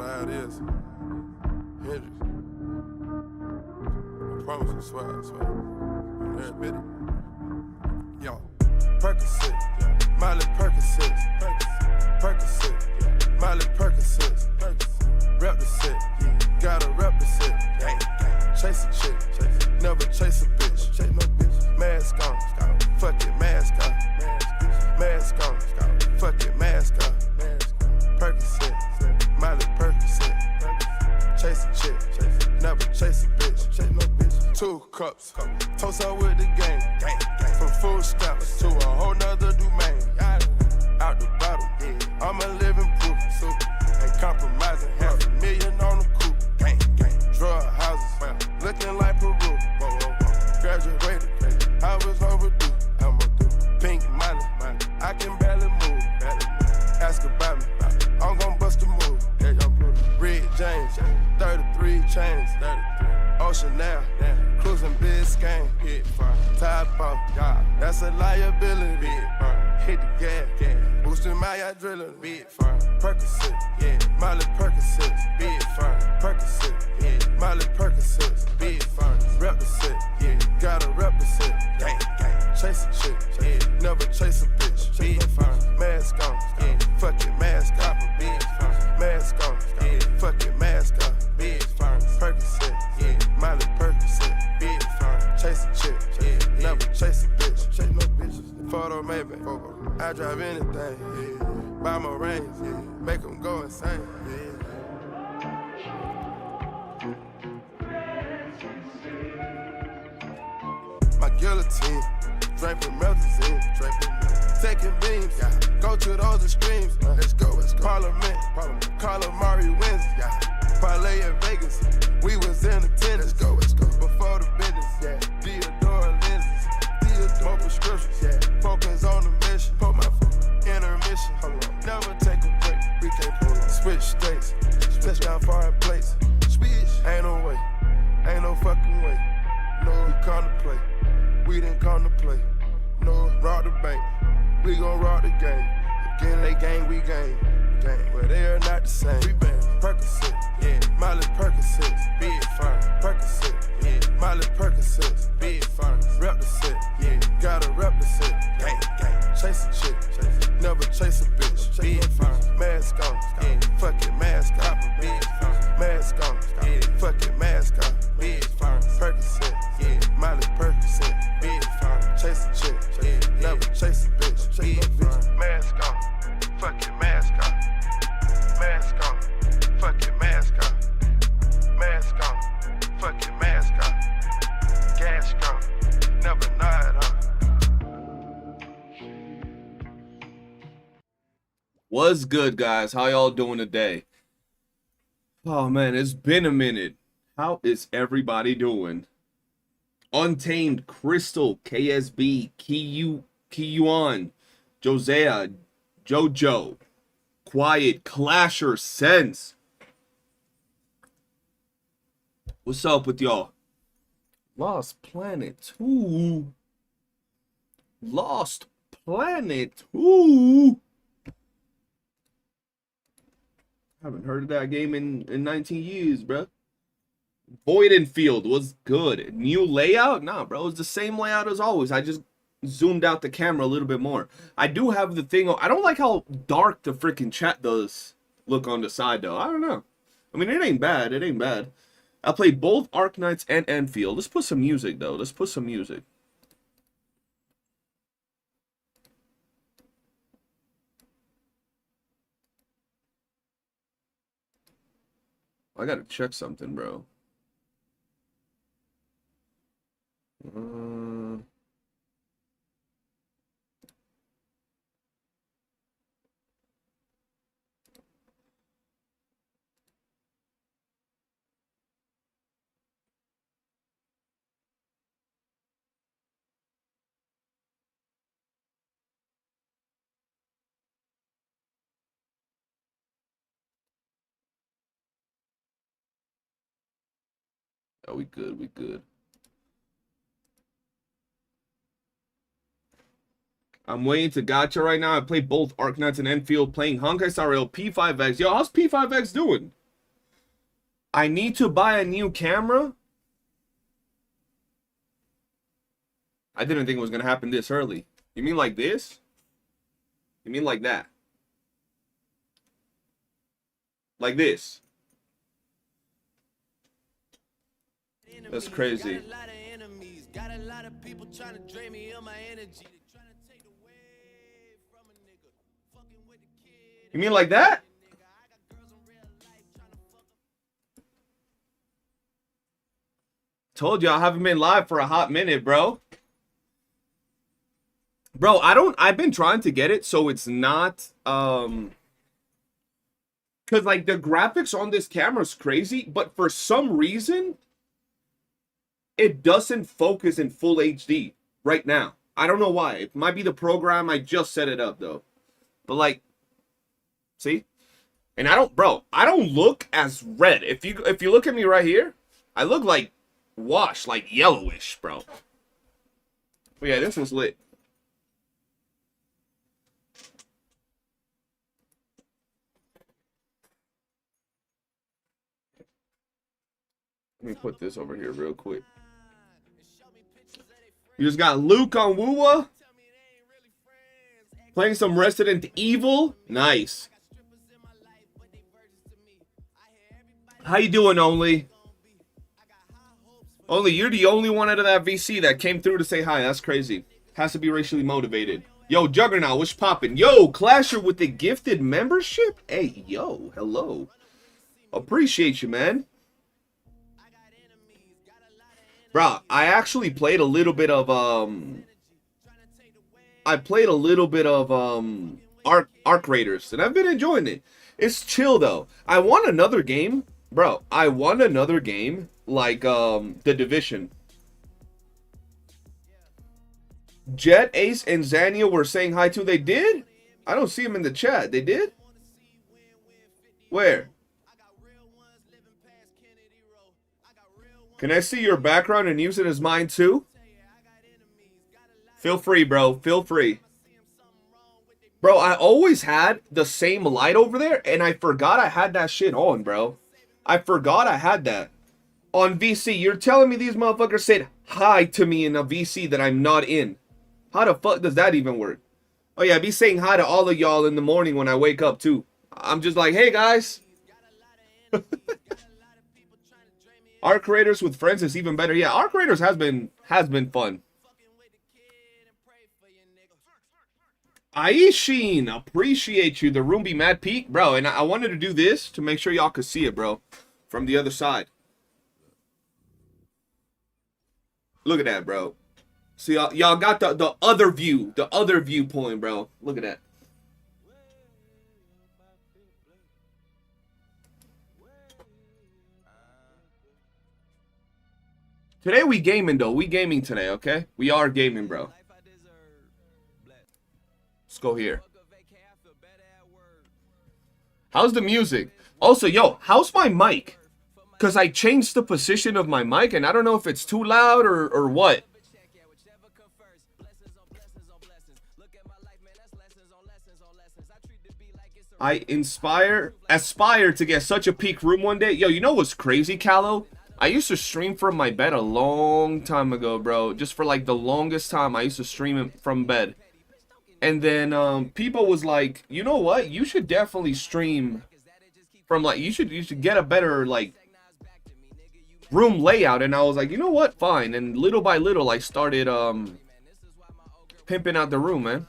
how it is. Hendrix. I promise I swear, I swear. Every bit. Yo, Percocet, Miley Percocet, Percocet, Miley Percocet, rep the set, gotta rep the set. Chase a chick, never chase a bitch. Chase no bitch. Mask on, fuck it, mask on. Mask on, fuck it, mask on. Percocet, Miley Percocet. Chase a chick, never chase a bitch. Chase no bitch. 2 cups, toast up with the gang. From food stamps to a whole nother domain. Out the bottle, I'm a living proof. Ain't compromising, $500,000 on the coupe. Drug houses, looking like Peru. Graduated, I was overdue. Pink money, I can barely move. Ask about me, I'm gon' bust a move. Red James, 33 chains. Ocean now, cruising Biscayne. Tide pump, that's a liability. Hit the gas, boosting my adrenaline. Percocet, Miley Percocet, Percocet, Miley Percocet, rep the set, gotta rep the set. Chase a chick, never chase a bitch. Mask on, fuck it, mask on. Mask on, fuck it, mask on. Percocet, Miley Percocet, chase a chick, never chase a bitch. Chase no bitches. Photo maybe, I drive anything. Buy my rings, make them go insane. My guillotine, draping melazine, taking beams, go to those extremes. Let's go. Parliament, calamari wins, parlay in Vegas, we was in attendance. Let's go. Before the business, Theodore lenses, more prescriptions, focus on the mission. Put my intermission, never take a break. We can't pull on. Switch states, touchdown foreign plates. Ain't no way, ain't no fucking way. No, we come to play. We didn't come to play. No, rob the bank. We gon' rob the game. Again, they gang, we gang. But they are not the same. We bang. Percocet, Miley Percocet, big fine. Percocet, Miley Percocet, big fine. Rep the set, gotta rep the set. Chase a chick, never chase a bitch. Big fine. Mask on, fuck it, mask on. Mask on, fuck it, mask on. Big fine. Percocet, Miley Percocet, big fine. Chase a chick, never chase a bitch. Mask on, fuck it, mask on. Mask on, fuck it, mask on. Mask on, fuck it, mask on. Gas gone, never nod on. What's good, guys? How y'all doing today? Oh man, it's been a minute. How is everybody doing? Untamed, Crystal, KSB, Kiyuan, Josiah, Jojo, Quiet, Clasher, Sense. What's up with y'all? Lost Planet 2. Lost Planet 2. Haven't heard of that game in 19 years, bro. Void and Field was good. New layout? Nah, bro. It's the same layout as always. I just zoomed out the camera a little bit more. I do have the thing. I don't like how dark the freaking chat does look on the side, though. I don't know. I mean, it ain't bad. It ain't bad. I played both Arknights and Enfield. Let's put some music, though. Let's put some music. I gotta check something, bro. Oh, we good, we good. I'm waiting to gacha right now. I played both Arknights and Enfield, playing Honkai Star Rail P5X. Yo, how's P5X doing? I need to buy a new camera. I didn't think it was going to happen this early. You mean like this? You mean like that? Like this? That's crazy. Got a lot of people trying to drain me of my energy. Trying to take away from a nigga. Fucking with the kid. You mean like that? Told you I haven't been live for a hot minute, bro. Bro, I've been trying to get it so it's not cuz like the graphics on this camera is crazy, but for some reason it doesn't focus in full HD right now. I don't know why. It might be the program. I just set it up though. But like, see? And I don't look as red. If you look at me right here, I look like washed, like yellowish, bro. But yeah, this one's lit. Let me put this over here real quick. You just got Luke on Wuwa. Playing some Resident Evil. Nice. How you doing, Only? Only, you're the only one out of that VC that came through to say hi. That's crazy. Has to be racially motivated. Yo, Juggernaut, what's poppin'? Yo, Clasher with the gifted membership? Hey, yo, hello. Appreciate you, man. Bro, I actually played a little bit of Arc Raiders, and I've been enjoying it. It's chill though. I want another game, bro. I want another game like The Division. Jet, Ace, and Zania were saying hi too. They did? I don't see them in the chat. They did? Where? Can I see your background and use it as mine too? Feel free, bro. Feel free. Bro, I always had the same light over there, and I forgot I had that shit on, bro. I forgot I had that. On VC, you're telling me these motherfuckers said hi to me in a VC that I'm not in. How the fuck does that even work? Oh yeah, I be saying hi to all of y'all in the morning when I wake up too. I'm just like, hey guys. Arc Raiders with friends is even better. Yeah, Arc Raiders has been fun. Aishin, appreciate you. The room be mad peak, bro. And I wanted to do this to make sure y'all could see it, bro, from the other side. Look at that, bro. See, y'all got the other view, the other viewpoint, bro. Look at that. Today we gaming though. We gaming today, okay? We are gaming, bro. Let's go here. How's the music? Also, yo, how's my mic? Because I changed the position of my mic and I don't know if it's too loud or what. I aspire to get such a peak room one day. Yo, you know what's crazy, Callow? I used to stream from my bed a long time ago, bro. Just for like the longest time, I used to stream it from bed. And then people was like, you know what? You should definitely stream from like, you should get a better like room layout. And I was like, you know what? Fine. And little by little, I started pimping out the room, man.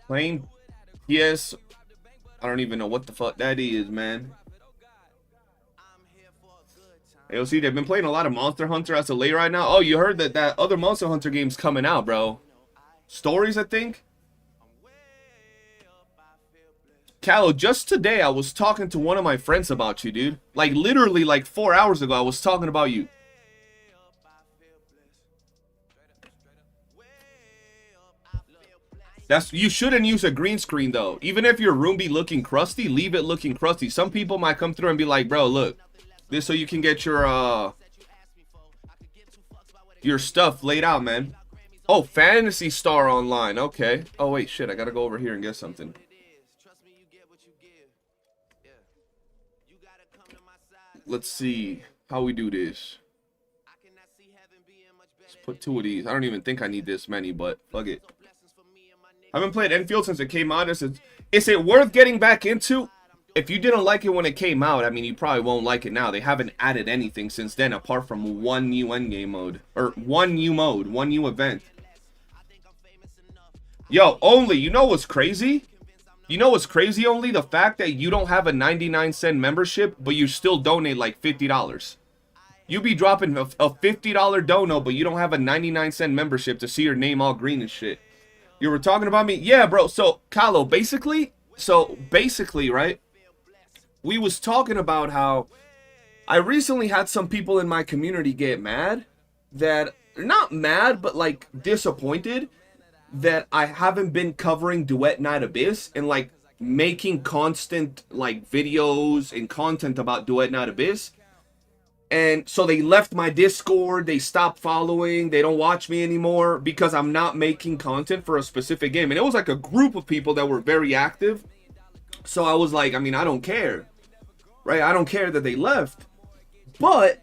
Playing PS, I don't even know what the fuck that is, man. AOC, they've been playing a lot of Monster Hunter as of late right now. Oh, you heard that other Monster Hunter game's coming out, bro. Stories, I think. Callo, just today I was talking to one of my friends about you, dude. Like literally like 4 hours ago I was talking about you. You shouldn't use a green screen though. Even if your room be looking crusty, leave it looking crusty. Some people might come through and be like, bro, look, this so you can get your your stuff laid out, man. Oh, Fantasy Star Online. Okay. Oh, wait, shit. I gotta go over here and get something. Let's see how we do this. Let's put 2 of these. I don't even think I need this many, but fuck it. I haven't played Enfield since it came out. Is it worth getting back into? If you didn't like it when it came out, I mean, you probably won't like it now. They haven't added anything since then apart from one new endgame mode. Or one new mode, one new event. Yo, Only, you know what's crazy? You know what's crazy, Only? The fact that you don't have a 99-cent membership, but you still donate like $50. You be dropping a $50 dono, but you don't have a 99-cent membership to see your name all green and shit. You were talking about me? Yeah, bro. So, Kalo, basically, right? We was talking about how I recently had some people in my community get mad that, not mad, but like disappointed that I haven't been covering Duet Night Abyss and like making constant like videos and content about Duet Night Abyss. And so they left my Discord, they stopped following, they don't watch me anymore because I'm not making content for a specific game. And it was like a group of people that were very active. So I was like, I mean, I don't care. Right? I don't care that they left. But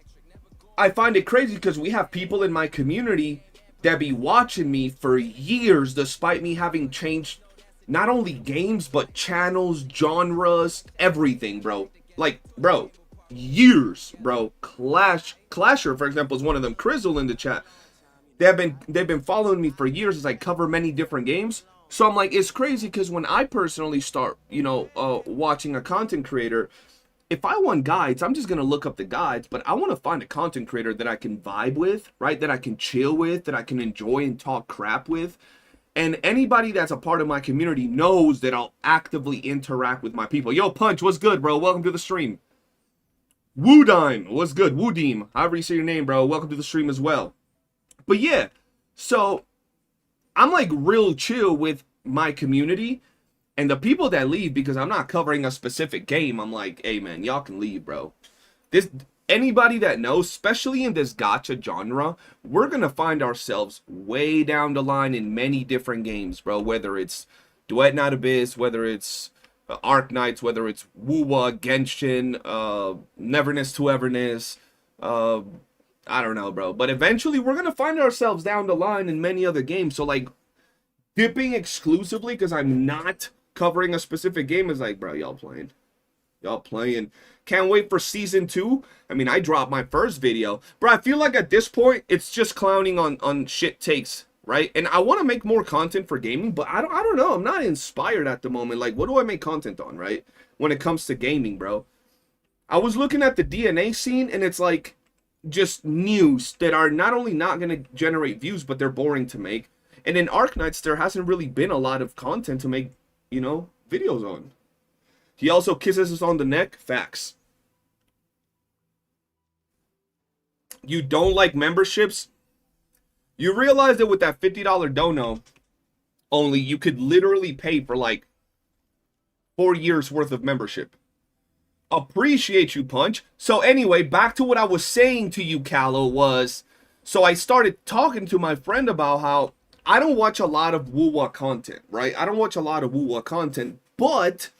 I find it crazy because we have people in my community that be watching me for years despite me having changed not only games, but channels, genres, everything, bro. Like, bro, years, bro. Clasher, for example, is one of them. Crizzle in the chat. They've been following me for years as I cover many different games. So I'm like, it's crazy because when I personally start, you know, watching a content creator, if I want guides, I'm just going to look up the guides, but I want to find a content creator that I can vibe with, right? That I can chill with, that I can enjoy and talk crap with. And anybody that's a part of my community knows that I'll actively interact with my people. Yo, Punch, what's good, bro? Welcome to the stream. Woodime, what's good? Woodeem, however you say your name, bro. Welcome to the stream as well. But yeah, so I'm like real chill with my community. And the people that leave because I'm not covering a specific game, I'm like, hey man, y'all can leave, bro. Anybody that knows, especially in this gacha genre, we're gonna find ourselves way down the line in many different games, bro. Whether it's Duet Night Abyss, whether it's Arc Knights, whether it's Wuwa, Genshin, Neverness to Everness, I don't know, bro. But eventually we're gonna find ourselves down the line in many other games. So like dipping exclusively because I'm not covering a specific game is like, bro, y'all playing. Can't wait for season 2. I mean, I dropped my first video, bro. I feel like at this point it's just clowning on shit takes, right? And I want to make more content for gaming, but I don't know. I'm not inspired at the moment. Like, what do I make content on, right? When it comes to gaming, bro. I was looking at the DNA scene and it's like just news that are not only not going to generate views, but they're boring to make. And in Arc Knights, there hasn't really been a lot of content to make, you know, videos on. He also kisses us on the neck. Facts. You don't like memberships? You realize that with that $50 dono, Only, you could literally pay for like 4 years worth of membership. Appreciate you, Punch. So anyway, back to what I was saying to you, Callow, was, so I started talking to my friend about how I don't watch a lot of Wuwa content, right? I don't watch a lot of Wuwa content, but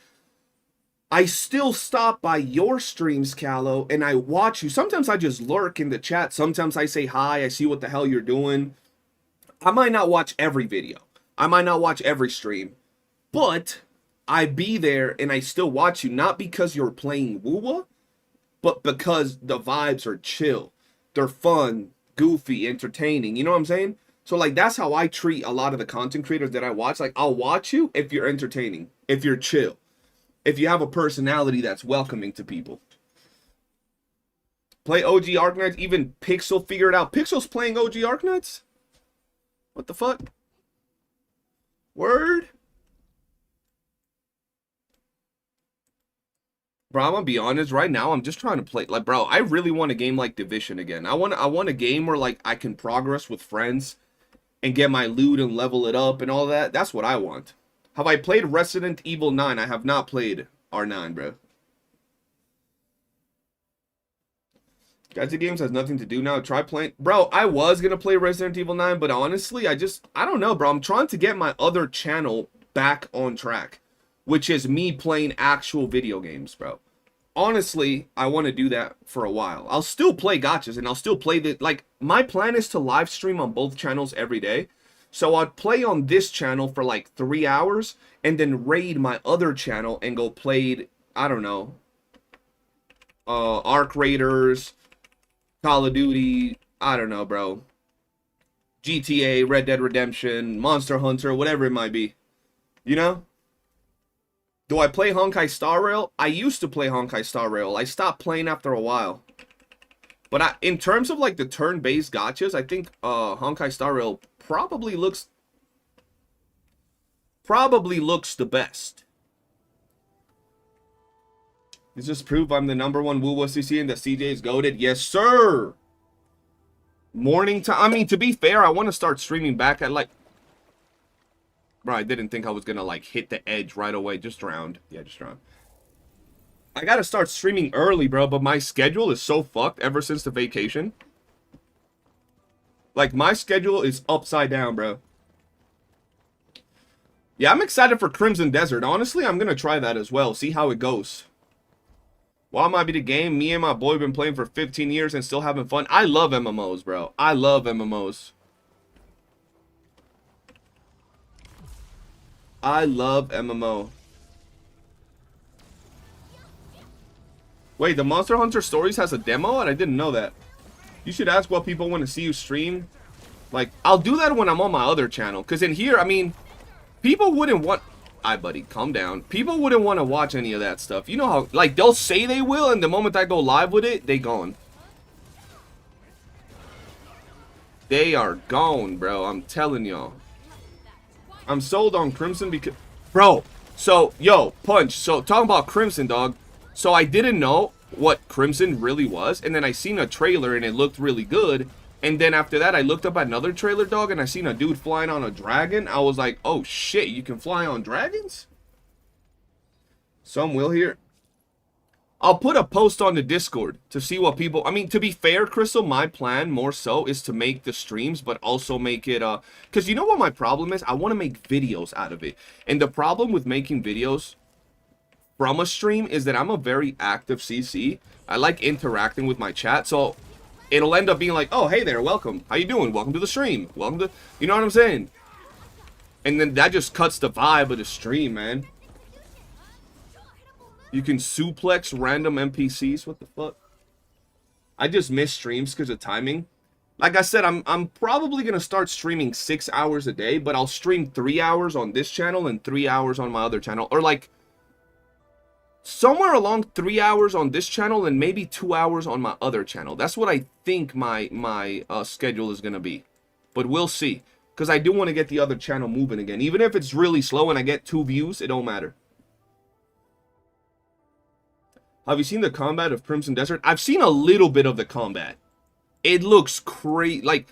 I still stop by your streams, Callow, and I watch you. Sometimes I just lurk in the chat. Sometimes I say hi. I see what the hell you're doing. I might not watch every video. I might not watch every stream, but I be there and I still watch you, not because you're playing Wuwa, but because the vibes are chill. They're fun, goofy, entertaining. You know what I'm saying? So, like, that's how I treat a lot of the content creators that I watch. Like, I'll watch you if you're entertaining, if you're chill, if you have a personality that's welcoming to people. Play OG Arc Knights, even Pixel figured out. Pixel's playing OG Arc Knights? What the fuck? Word? Bro, I'm gonna be honest, right now I'm just trying to play, like, bro, I really want a game like Division again. I want a game where, like, I can progress with friends and get my loot and level it up and all that. That's what I want. Have I played Resident Evil 9? I have not played R9, bro. Gacha games has nothing to do now. Try playing. Bro, I was going to play Resident Evil 9, but honestly, I don't know, bro. I'm trying to get my other channel back on track, which is me playing actual video games, bro. Honestly, I want to do that for a while. I'll still play gachas, and I'll still play the, like, my plan is to live stream on both channels every day. So I'd play on this channel for like 3 hours, and then raid my other channel and go play, I don't know, Arc Raiders, Call of Duty, I don't know, bro. GTA, Red Dead Redemption, Monster Hunter, whatever it might be. You know? Do I play Honkai Star Rail? I used to play Honkai Star Rail. I stopped playing after a while. But in terms of like the turn-based gachas, I think Honkai Star Rail probably looks the best. Does this prove I'm the #1 Wuwa CC and that CJ is goated? Yes, sir! Morning time. I mean, to be fair, I want to start streaming back at like... Bro, I didn't think I was going to like hit the edge right away. Just drowned. Yeah, just drowned. I got to start streaming early, bro, but my schedule is so fucked ever since the vacation. Like, my schedule is upside down, bro. Yeah, I'm excited for Crimson Desert. Honestly, I'm going to try that as well. See how it goes. Why might be the game? Me and my boy been playing for 15 years and still having fun. I love MMOs, bro. I love MMOs. I love MMO. Wait, the Monster Hunter Stories has a demo? And I didn't know that. You should ask what people want to see you stream. Like, I'll do that when I'm on my other channel. Because in here, I mean, people wouldn't want... Alright, buddy, calm down. People wouldn't want to watch any of that stuff. You know how, like, they'll say they will, and the moment I go live with it, they gone. They are gone, bro. I'm telling y'all. I'm sold on Crimson because... Bro, so, yo, Punch. So, talking about Crimson, dog. So, I didn't know what Crimson really was, and then I seen a trailer, and it looked really good. And then after that, I looked up another trailer, dog, and I seen a dude flying on a dragon. I was like, oh, shit, you can fly on dragons? Some will here. I'll put a post on the Discord to see what people... I mean, to be fair, Crystal, my plan more so is to make the streams, but also make it... Because you know what my problem is? I want to make videos out of it. And the problem with making videos from a stream is that I'm a very active CC. I like interacting with my chat, so... It'll end up being like, oh, hey there, welcome. How you doing? Welcome to the stream. Welcome to... You know what I'm saying? And then that just cuts the vibe of the stream, man. You can suplex random NPCs. What the fuck? I just miss streams because of timing. Like I said, I'm probably going to start streaming 6 hours a day, but I'll stream 3 hours on this channel and 3 hours on my other channel. Or like... somewhere along 3 hours on this channel and maybe 2 hours on my other channel. That's what I think my schedule is going to be. But we'll see. Because I do want to get the other channel moving again. Even if it's really slow and I get 2 views, it don't matter. Have you seen the combat of Crimson Desert? I've seen a little bit of the combat. It looks crazy. Like,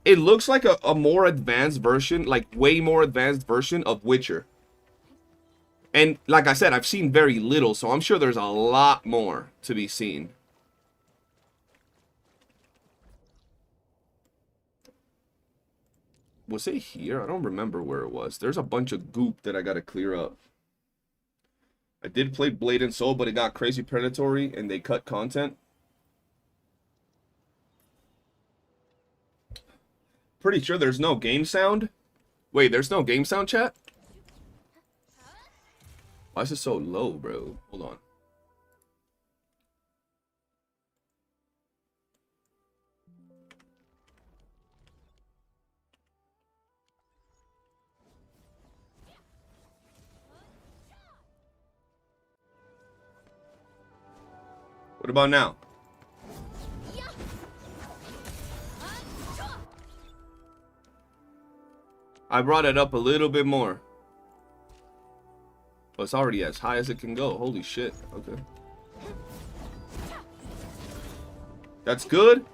it looks like a more advanced version, like way more advanced version of Witcher. And like I said, I've seen very little, so I'm sure there's a lot more to be seen. Was it here? I don't remember where it was. There's a bunch of goop that I gotta clear up. I did play Blade and Soul, but it got crazy predatory and they cut content. Pretty sure there's no game sound. Wait, there's no game sound, chat? Why is it so low, bro? Hold on. What about now? I brought it up a little bit more. But it's already as high as it can go. Holy shit. Okay. That's good.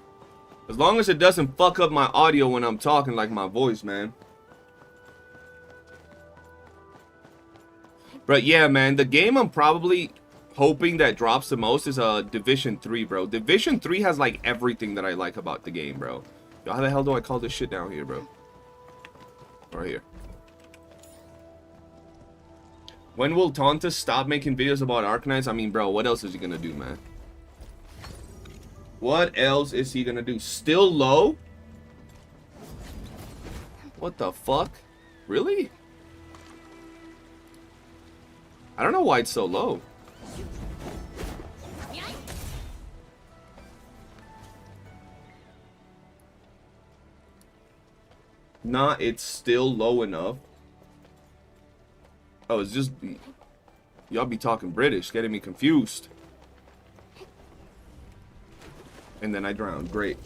As long as it doesn't fuck up my audio when I'm talking, like my voice, man. But yeah, man, the game I'm probably... hoping that drops the most is Division 3, bro. Division 3 has like everything that I like about the game, bro. Yo, how the hell do I call this shit down here, bro? Right here. When will Tauntus stop making videos about Arknights? I mean, bro, what else is he gonna do, man? What else is he gonna do? Still low? What the fuck? Really? I don't know why it's so low. Nah, it's still low enough. Oh, it's just... Y'all be talking British, getting me confused. And then I drowned. Great.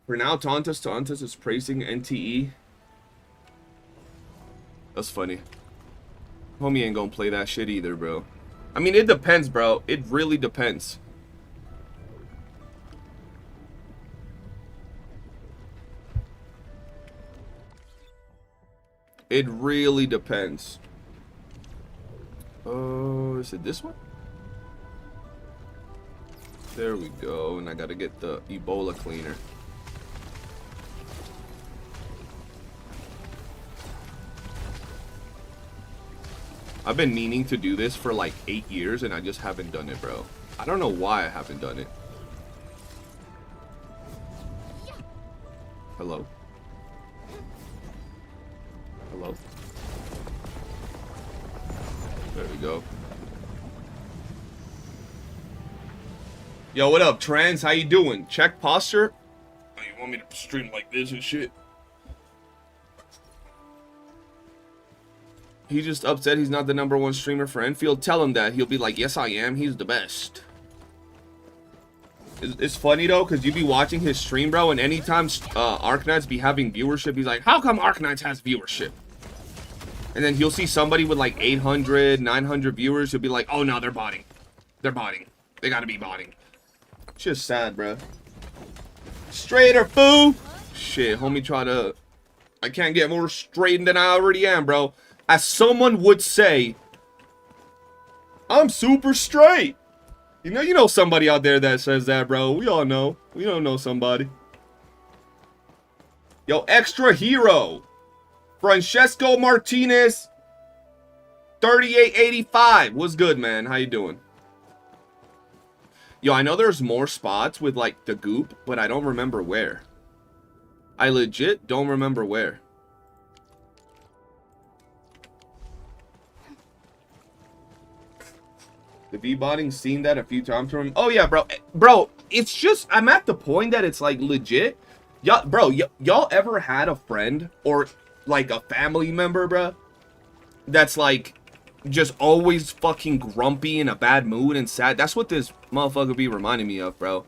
For now, Tauntus is praising NTE. That's funny. Homie ain't gonna play that shit either, bro. I mean, it depends, bro. It really depends. It really depends. Oh, is it this one? There we go. And I gotta get the Ebola cleaner. I've been meaning to do this for like 8 years and I just haven't done it, bro. I don't know why I haven't done it. Hello? Hello? There we go. Yo, what up, Trans? How you doing? Check posture? Oh, you want me to stream like this and shit? He just upset he's not the #1 streamer for Enfield. Tell him that. He'll be like, yes, I am. He's the best. It's funny, though, because you be watching his stream, bro, and anytime Arknights be having viewership, he's like, how come Arknights has viewership? And then he'll see somebody with, like, 800, 900 viewers. He'll be like, oh, no, they're botting. They're botting. They gotta be botting. It's just sad, bro. Straighter, fool! Shit, homie try to... I can't get more straightened than I already am, bro. As someone would say, I'm super straight. You know somebody out there that says that, bro. We all know. We don't know somebody. Yo, extra hero. Francesco Martinez. 3885. What's good, man? How you doing? Yo, I know there's more spots with, like, the goop, but I don't remember where. I legit don't remember where. The V-botting seen that a few times from him. Oh yeah, bro. Bro, it's just, I'm at the point that it's like legit. Y'all, bro, y'all ever had a friend or like a family member, bro, that's like just always fucking grumpy, in a bad mood and sad? That's what this motherfucker be reminding me of, bro.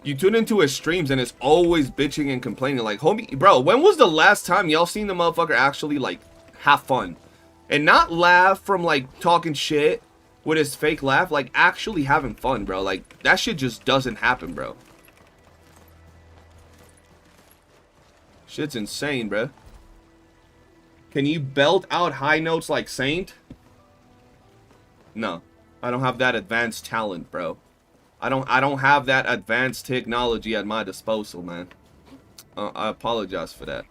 You tune into his streams and it's always bitching and complaining. Like, homie, bro, when was the last time y'all seen the motherfucker actually like have fun? And not laugh from like talking shit with his fake laugh, like actually having fun, bro. Like, that shit just doesn't happen, bro. Shit's insane, bro. Can you belt out high notes like Saint? No. I don't have that advanced talent, bro. I don't have that advanced technology at my disposal, man. I apologize for that.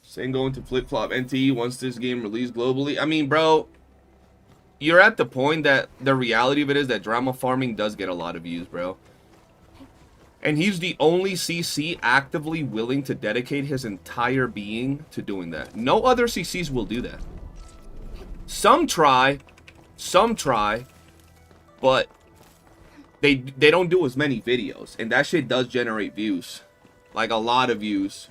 Saying going to flip-flop NTE once this game released globally. I mean, bro, you're at the point that the reality of it is that drama farming does get a lot of views, bro. And he's the only CC actively willing to dedicate his entire being to doing that. No other CCs will do that. Some try, but they don't do as many videos. And that shit does generate views. Like, a lot of views.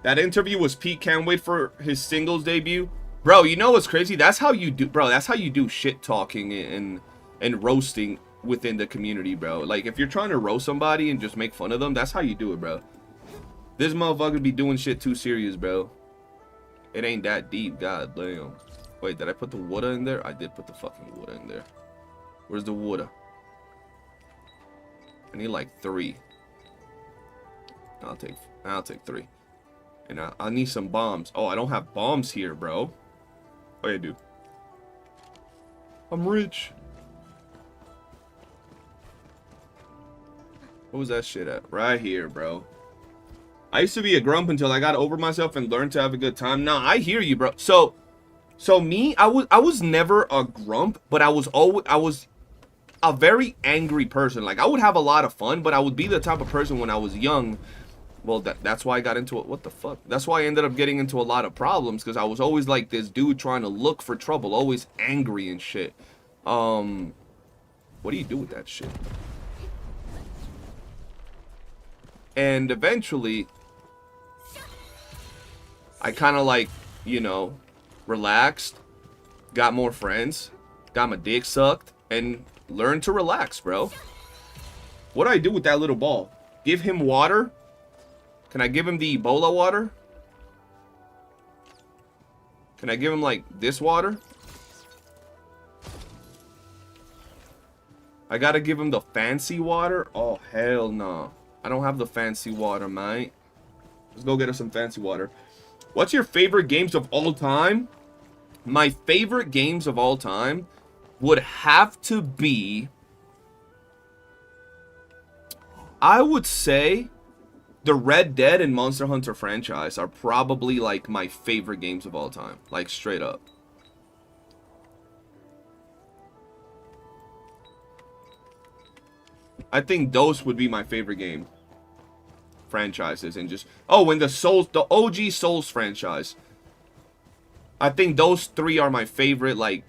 That interview was peak. Can't wait for his singles debut. Bro, you know what's crazy? That's how you do, bro. That's how you do shit talking and roasting within the community, bro. Like, if you're trying to roast somebody and just make fun of them, that's how you do it, bro. This motherfucker be doing shit too serious, bro. It ain't that deep, god damn. Wait, did I put the water in there? I did put the fucking water in there. Where's the water? I need like 3. I'll take 3. And I need some bombs. Oh, I don't have bombs here, bro. Oh, yeah, dude. I'm rich. What was that shit at? Right here, bro. I used to be a grump until I got over myself and learned to have a good time. Nah, I hear you, bro. So me, I was never a grump, but I was a very angry person. Like, I would have a lot of fun, but I would be the type of person when I was young. Well, that's why I got into it. What the fuck? That's why I ended up getting into a lot of problems, because I was always like this dude trying to look for trouble, always angry and shit. What do you do with that shit? And eventually, I kind of like, you know, relaxed, got more friends, got my dick sucked, and learned to relax, bro. What do I do with that little ball? Give him water? Can I give him the Ebola water? Can I give him, like, this water? I gotta give him the fancy water? Oh, hell no. I don't have the fancy water, mate. Let's go get us some fancy water. What's your favorite games of all time? My favorite games of all time would have to be... I would say... the Red Dead and Monster Hunter franchise are probably, like, my favorite games of all time. Like, straight up. I think those would be my favorite game franchises. And just... oh, and the OG Souls franchise. I think those 3 are my favorite, like...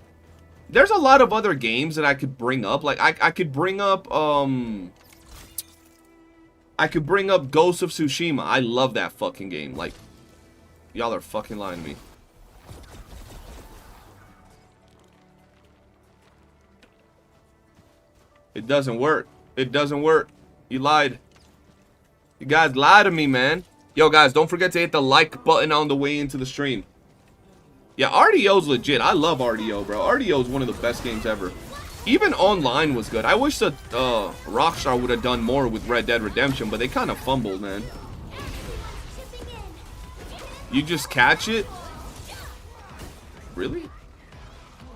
there's a lot of other games that I could bring up. Like, I could bring up, I could bring up Ghost of Tsushima. I love that fucking game. Like, y'all are fucking lying to me. It doesn't work. It doesn't work. You lied. You guys lied to me, man. Yo, guys, don't forget to hit the like button on the way into the stream. Yeah, RDO's legit. I love RDO, bro. RDO is one of the best games ever. Even online was good. I wish that Rockstar would have done more with Red Dead Redemption, but they kind of fumbled, man. You just catch it? Really?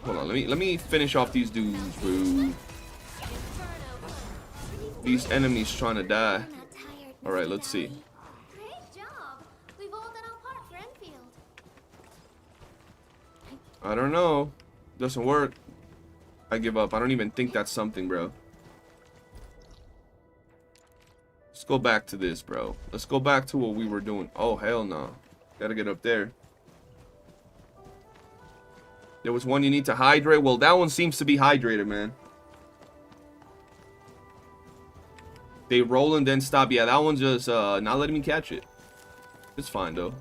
Hold on, let me finish off these dudes, bro. These enemies trying to die. All right, let's see. I don't know. Doesn't work. I give up. I don't even think that's something, bro. Let's go back to this, bro. Let's go back to what we were doing. Oh, hell no. Gotta get up there. There was one you need to hydrate. Well, that one seems to be hydrated, man. They roll and then stop. Yeah, that one's just not letting me catch it. It's fine, though.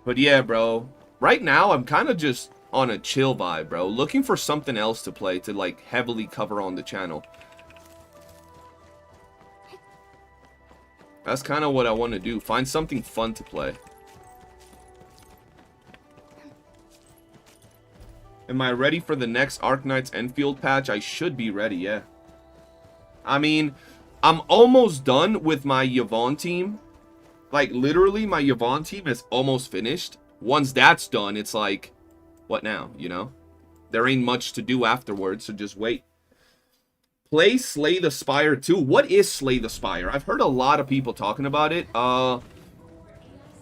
But yeah, bro. Right now, I'm kind of just on a chill vibe, bro. Looking for something else to play to, like, heavily cover on the channel. That's kind of what I want to do. Find something fun to play. Am I ready for the next Arknights Enfield patch? I should be ready, yeah. I mean, I'm almost done with my Yvonne team. Like, literally, my Yvonne team is almost finished. Once that's done, it's like, what now, you know? There ain't much to do afterwards, so just wait. Play Slay the Spire 2. What is Slay the Spire? I've heard a lot of people talking about it.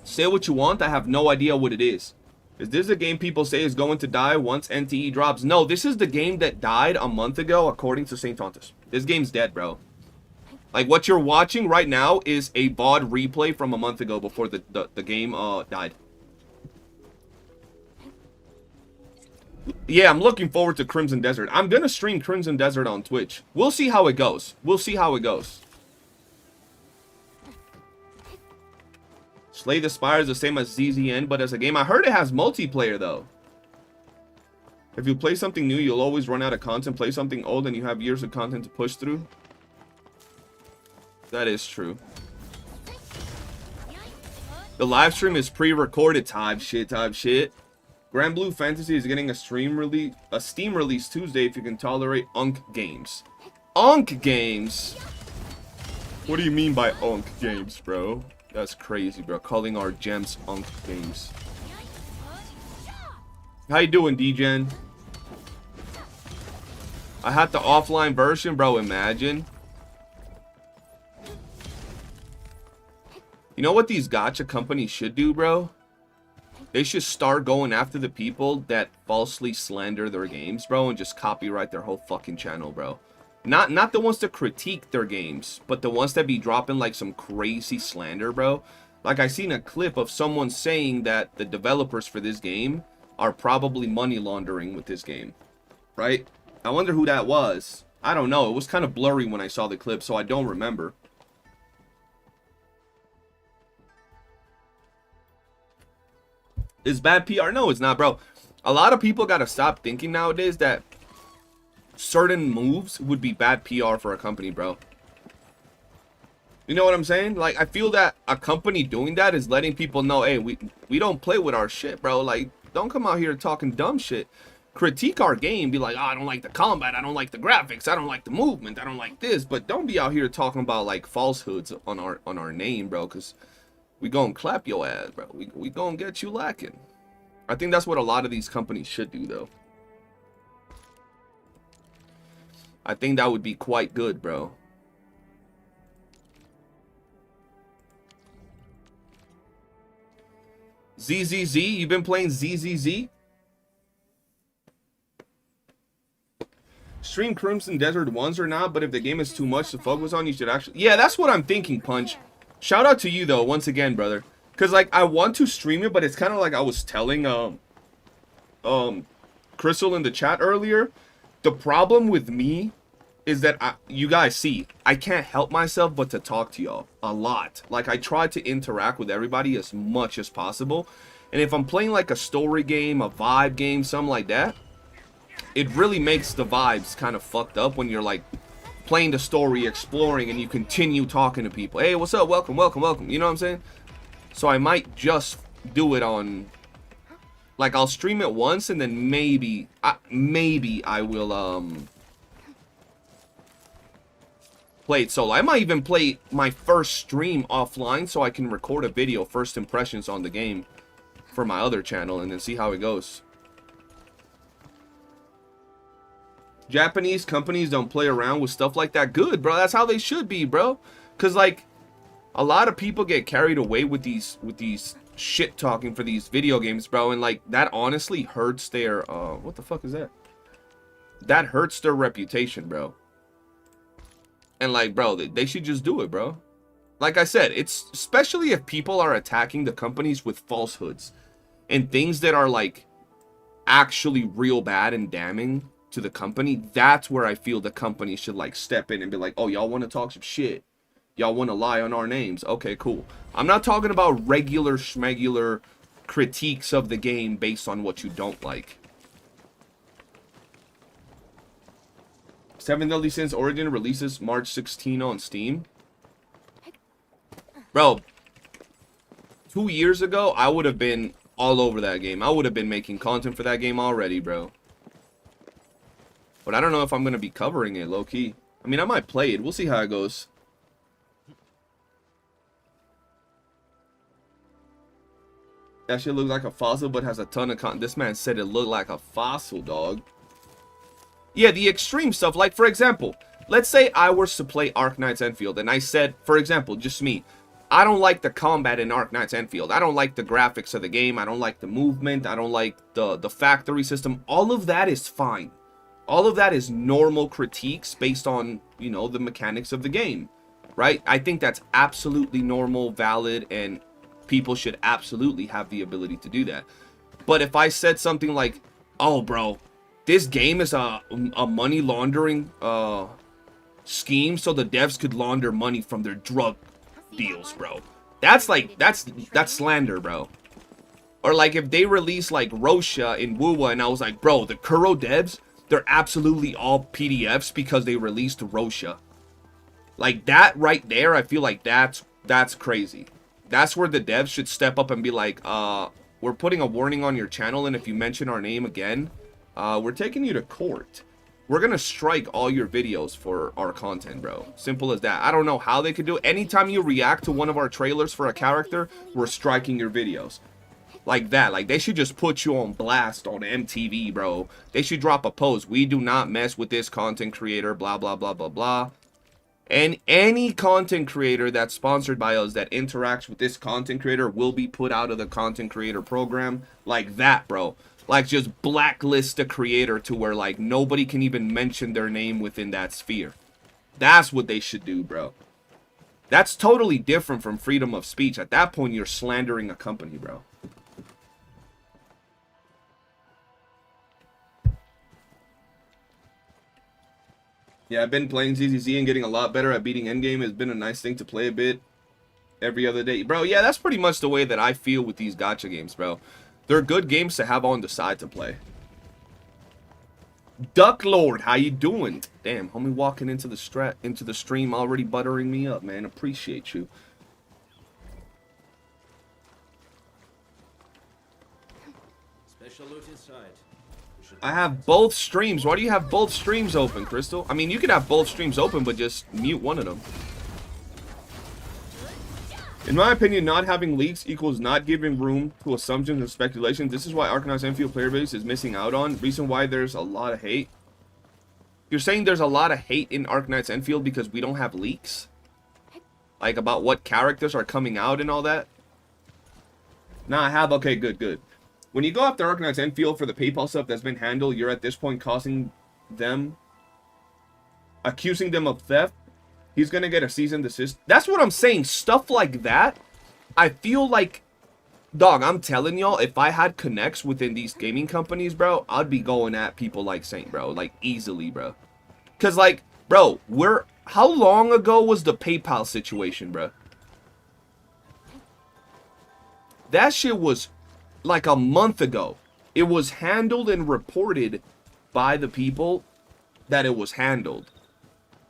Say what you want. I have no idea what it is. Is this a game people say is going to die once NTE drops? No, this is the game that died a month ago, according to St. Tontus. This game's dead, bro. Like, what you're watching right now is a VOD replay from a month ago before the game died. Yeah, I'm looking forward to Crimson Desert. I'm gonna stream Crimson Desert on Twitch. We'll see how it goes. We'll see how it goes. Slay the Spire is the same as ZZN, but as a game. I heard it has multiplayer, though. If you play something new, you'll always run out of content. Play something old and you have years of content to push through. That is true. The live stream is pre-recorded type shit. Grand Blue Fantasy is getting a Steam release Tuesday if you can tolerate Unk games. Unk games? What do you mean by Unk Games, bro? That's crazy, bro. Calling our gems Unk Games. How you doing, DGen? I had the offline version, bro. Imagine. You know what these gacha companies should do, bro? They should start going after the people that falsely slander their games, bro, and just copyright their whole fucking channel, bro. Not the ones that critique their games, but the ones that be dropping like some crazy slander, bro. Like I seen a clip of someone saying that the developers for this game are probably money laundering with this game, right? I wonder who that was. I don't know. It was kind of blurry when I saw the clip, so I don't remember. Is bad PR? No, it's not, bro. A lot of people gotta stop thinking nowadays that certain moves would be bad PR for a company, bro. You know what I'm saying? Like, I feel that a company doing that is letting people know, hey, we don't play with our shit, bro. Like, don't come out here talking dumb shit. Critique our game, be like, oh, I don't like the combat, I don't like the graphics, I don't like the movement, I don't like this. But don't be out here talking about like falsehoods on our name, bro, because we gonna clap your ass, bro. We gonna get you lacking. I think that's what a lot of these companies should do, though. I think that would be quite good, bro. ZZZ, you've been playing ZZZ? Stream Crimson Desert once or not, but if the game is too much to focus on, you should actually... Yeah, that's what I'm thinking, Punch. Shout out to you, though, once again, brother. Because, like, I want to stream it, but it's kind of like I was telling Crystal in the chat earlier. The problem with me is that you guys see, I can't help myself but to talk to y'all a lot. Like, I try to interact with everybody as much as possible. And if I'm playing like a story game, a vibe game, something like that, it really makes the vibes kind of fucked up when you're like playing the story, exploring, and you continue talking to people. Hey, what's up? Welcome, welcome, welcome. You know what I'm saying? So I might just do it on, like, I'll stream it once and then maybe I will play it solo. I might even play my first stream offline so I can record a video, first impressions on the game for my other channel, and then see how it goes. Japanese companies don't play around with stuff like that. Good, bro. That's how they should be, bro. Because, like, a lot of people get carried away with these shit talking for these video games, bro. And, like, that honestly hurts their, what the fuck is that? That hurts their reputation, bro. And, like, bro, they should just do it, bro. Like I said, it's especially if people are attacking the companies with falsehoods and things that are, like, actually real bad and damning to the company. That's where I feel the company should, like, step in and be like, oh, y'all want to talk some shit? Y'all want to lie on our names? Okay, cool. I'm not talking about regular schmegular critiques of the game based on what you don't like. 7 Deadly Sins Origin releases March 16 on Steam. Bro, 2 years ago, I would have been all over that game. I would have been making content for that game already, bro. But I don't know if I'm going to be covering it, low-key. I mean, I might play it. We'll see how it goes. That shit looks like a fossil, but has a ton of content. This man said it looked like a fossil, dog. Yeah, the extreme stuff. Like, for example, let's say I was to play Arknights Enfield, and I said, for example, just me, I don't like the combat in Arknights Enfield. I don't like the graphics of the game. I don't like the movement. I don't like the factory system. All of that is fine. All of that is normal critiques based on, you know, the mechanics of the game, right? I think that's absolutely normal, valid, and people should absolutely have the ability to do that. But if I said something like, oh, bro, this game is a money laundering scheme so the devs could launder money from their drug deals, bro. That's like, that's slander, bro. Or like if they release like Rosha in Wuwa and I was like, bro, the Kuro devs, they're absolutely all PDFs because they released Rosha. Like that right there, I feel like that's crazy. That's where the devs should step up and be like, we're putting a warning on your channel, and if you mention our name again, we're taking you to court. we're gonna strike all your videos for our content, bro. Simple as that. I don't know how they could do it. Anytime you react to one of our trailers for a character, we're striking your videos. Like that. Like, they should just put you on blast on MTV, bro. They should drop a post. We do not mess with this content creator, blah, blah, blah, blah, blah. And any content creator that's sponsored by us that interacts with this content creator will be put out of the content creator program. Like that, bro. Like, just blacklist the creator to where, like, nobody can even mention their name within that sphere. That's what they should do, bro. That's totally different from freedom of speech. At that point, you're slandering a company, bro. Yeah, I've been playing ZZZ and getting a lot better at beating endgame. It's been a nice thing to play a bit every other day. Bro, yeah, that's pretty much the way that I feel with these gacha games, bro. They're good games to have on the side to play. Duck Lord, how you doing? Damn, homie walking into the stream already buttering me up, man. Appreciate you. Special loot inside. I have both streams. Why do you have both streams open, Crystal? I mean, you could have both streams open, but just mute one of them. In my opinion, not having leaks equals not giving room to assumptions and speculation. This is why Arknights Enfield player base is missing out on. Reason why there's a lot of hate. You're saying there's a lot of hate in Arknights Enfield because we don't have leaks? Like, about what characters are coming out and all that? Nah, I have. Okay, good, good. When you go after Arknights Enfield for the PayPal stuff that's been handled, you're at this point causing them, accusing them of theft. He's gonna get a cease and desist. That's what I'm saying. Stuff like that, I feel like, dog, I'm telling y'all, if I had connects within these gaming companies, bro, I'd be going at people like Saint, bro. Like, easily, bro. Because, like, bro, how long ago was the PayPal situation, bro? That shit was like a month ago. It was handled and reported by the people that it was handled.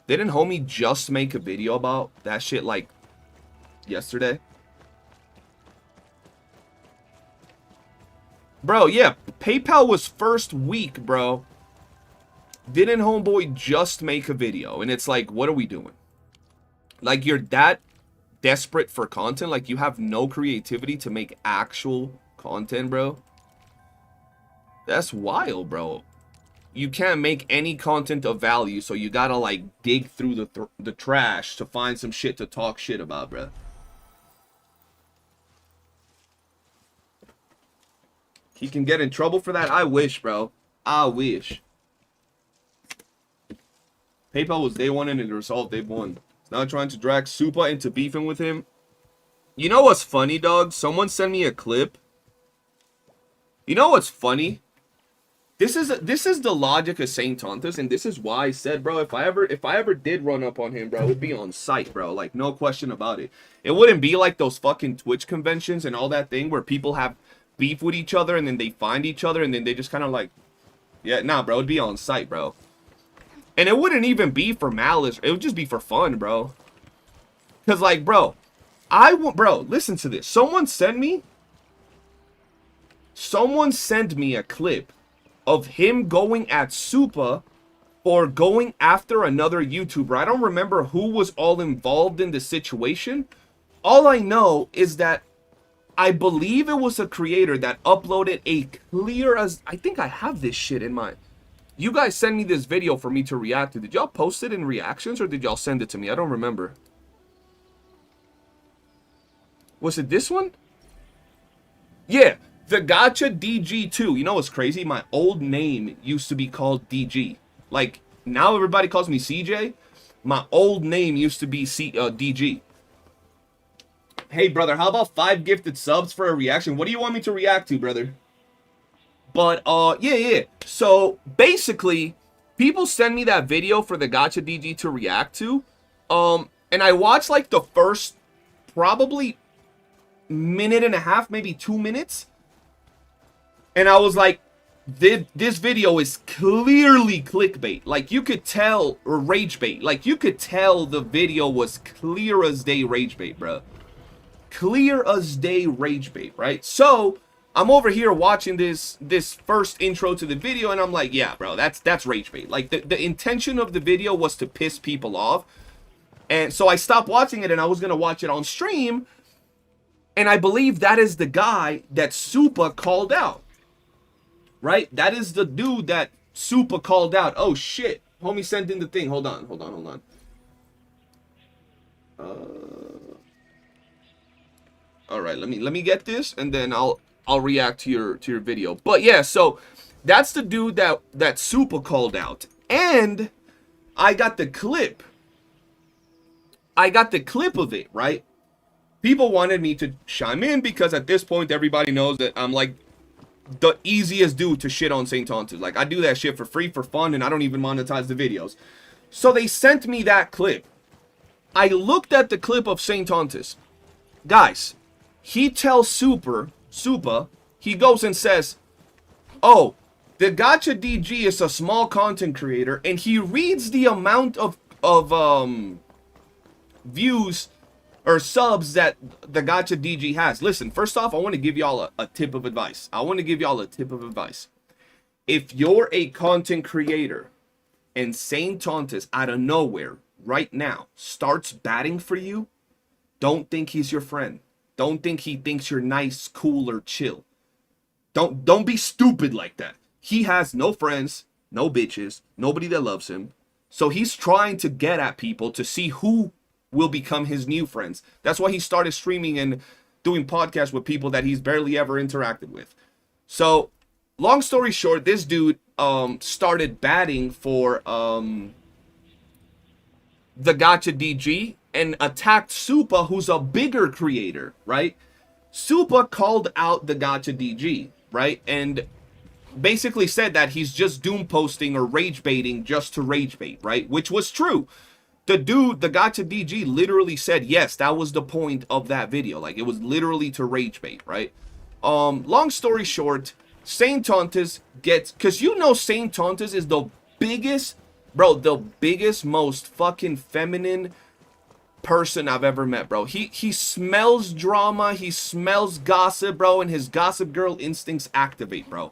Didn't homie just make a video about that shit like yesterday? Bro, yeah, PayPal was first week, bro. Didn't homeboy just make a video? And it's like, what are we doing? Like, you're that desperate for content? Like, you have no creativity to make actual content, bro? That's wild, bro. You can't make any content of value, so you gotta, like, dig through the trash to find some shit to talk shit about, bro. He can get in trouble for that? I wish, bro. I wish. PayPal was day one and the result day one. It's now trying to drag Supa into beefing with him. You know what's funny, dog? Someone sent me a clip. You know what's funny? This is the logic of Saint Tontas, and this is why I said, bro, if I ever did run up on him, bro, it would be on site, bro. Like, no question about it. It wouldn't be like those fucking Twitch conventions and all that thing where people have beef with each other and then they find each other and then they just kind of like, yeah, nah, bro, it'd be on site, bro. And it wouldn't even be for malice. It would just be for fun, bro. Because, like, bro, bro, listen to this. Someone sent me a clip of him going at Supa or going after another YouTuber. I don't remember who was all involved in the situation. All I know is that I believe it was a creator that uploaded a clear as... I think I have this shit in my... You guys sent me this video for me to react to. Did y'all post it in reactions or did y'all send it to me? I don't remember. Was it this one? Yeah. The Gacha DG2. You know what's crazy? My old name used to be called DG. Like, now everybody calls me CJ. My old name used to be DG. Hey, brother, how about 5 gifted subs for a reaction? What do you want me to react to, brother? But, yeah. So, basically, people send me that video for the Gacha DG to react to. And I watched, like, the first, probably, minute and a half, maybe 2 minutes. And I was like, this video is clearly clickbait. Like, you could tell, or rage bait. Like, you could tell the video was clear as day rage bait, bro. Clear as day rage bait, right? So, I'm over here watching this first intro to the video, and I'm like, yeah, bro, that's rage bait. Like, the intention of the video was to piss people off. And so I stopped watching it, and I was going to watch it on stream. And I believe that is the guy that Supa called out. Right? That is the dude that Supa called out. Oh, shit. Homie sent in the thing. Hold on. All right, let me get this, and then I'll react to your video. But yeah, so that's the dude that Supa called out, and I got the clip. I got the clip of it, right? People wanted me to chime in because at this point everybody knows that I'm like the easiest dude to shit on St. Tontus. Like, I do that shit for free, for fun, and I don't even monetize the videos. So they sent me that clip. I looked at the clip of St. Tontus. Guys, he tells Supa, he goes and says, oh, the Gacha DG is a small content creator, and he reads the amount of views or subs that the Gacha DG has. Listen, first off, I want to give y'all a tip of advice. If you're a content creator and St. Tontus out of nowhere right now starts batting for you, don't think he's your friend. Don't think he thinks you're nice, cool, or chill. Don't be stupid like that. He has no friends, no bitches, nobody that loves him. So he's trying to get at people to see who will become his new friends. That's why he started streaming and doing podcasts with people that he's barely ever interacted with. So, long story short, this dude started batting for the Gacha DG and attacked Supa, who's a bigger creator, right? Supa called out the Gacha DG, right? And basically said that he's just doom posting or rage baiting just to rage bait, right? Which was true. The dude, the Gacha DG, literally said, yes, that was the point of that video. Like, it was literally to rage bait, right? Long story short, St. Tontus gets... Because you know St. Tontus is the biggest... Bro, the biggest, most fucking feminine person I've ever met, bro. He smells drama, he smells gossip, bro, and his gossip girl instincts activate, bro.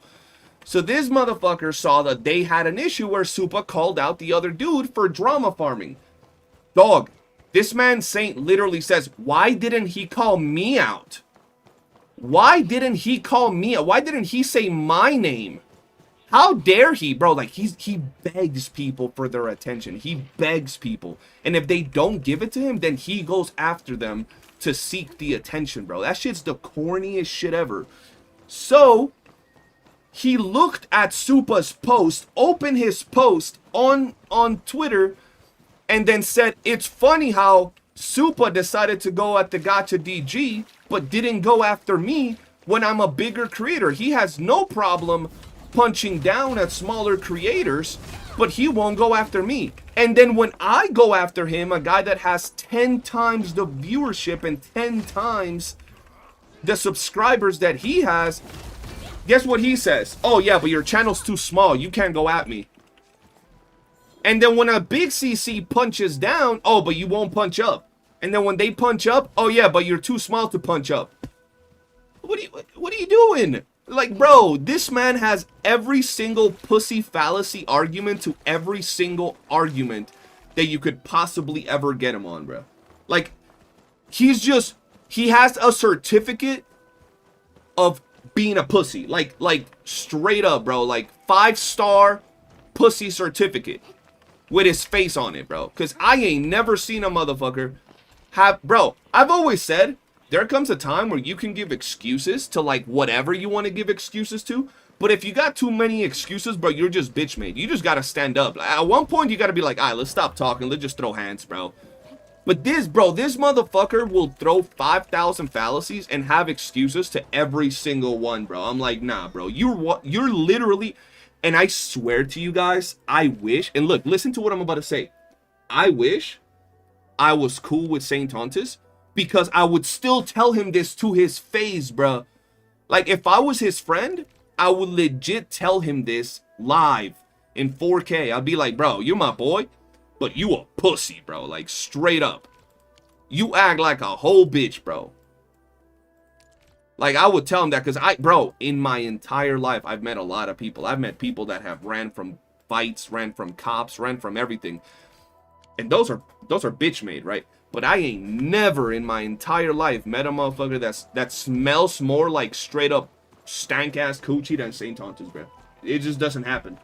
So this motherfucker saw that they had an issue where Supa called out the other dude for drama farming. Dog, this man Saint literally says, why didn't he call me out? Why didn't he call me out? Why didn't he say my name? How dare he, bro? Like, he begs people for their attention. He begs people. And if they don't give it to him, then he goes after them to seek the attention, bro. That shit's the corniest shit ever. So, he looked at Supa's post, opened his post on Twitter, and then said, it's funny how Supa decided to go at the Gacha DG, but didn't go after me when I'm a bigger creator. He has no problem punching down at smaller creators, but he won't go after me. And then when I go after him, a guy that has 10 times the viewership and 10 times the subscribers that he has, guess what he says? Oh yeah, but your channel's too small. You can't go at me. And then when a big CC punches down, oh, but you won't punch up. And then when they punch up, oh yeah, but you're too small to punch up. What are you doing? Like, bro, this man has every single pussy fallacy argument to every single argument that you could possibly ever get him on, bro. Like, he has a certificate of being a pussy. Like straight up, bro. Like, 5-star pussy certificate with his face on it, bro. Because I ain't never seen a motherfucker have... Bro, I've always said, there comes a time where you can give excuses to, like, whatever you want to give excuses to. But if you got too many excuses, bro, you're just bitch made. You just got to stand up. At one point, you got to be like, all right, let's stop talking. Let's just throw hands, bro. But this, bro, this motherfucker will throw 5,000 fallacies and have excuses to every single one, bro. I'm like, nah, bro. You're literally... And I swear to you guys, I wish... And look, listen to what I'm about to say. I wish I was cool with St. Tontus, because I would still tell him this to his face, bro. Like, if I was his friend, I would legit tell him this live in 4K. I'd be like, bro, you're my boy, but you a pussy, bro. Like, straight up. You act like a whole bitch, bro. Like, I would tell him that because bro, in my entire life, I've met a lot of people. I've met people that have ran from fights, ran from cops, ran from everything. And those are bitch made, right? But I ain't never in my entire life met a motherfucker that smells more like straight up stank ass coochie than St. Tonta's, bro. It just doesn't happen.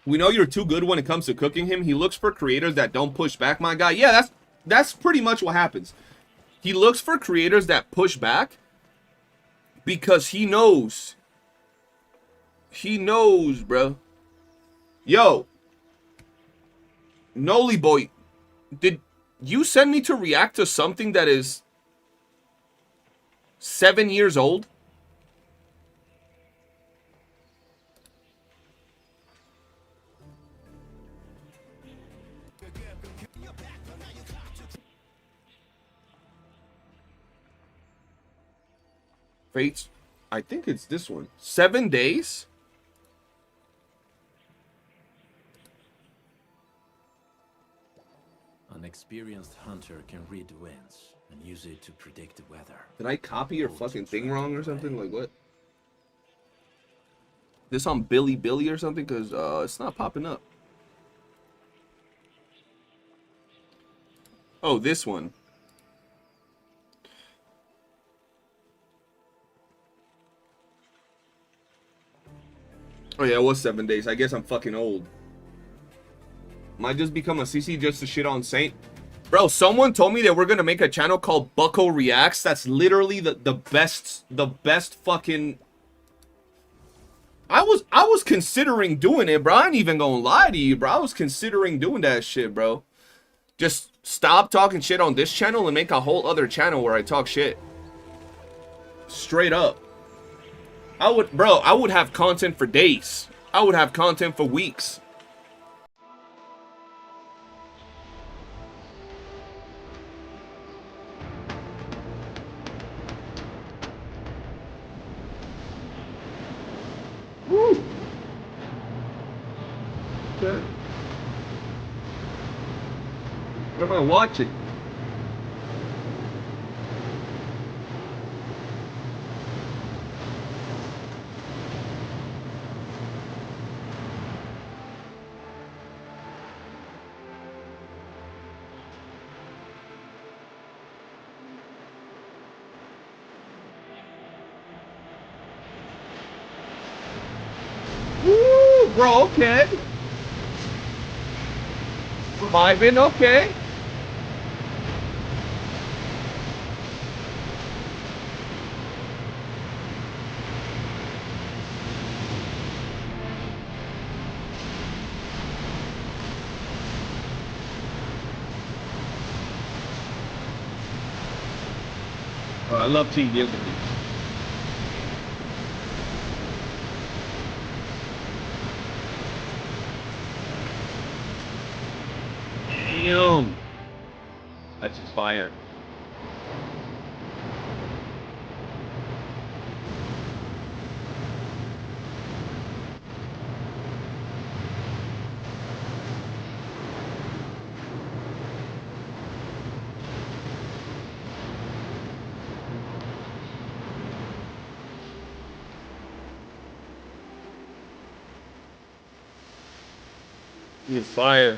We know you're too good when it comes to cooking him. He looks for creators that don't push back, my guy. Yeah, that's pretty much what happens. He looks for creators that push back because he knows. He knows, bro. Yo. Noli boy, did you send me to react to something that is 7 years old? Fates, I think it's this one. 7 days? An experienced hunter can read the winds and use it to predict the weather. Did I copy your fucking thing wrong or something? Like what? This on Billy or something? Because it's not popping up. Oh, this one. Oh yeah, it was 7 days. I guess I'm fucking old. Might just become a CC just to shit on Saint. Bro, someone told me that we're gonna make a channel called Bucko Reacts. That's literally the best fucking... I was considering doing it, bro. I ain't even gonna lie to you, bro. I was considering doing that shit, bro. Just stop talking shit on this channel and make a whole other channel where I talk shit. Straight up. I would have content for days. I would have content for weeks. Woo! Okay. What am I watching? Woo, bro, okay. Vibing, okay. Oh, I love TV. Damn. That's just fire. He's fire.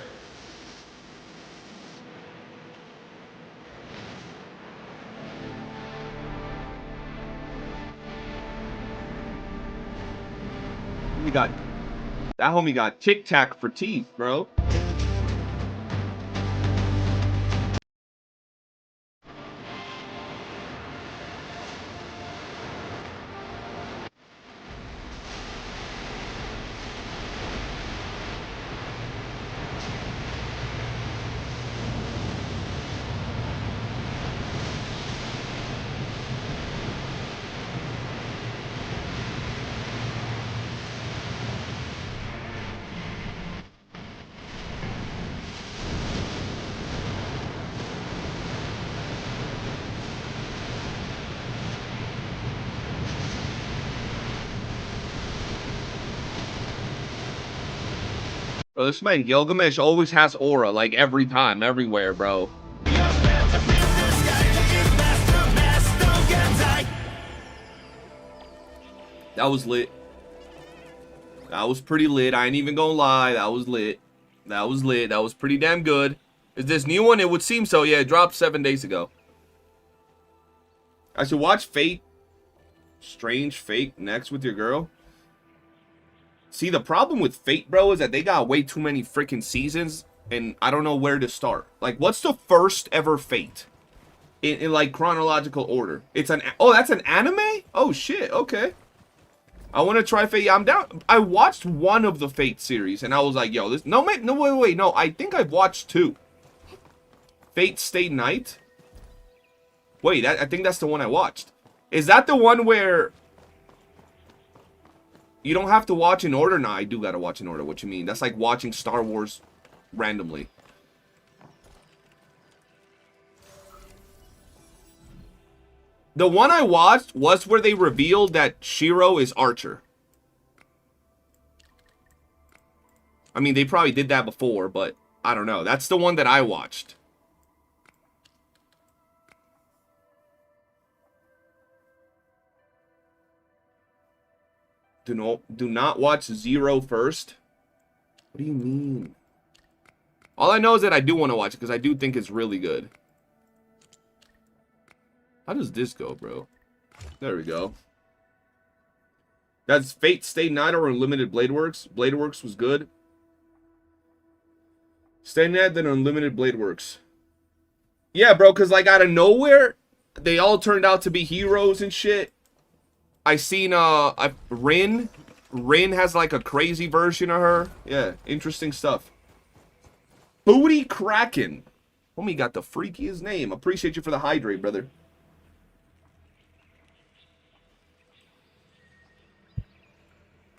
We got that homie got Tic Tac for teeth, bro. Bro, this man Gilgamesh always has aura, like every time, everywhere, bro. That was lit. That was pretty lit. I ain't even gonna lie. That was lit. That was lit. That was pretty damn good. Is this new one? It would seem so. Yeah, it dropped 7 days ago. I should watch Fate. Strange Fate next with your girl. See, the problem with Fate, bro, is that they got way too many freaking seasons, and I don't know where to start. Like, what's the first ever Fate? In like, chronological order. It's an... Oh, that's an anime? Oh, shit. Okay. I want to try Fate. Yeah, I'm down. I watched one of the Fate series, and I was like, yo, this... No, wait. No, I think I've watched 2. Fate Stay Night? Wait, I think that's the one I watched. Is that the one where... You don't have to watch in order? Nah, I do gotta watch in order. What you mean? That's like watching Star Wars randomly. The one I watched was where they revealed that Shiro is Archer. I mean, they probably did that before, but I don't know. That's the one that I watched. Do not watch Zero first. What do you mean? All I know is that I do want to watch it because I do think it's really good. How does this go, bro? There we go. That's Fate Stay Night or Unlimited Blade Works. Blade Works was good. Stay Night, then Unlimited Blade Works. Yeah, bro, because like out of nowhere, they all turned out to be heroes and shit. I seen Rin. Rin has like a crazy version of her. Yeah, interesting stuff. Booty Kraken. Homie got the freakiest name. Appreciate you for the hydrate, brother.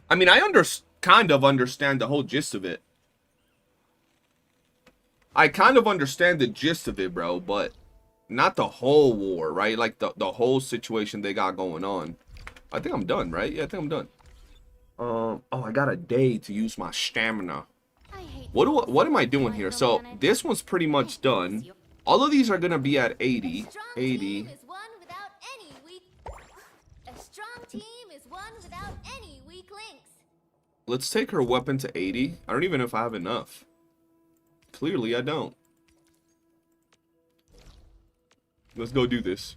I mean, I kind of understand the whole gist of it. I kind of understand the gist of it, bro, but not the whole war, right? Like the whole situation they got going on. I think I'm done, right? Yeah, I think I'm done. Oh, I got a day to use my stamina. What am I doing here? So this one's pretty much done. All of these are gonna be at 80. 80. Let's take her weapon to 80. I don't even know if I have enough. Clearly, I don't. Let's go do this.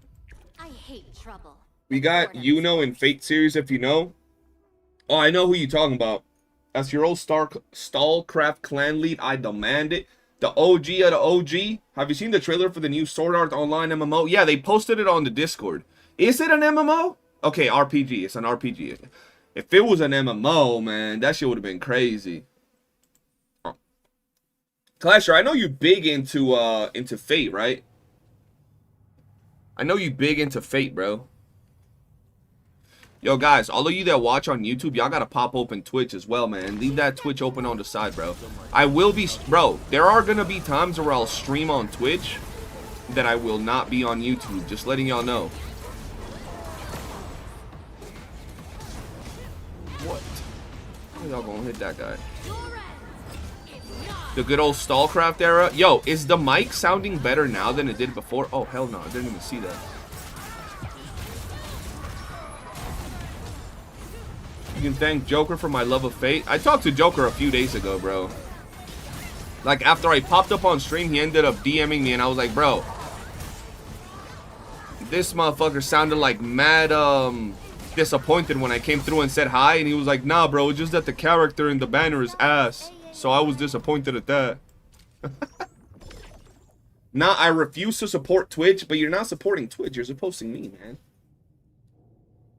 I hate trouble. We got YOOOO in Fate series, if you know. Oh, I know who you're talking about. That's your old Stallcraft clan lead. I demand it. The OG of the OG. Have you seen the trailer for the new Sword Art Online MMO? Yeah, they posted it on the Discord. Is it an MMO? Okay, RPG. It's an RPG. If it was an MMO, man, that shit would have been crazy. Clasher, I know you big into Fate, right? I know you big into Fate, bro. Yo, guys, all of you that watch on YouTube, y'all gotta pop open Twitch as well, man. Leave that Twitch open on the side, bro. I will be... Bro, there are gonna be times where I'll stream on Twitch that I will not be on YouTube. Just letting y'all know. What? How y'all gonna hit that guy? The good old Stallcraft era. Yo, is the mic sounding better now than it did before? Oh, hell no. I didn't even see that. You can thank Joker for my love of Fate. I talked to Joker a few days ago, bro. Like, after I popped up on stream, he ended up DMing me, and I was like, bro, this motherfucker sounded like mad, disappointed when I came through and said hi, and he was like, nah, bro, it's just that the character in the banner is ass. So I was disappointed at that. Nah, I refuse to support Twitch, but you're not supporting Twitch. You're supporting me, man.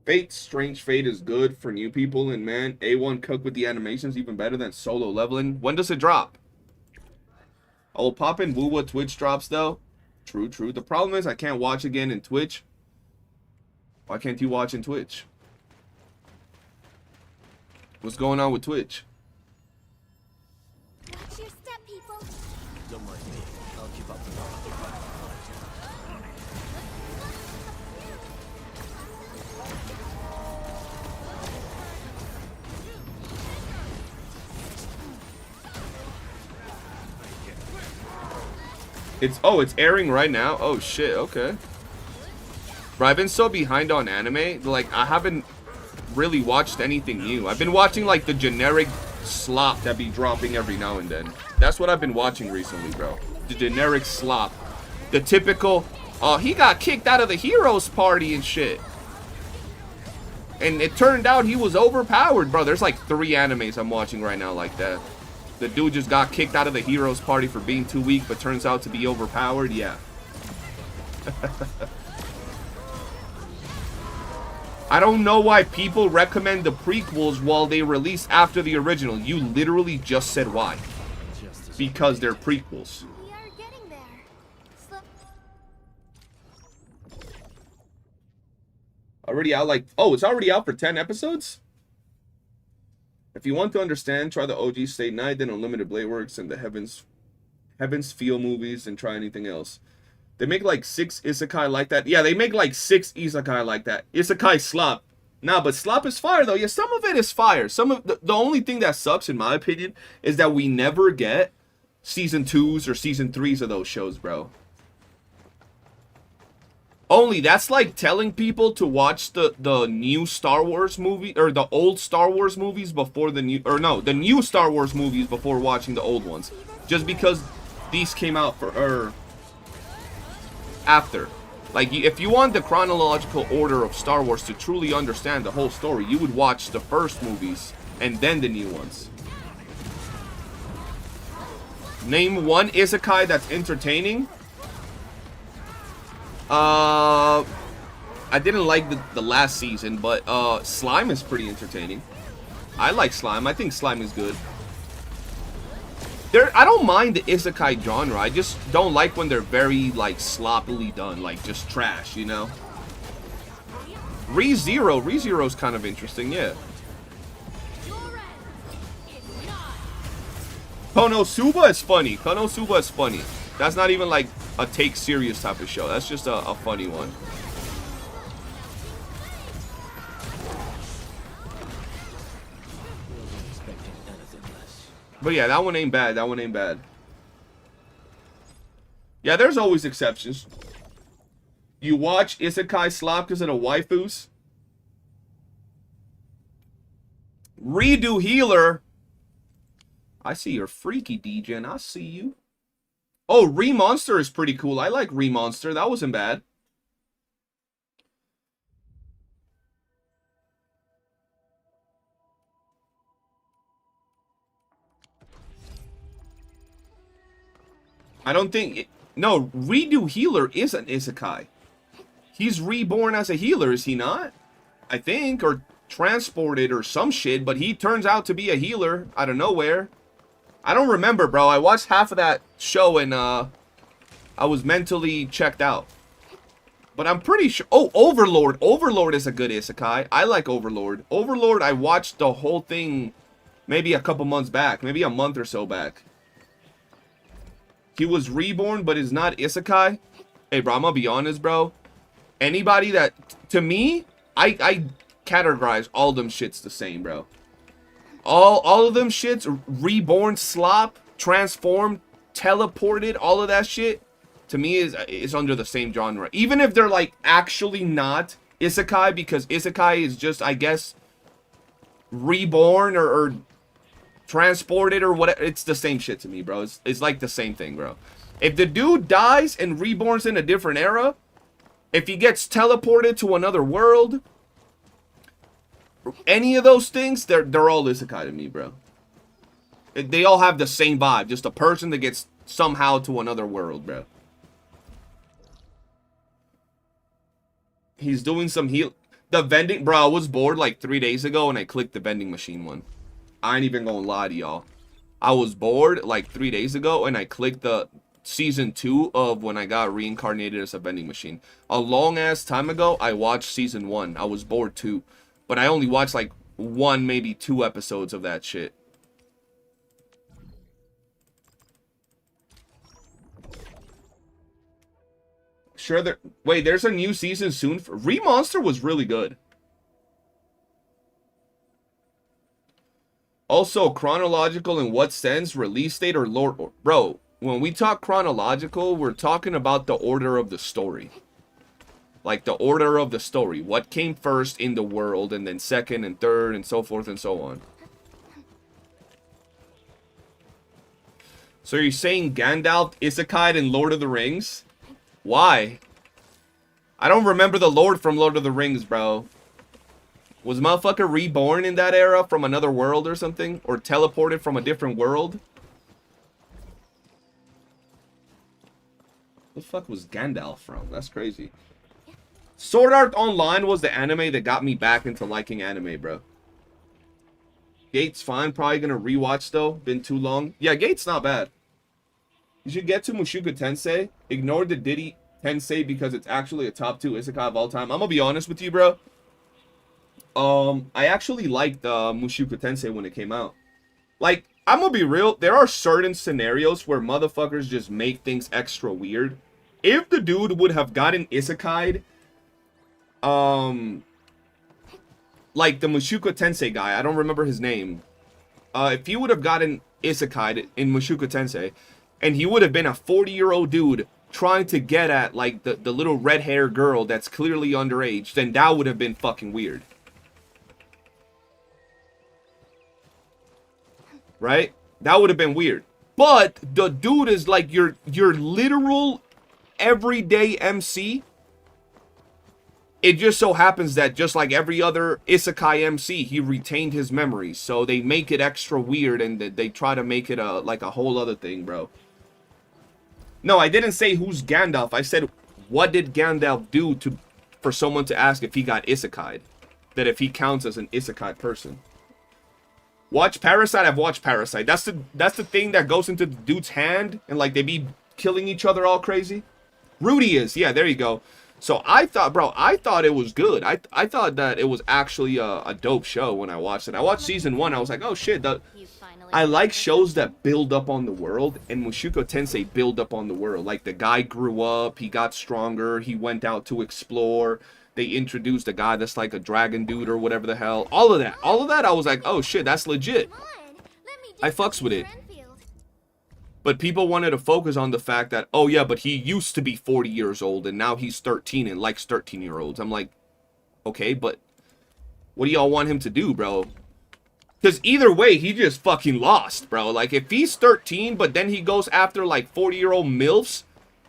Fate, Strange Fate is good for new people, and man, A1 Cook with the animations even better than solo leveling. When does it drop? I will pop in Wuwa Twitch drops, though. True, true. The problem is I can't watch again in Twitch. Why can't you watch in Twitch? What's going on with Twitch? Watch your step, people. Don't mind me. I'll keep up the It's airing right now. Oh shit, okay. Bro, I've been so behind on anime, like I haven't really watched anything new. I've been watching like the generic slop that be dropping every now and then. That's what I've been watching recently, bro. The generic slop. The typical, he got kicked out of the heroes party and shit. And it turned out he was overpowered, bro. There's like 3 animes I'm watching right now like that. The dude just got kicked out of the heroes party for being too weak, but turns out to be overpowered. Yeah. I don't know why people recommend the prequels while they release after the original. You literally just said why. Because they're prequels. We are getting there. Already out like... Oh, it's already out for 10 episodes? If you want to understand, try the OG State Night, then Unlimited Blade Works, and the Heaven's Feel movies, and try anything else. They make like 6 isekai like that. Yeah, they make like 6 isekai like that. Isekai slop. Nah, but slop is fire though. Yeah, some of it is fire. Some of the only thing that sucks, in my opinion, is that we never get season 2s or season 3s of those shows, bro. Only that's like telling people to watch the new Star Wars movie or the old Star Wars movies before the new, or no, the new Star Wars movies before watching the old ones, just because these came out for after. Like, if you want the chronological order of Star Wars to truly understand the whole story, you would watch the first movies and then the new ones. Name one isekai that's entertaining. I didn't like the last season, but Slime is pretty entertaining. I like Slime. I think Slime is good. I don't mind the isekai genre. I just don't like when they're very like sloppily done, like just trash, you know. ReZero is kind of interesting, yeah. Konosuba is funny. Konosuba is funny. That's not even like a take serious type of show. That's just a funny one. But yeah, that one ain't bad. That one ain't bad. Yeah, there's always exceptions. You watch isekai slop because of the waifus. Redo healer. I see you're freaky, DJ, and I see you. Oh, Remonster is pretty cool. I like Remonster. That wasn't bad. I don't think... No, Redo Healer is an isekai. He's reborn as a healer, is he not? I think, or transported or some shit, but he turns out to be a healer out of nowhere. I don't remember, bro. I watched half of that show and I was mentally checked out. But I'm pretty sure... Oh, Overlord. Overlord is a good isekai. I like Overlord. Overlord, I watched the whole thing maybe a couple months back. Maybe a month or so back. He was reborn, but is not isekai. Hey, bro, I'm gonna be honest, bro. Anybody that... To me, I categorize all them shits the same, bro. All of them shits, reborn, slop, transformed, teleported, all of that shit, to me is under the same genre. Even if they're like actually not isekai, because isekai is just, I guess, reborn or transported or whatever. It's the same shit to me, bro. It's like the same thing, bro. If the dude dies and reborns in a different era, if he gets teleported to another world, any of those things, they're all isekai to me, bro. They all have the same vibe. Just a person that gets somehow to another world, bro. He's doing some heal. The vending... Bro, I was bored like 3 days ago and I clicked the vending machine one. I ain't even gonna lie to y'all. I was bored like 3 days ago and I clicked the season 2 of when I got reincarnated as a vending machine. A long ass time ago, I watched season 1. I was bored too. But I only watched like 1, maybe 2 episodes of that shit. Sure, wait, there's a new season soon. Remonster was really good. Also, chronological in what sense? Release date or lore? Bro, when we talk chronological, we're talking about the order of the story. Like the order of the story. What came first in the world, and then second and third, and so forth and so on. So you're saying Gandalf, Isekai, and Lord of the Rings? Why? I don't remember the Lord from Lord of the Rings, bro. Was motherfucker reborn in that era from another world or something? Or teleported from a different world? The fuck was Gandalf from? That's crazy. Sword Art Online was the anime that got me back into liking anime, bro. Gate's fine. Probably gonna rewatch though. Been too long. Yeah, Gate's not bad. You should get to Mushoku Tensei. Ignore the Diddy Tensei because it's actually a top 2 isekai of all time. I'm gonna be honest with you, bro. I actually liked Mushoku Tensei when it came out. Like, I'm gonna be real. There are certain scenarios where motherfuckers just make things extra weird. If the dude would have gotten isekai'd, like the Mushoku Tensei guy, I don't remember his name. If he would have gotten isekai'd in Mushoku Tensei, and he would have been a 40-year-old dude trying to get at, like, the little red-haired girl that's clearly underage, then that would have been fucking weird. Right? That would have been weird. But the dude is like your literal everyday MC. It just so happens that just like every other isekai MC, he retained his memories. So they make it extra weird and they try to make it like a whole other thing, bro. No, I didn't say who's Gandalf. I said, what did Gandalf do for someone to ask if he got isekai'd? That if he counts as an isekai person. Watch Parasite? I've watched Parasite. That's the thing that goes into the dude's hand and like they be killing each other all crazy. Rudy is. Yeah, there you go. So I thought, bro, I thought it was good. I thought that it was actually a dope show when I watched it. I watched season 1. I was like, oh shit. I like shows that build up on the world, and Mushoku Tensei build up on the world. Like the guy grew up, he got stronger, he went out to explore. They introduced a guy that's like a dragon dude or whatever the hell. All of that, I was like, oh shit, that's legit. I fucks with it. But people wanted to focus on the fact that, oh yeah, but he used to be 40 years old and now he's 13 and likes 13-year-olds. I'm like, okay, but what do y'all want him to do, bro? Because either way, he just fucking lost, bro. Like, if he's 13, but then he goes after like 40-year-old MILFs,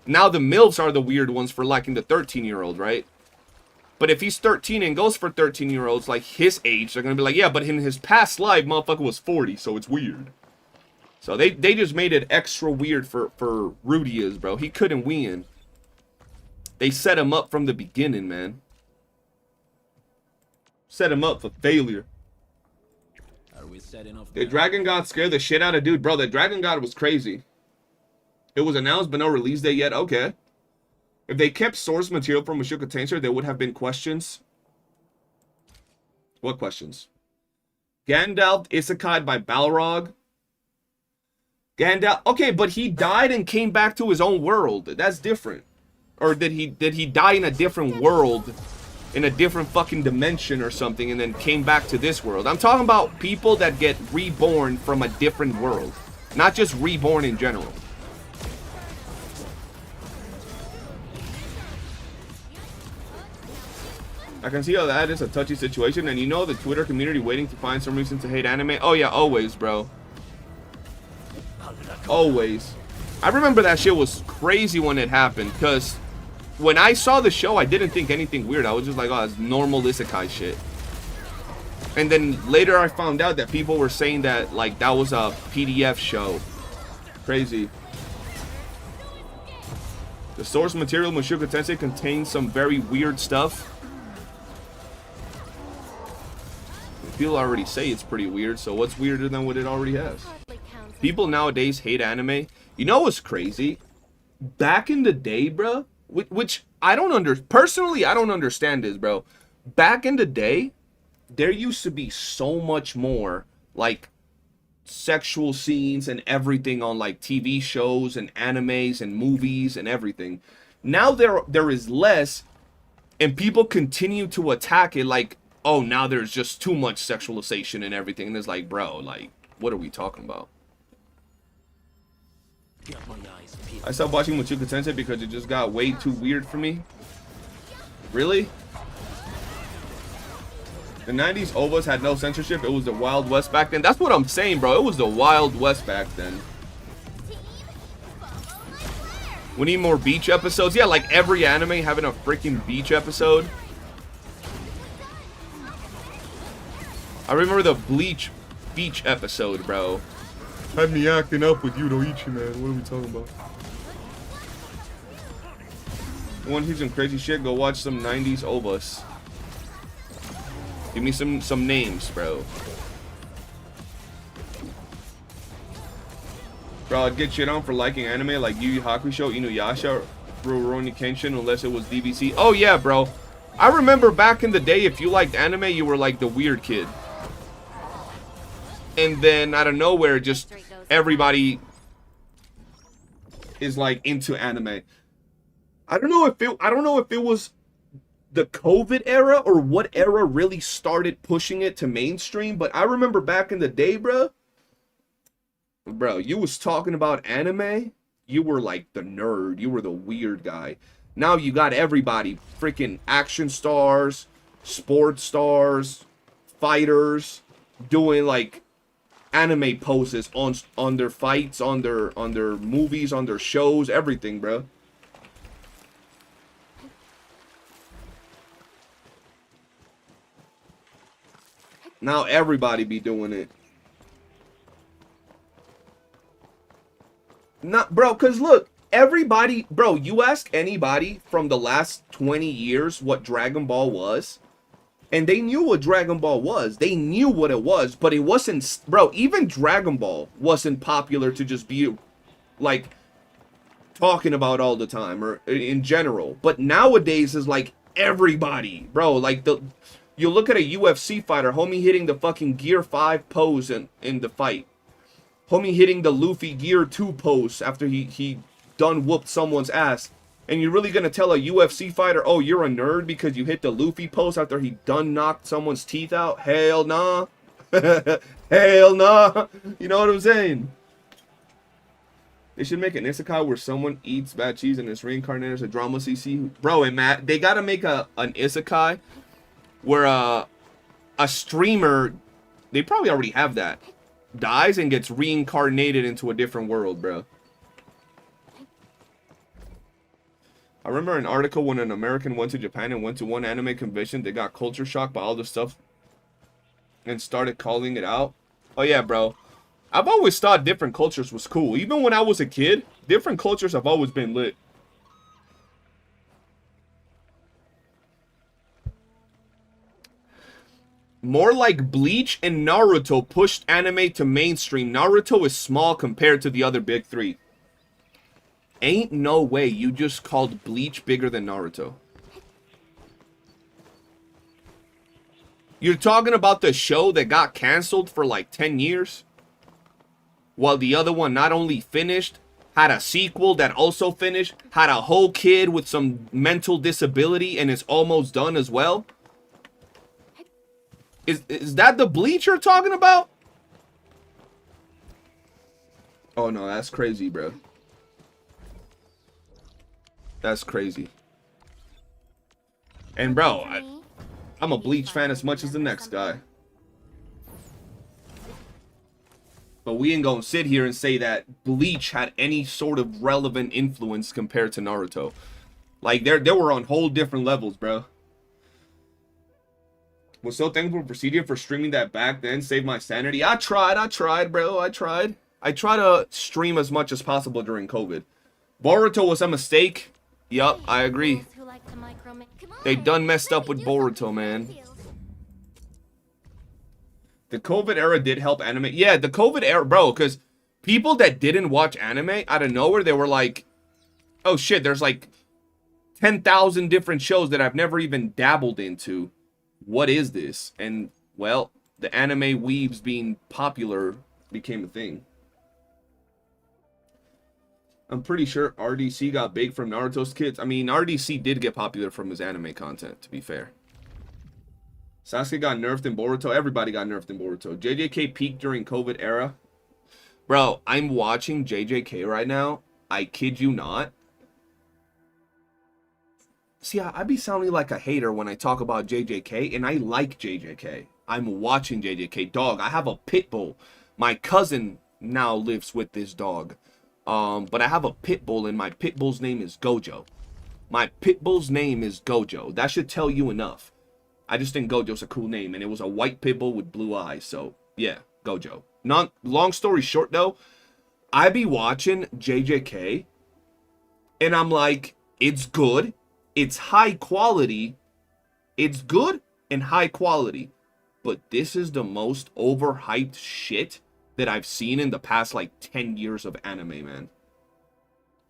now the MILFs are the weird ones for liking the 13-year-old, right? But if he's 13 and goes for 13-year-olds like his age, they're going to be like, yeah, but in his past life, motherfucker was 40, so it's weird. So they just made it extra weird for Rudy is, bro. He couldn't win. They set him up from the beginning, man. Set him up for failure. Are we setting off? The Dragon God scared the shit out of dude. Bro, the Dragon God was crazy. It was announced, but no release date yet. Okay. If they kept source material from Mushoku Tensei, there would have been questions. What questions? Gandalf isekai'd by Balrog. Gandalf. Okay, but he died and came back to his own world. That's different. Or did he die in a different world, in a different fucking dimension or something, and then came back to this world? I'm talking about people that get reborn from a different world, not just reborn in general. I can see how that is a touchy situation, and you know the Twitter community waiting to find some reason to hate anime. Oh yeah, always, bro. Always. I remember that shit was crazy when it happened, because when I saw the show, I didn't think anything weird. I was just like, oh, it's normal isekai shit. And then later I found out that people were saying that, like, that was a PDF show. Crazy. The source material Mushoku Tensei contains some very weird stuff. People already say it's pretty weird, so what's weirder than what it already has? People nowadays hate anime. You know what's crazy? Back in the day, bro, which I don't personally, I don't understand this, bro. Back in the day, there used to be so much more, like, sexual scenes and everything on, like, TV shows and animes and movies and everything. Now there is less, and people continue to attack it like, oh, now there's just too much sexualization and everything. And it's like, bro, like, what are we talking about? Got my eyes peeled. I stopped watching Machuca Tensei because it just got way too weird for me. Really? The 90s OVAs had no censorship. It was the Wild West back then. That's what I'm saying, bro. It was the Wild West back then. We need more beach episodes. Yeah, like every anime having a freaking beach episode. I remember the Bleach beach episode, bro. Had me acting up with Yudoichi, man. What are we talking about? One who's some crazy shit, go watch some 90s OVAs. Give me some names, bro. Bro, I'd get shit on for liking anime like Yu Yu Hakusho, Inuyasha, Rurouni Kenshin, unless it was DBC. Oh yeah, bro. I remember back in the day, if you liked anime, you were like the weird kid. And then out of nowhere, just everybody is like into anime. I don't know if it was the COVID era or what era really started pushing it to mainstream, but I remember back in the day, bro, you was talking about anime, you were like the nerd, you were the weird guy. Now you got everybody, freaking action stars, sports stars, fighters, doing like anime poses on their fights, on their movies, on their shows, everything, bro. Now everybody be doing it. Not, bro, cause look, everybody, bro, you ask anybody from the last 20 years what Dragon Ball was, and they knew what Dragon Ball was. They knew what it was, but it wasn't, bro, even Dragon Ball wasn't popular to just be, like, talking about all the time, or in general. But nowadays is like everybody, bro, like you look at a UFC fighter, homie hitting the fucking Gear 5 pose in the fight. Homie hitting the Luffy Gear 2 pose after he done whooped someone's ass. And you're really gonna tell a UFC fighter, oh, you're a nerd because you hit the Luffy pose after he done knocked someone's teeth out? Hell nah. Hell nah. You know what I'm saying? They should make an isekai where someone eats bad cheese and is reincarnated as a drama CC. Bro, and Matt, they gotta make an isekai where a streamer, they probably already have that, dies and gets reincarnated into a different world, bro. I remember an article when an American went to Japan and went to one anime convention. They got culture shocked by all the stuff and started calling it out. Oh yeah, bro. I've always thought different cultures was cool. Even when I was a kid, different cultures have always been lit. More like Bleach and Naruto pushed anime to mainstream. Naruto is small compared to the other big three. Ain't no way you just called Bleach bigger than Naruto. You're talking about the show that got canceled for like 10 years? While the other one not only finished, had a sequel that also finished, had a whole kid with some mental disability and is almost done as well? Is that the Bleach you're talking about? Oh no, that's crazy, bro. That's crazy. And bro, I'm a Bleach fan as much as the next guy. But we ain't gonna sit here and say that Bleach had any sort of relevant influence compared to Naruto. Like, they were on whole different levels, bro. Was so thankful for Presidio for streaming that back then. Saved my sanity. I tried, bro. I tried to stream as much as possible during COVID. Boruto was a mistake. Yup, I agree. They done messed up with Boruto, man. The COVID era did help anime. Yeah, the COVID era, bro, because people that didn't watch anime, out of nowhere, they were like, oh shit, there's like 10,000 different shows that I've never even dabbled into. What is this? And, well, the anime weebs being popular became a thing. I'm pretty sure RDC got big from Naruto's kids. I mean, RDC did get popular from his anime content, to be fair. Sasuke got nerfed in Boruto. Everybody got nerfed in Boruto. JJK peaked during COVID era. Bro, I'm watching JJK right now, I kid you not. See, I be sounding like a hater when I talk about JJK, and I like JJK. I'm watching JJK. Dog, I have a pit bull. My cousin now lives with this dog. But I have a pit bull, and my pit bull's name is Gojo. My pit bull's name is Gojo. That should tell you enough. I just think Gojo's a cool name, and it was a white pit bull with blue eyes. So, yeah, Gojo. Long story short, though, I be watching JJK, and I'm like, it's good. It's high quality. It's good and high quality. But this is the most overhyped shit that I've seen in the past, like, 10 years of anime, man.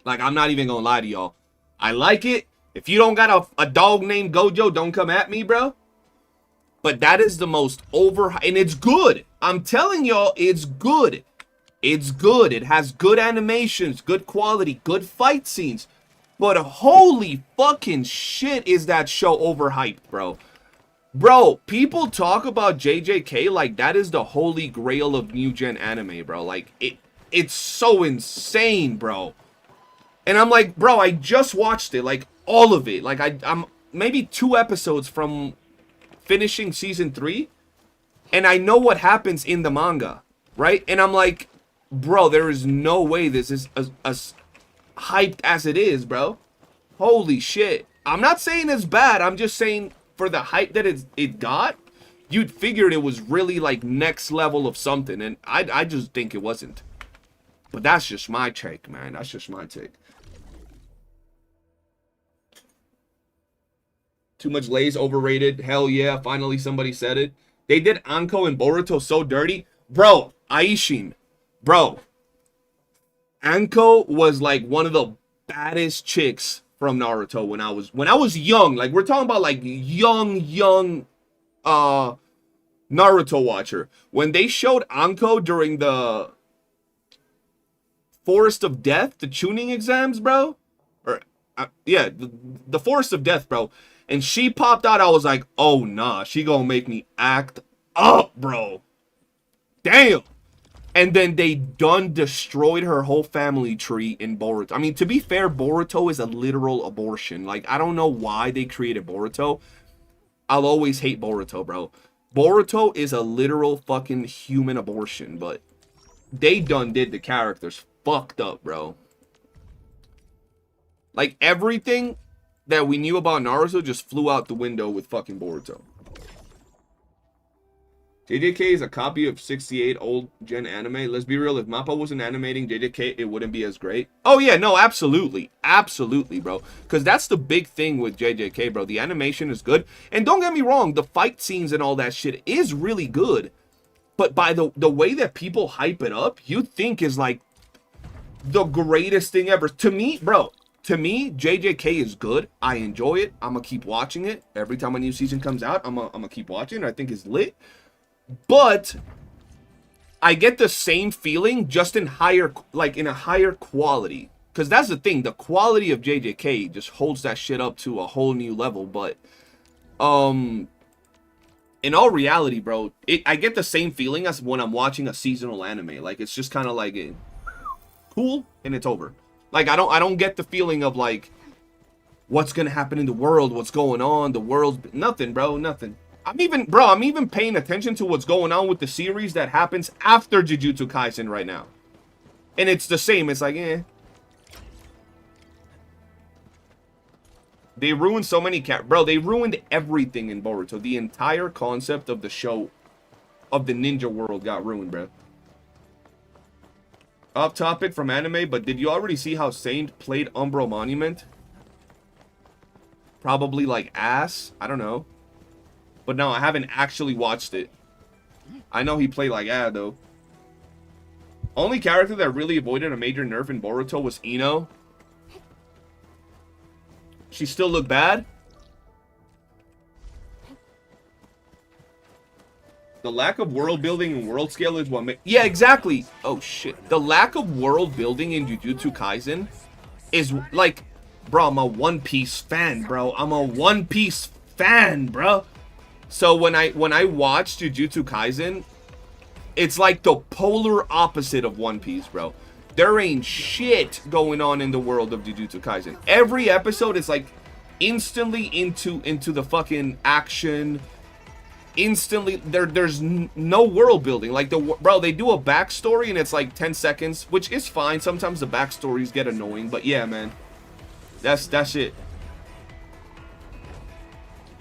Like, I'm not even gonna lie to y'all. I like it. If you don't got a dog named Gojo, don't come at me, bro. But that is the most overhyped. And it's good. I'm telling y'all, it's good. It's good. It has good animations, good quality, good fight scenes. But holy fucking shit is that show overhyped, bro. Bro, people talk about JJK like that is the holy grail of new gen anime, bro. Like, it's so insane, bro. And I'm like, bro, I just watched it, like, all of it. Like, I'm maybe 2 episodes from finishing season 3. And I know what happens in the manga, right? And I'm like, bro, there is no way this is as hyped as it is, bro. Holy shit. I'm not saying it's bad. I'm just saying for the hype that it got, you'd figured it was really like next level of something. And I just think it wasn't. But that's just my take, man. That's just my take. Too much Lay's overrated. Hell yeah. Finally somebody said it. They did Anko and Boruto so dirty. Bro, Aishin. Bro. Anko was like one of the baddest chicks from Naruto when I was young. Like, we're talking about like young Naruto watcher. When they showed Anko during the Forest of Death, the tuning exams, bro. Or yeah, the Forest of Death, bro. And she popped out, I was like, oh nah, she gonna make me act up, bro. Damn. And then they done destroyed her whole family tree in Boruto. I mean, to be fair, Boruto is a literal abortion. Like, I don't know why they created Boruto. I'll always hate Boruto, bro. Boruto is a literal fucking human abortion, but they done did the characters fucked up, bro. Like, everything that we knew about Naruto just flew out the window with fucking Boruto. JJK is a copy of 68 old gen anime. Let's be real, if Mappa wasn't animating JJK, it wouldn't be as great. Oh yeah, no, absolutely. Absolutely, bro. Because that's the big thing with JJK, bro. The animation is good. And don't get me wrong, the fight scenes and all that shit is really good. But by the way that people hype it up, you think is like the greatest thing ever. To me, bro, to me, JJK is good. I enjoy it. I'm going to keep watching it. Every time a new season comes out, I'm going to keep watching it. I think it's lit. But I get the same feeling just in higher, like in a higher quality. Because that's the thing. The quality of JJK just holds that shit up to a whole new level. But in all reality, bro, I get the same feeling as when I'm watching a seasonal anime. Like, it's just kind of like cool and it's over. Like, I don't get the feeling of like what's gonna happen in the world, what's going on, the world's nothing, bro, nothing. I'm even paying attention to what's going on with the series that happens after Jujutsu Kaisen right now. And it's the same. It's like, eh. They ruined so many bro, they ruined everything in Boruto. The entire concept of the show, of the ninja world got ruined, bro. Off topic from anime, but did you already see how Saint played Umbro Monument? Probably like ass. I don't know. But no, I haven't actually watched it. I know he played like though. Only character that really avoided a major nerf in Boruto was Ino. She still looked bad. The lack of world building and world scale is what makes... Yeah, exactly. Oh, shit. The lack of world building in Jujutsu Kaisen is like... Bro, I'm a One Piece fan, bro. I'm a One Piece fan, bro. So when I watch Jujutsu Kaisen, it's like the polar opposite of One Piece, bro. there ain't shit going on in the world of Jujutsu Kaisen. Every episode is like instantly into the fucking action. Instantly, there's no world building. Like bro, they do a backstory and it's like 10 seconds, which is fine. Sometimes the backstories get annoying, but yeah, man, that's it.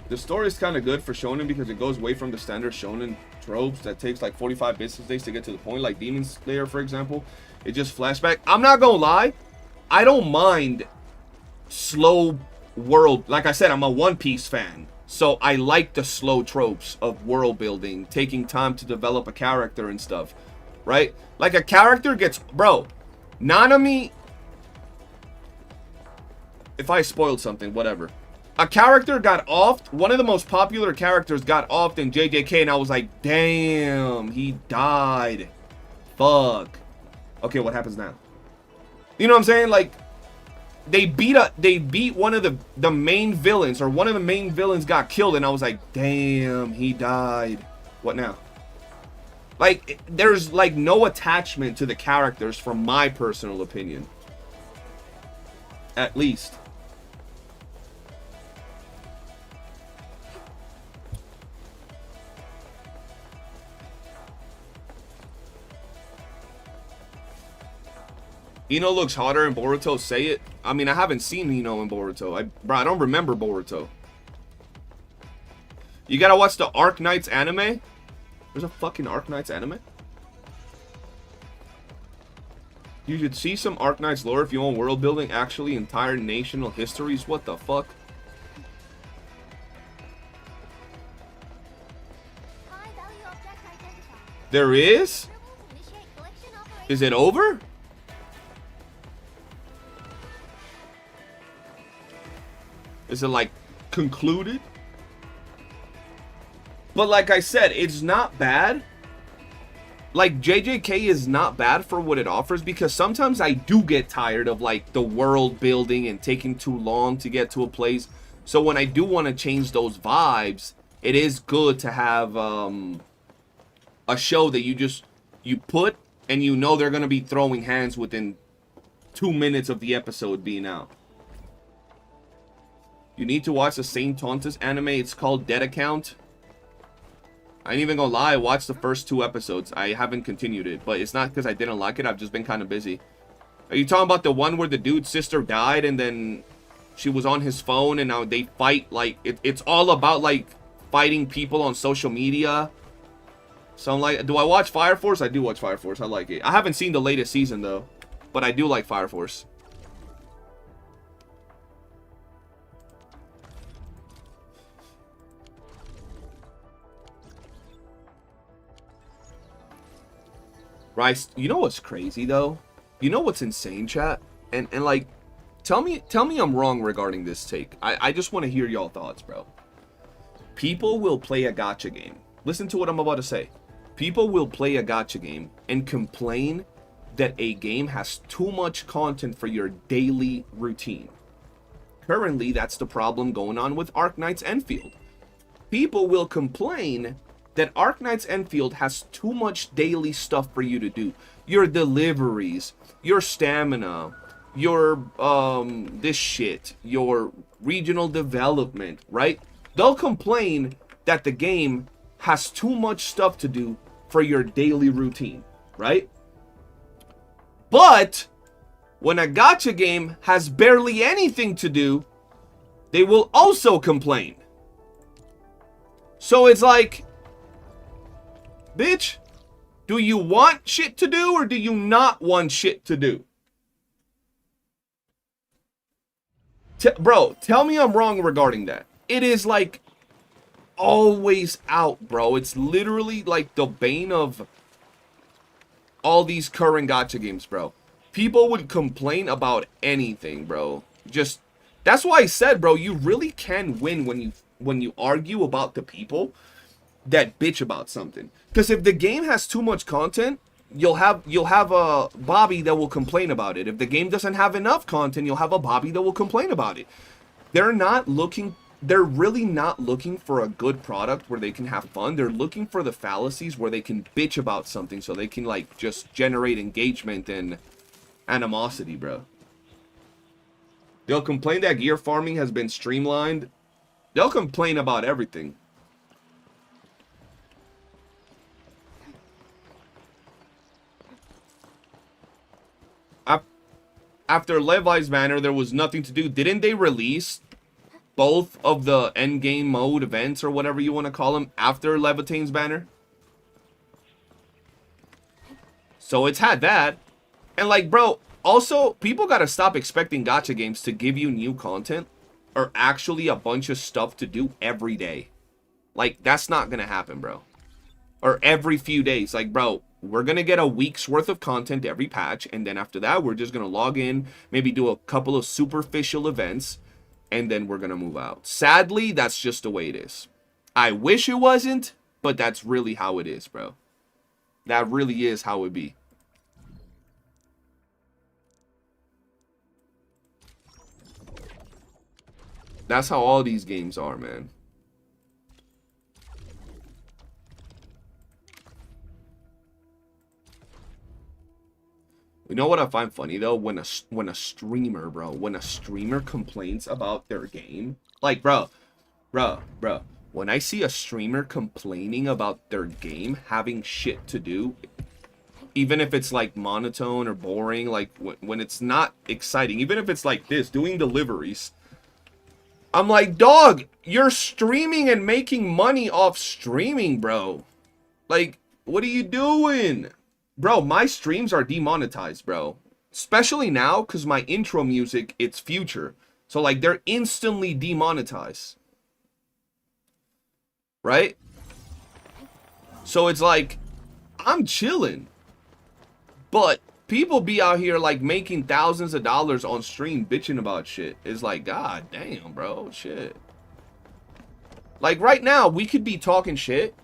The story is kind of good for shonen because it goes away from the standard shonen tropes that takes like 45 business days to get to the point, like Demon Slayer, for example. It just flashback. I'm not gonna lie, I don't mind slow world. Like I said, I'm a One Piece fan, so I like the slow tropes of world building, taking time to develop a character and stuff, right? Like a character gets, bro, Nanami, if I spoiled something, whatever. A character got offed. One of the most popular characters got offed in JJK, and I was like, damn, he died. Fuck. Okay, what happens now? You know what I'm saying? Like, they beat one of the main villains, or one of the main villains got killed, and I was like, damn, he died. What now? Like, there's like no attachment to the characters, from my personal opinion. At least. Ino looks hotter in Boruto, say it. I mean, I haven't seen Ino in Boruto. Bro, I don't remember Boruto. You gotta watch the Arc Knights anime? There's a fucking Arc Knights anime? You should see some Arc Knights lore if you want world building, actually entire national histories. What the fuck? There is? Is it over? Is it like concluded? But like I said, it's not bad. Like JJK is not bad for what it offers, because sometimes I do get tired of like the world building and taking too long to get to a place. So when I do want to change those vibes, it is good to have a show that you put and you know they're gonna be throwing hands within 2 minutes of the episode being out. You need to watch the Saint Tontas anime. It's called Dead Account. I ain't even gonna lie, I watched the first 2 episodes. I haven't continued it, but it's not because I didn't like it. I've just been kind of busy. Are you talking about the one where the dude's sister died and then she was on his phone and now they fight? Like, it's all about, like, fighting people on social media. So I'm like, do I watch Fire Force? I do watch Fire Force. I like it. I haven't seen the latest season, though. But I do like Fire Force. Rice, you know what's crazy though? You know what's insane, chat? And like, tell me I'm wrong regarding this take. I just want to hear y'all thoughts, bro. People will play a gacha game. Listen to what I'm about to say. People will play a gacha game and complain that a game has too much content for your daily routine. Currently, that's the problem going on with Arc Knights Enfield. People will complain that Arc Knights Enfield has too much daily stuff for you to do. Your deliveries, your stamina, your this shit, your regional development, right? They'll complain that the game has too much stuff to do for your daily routine, right? But when a gacha game has barely anything to do, they will also complain. So it's like, bitch, do you want shit to do or do you not want shit to do? Bro, tell me I'm wrong regarding that. It is like always out, bro. It's literally like the bane of all these current gacha games, bro. People would complain about anything, bro. Just, that's why I said, bro, you really can win when you argue about the people that bitch about something. Because if the game has too much content, you'll have a Bobby that will complain about it. If the game doesn't have enough content, you'll have a Bobby that will complain about it. They're really not looking for a good product where they can have fun. They're looking for the fallacies where they can bitch about something so they can like just generate engagement and animosity, bro. They'll complain that gear farming has been streamlined. They'll complain about everything. After Levi's banner, there was nothing to do. Didn't they release both of the endgame mode events, or whatever you want to call them, after Levitane's banner? So it's had that. And like, bro, also, people gotta stop expecting gacha games to give you new content or actually a bunch of stuff to do every day. Like, that's not gonna happen, bro. Or every few days. Like, bro, we're gonna get a week's worth of content every patch, and then after that, we're just gonna log in, maybe do a couple of superficial events, and then we're gonna move out. Sadly, that's just the way it is. I wish it wasn't, but that's really how it is, bro. That really is how it be. That's how all these games are, man. You know what I find funny though? When a streamer, bro, when a streamer complains about their game, like, bro, when I see a streamer complaining about their game having shit to do, even if it's like monotone or boring, like when it's not exciting, even if it's like this, doing deliveries, I'm like, dog, you're streaming and making money off streaming, bro. Like, what are you doing? Bro, my streams are demonetized, bro. Especially now, because my intro music, it's Future. So, like, they're instantly demonetized. Right? So, it's like, I'm chilling. But people be out here, like, making thousands of dollars on stream bitching about shit. It's like, god damn, bro. Shit. Like, right now, we could be talking shit.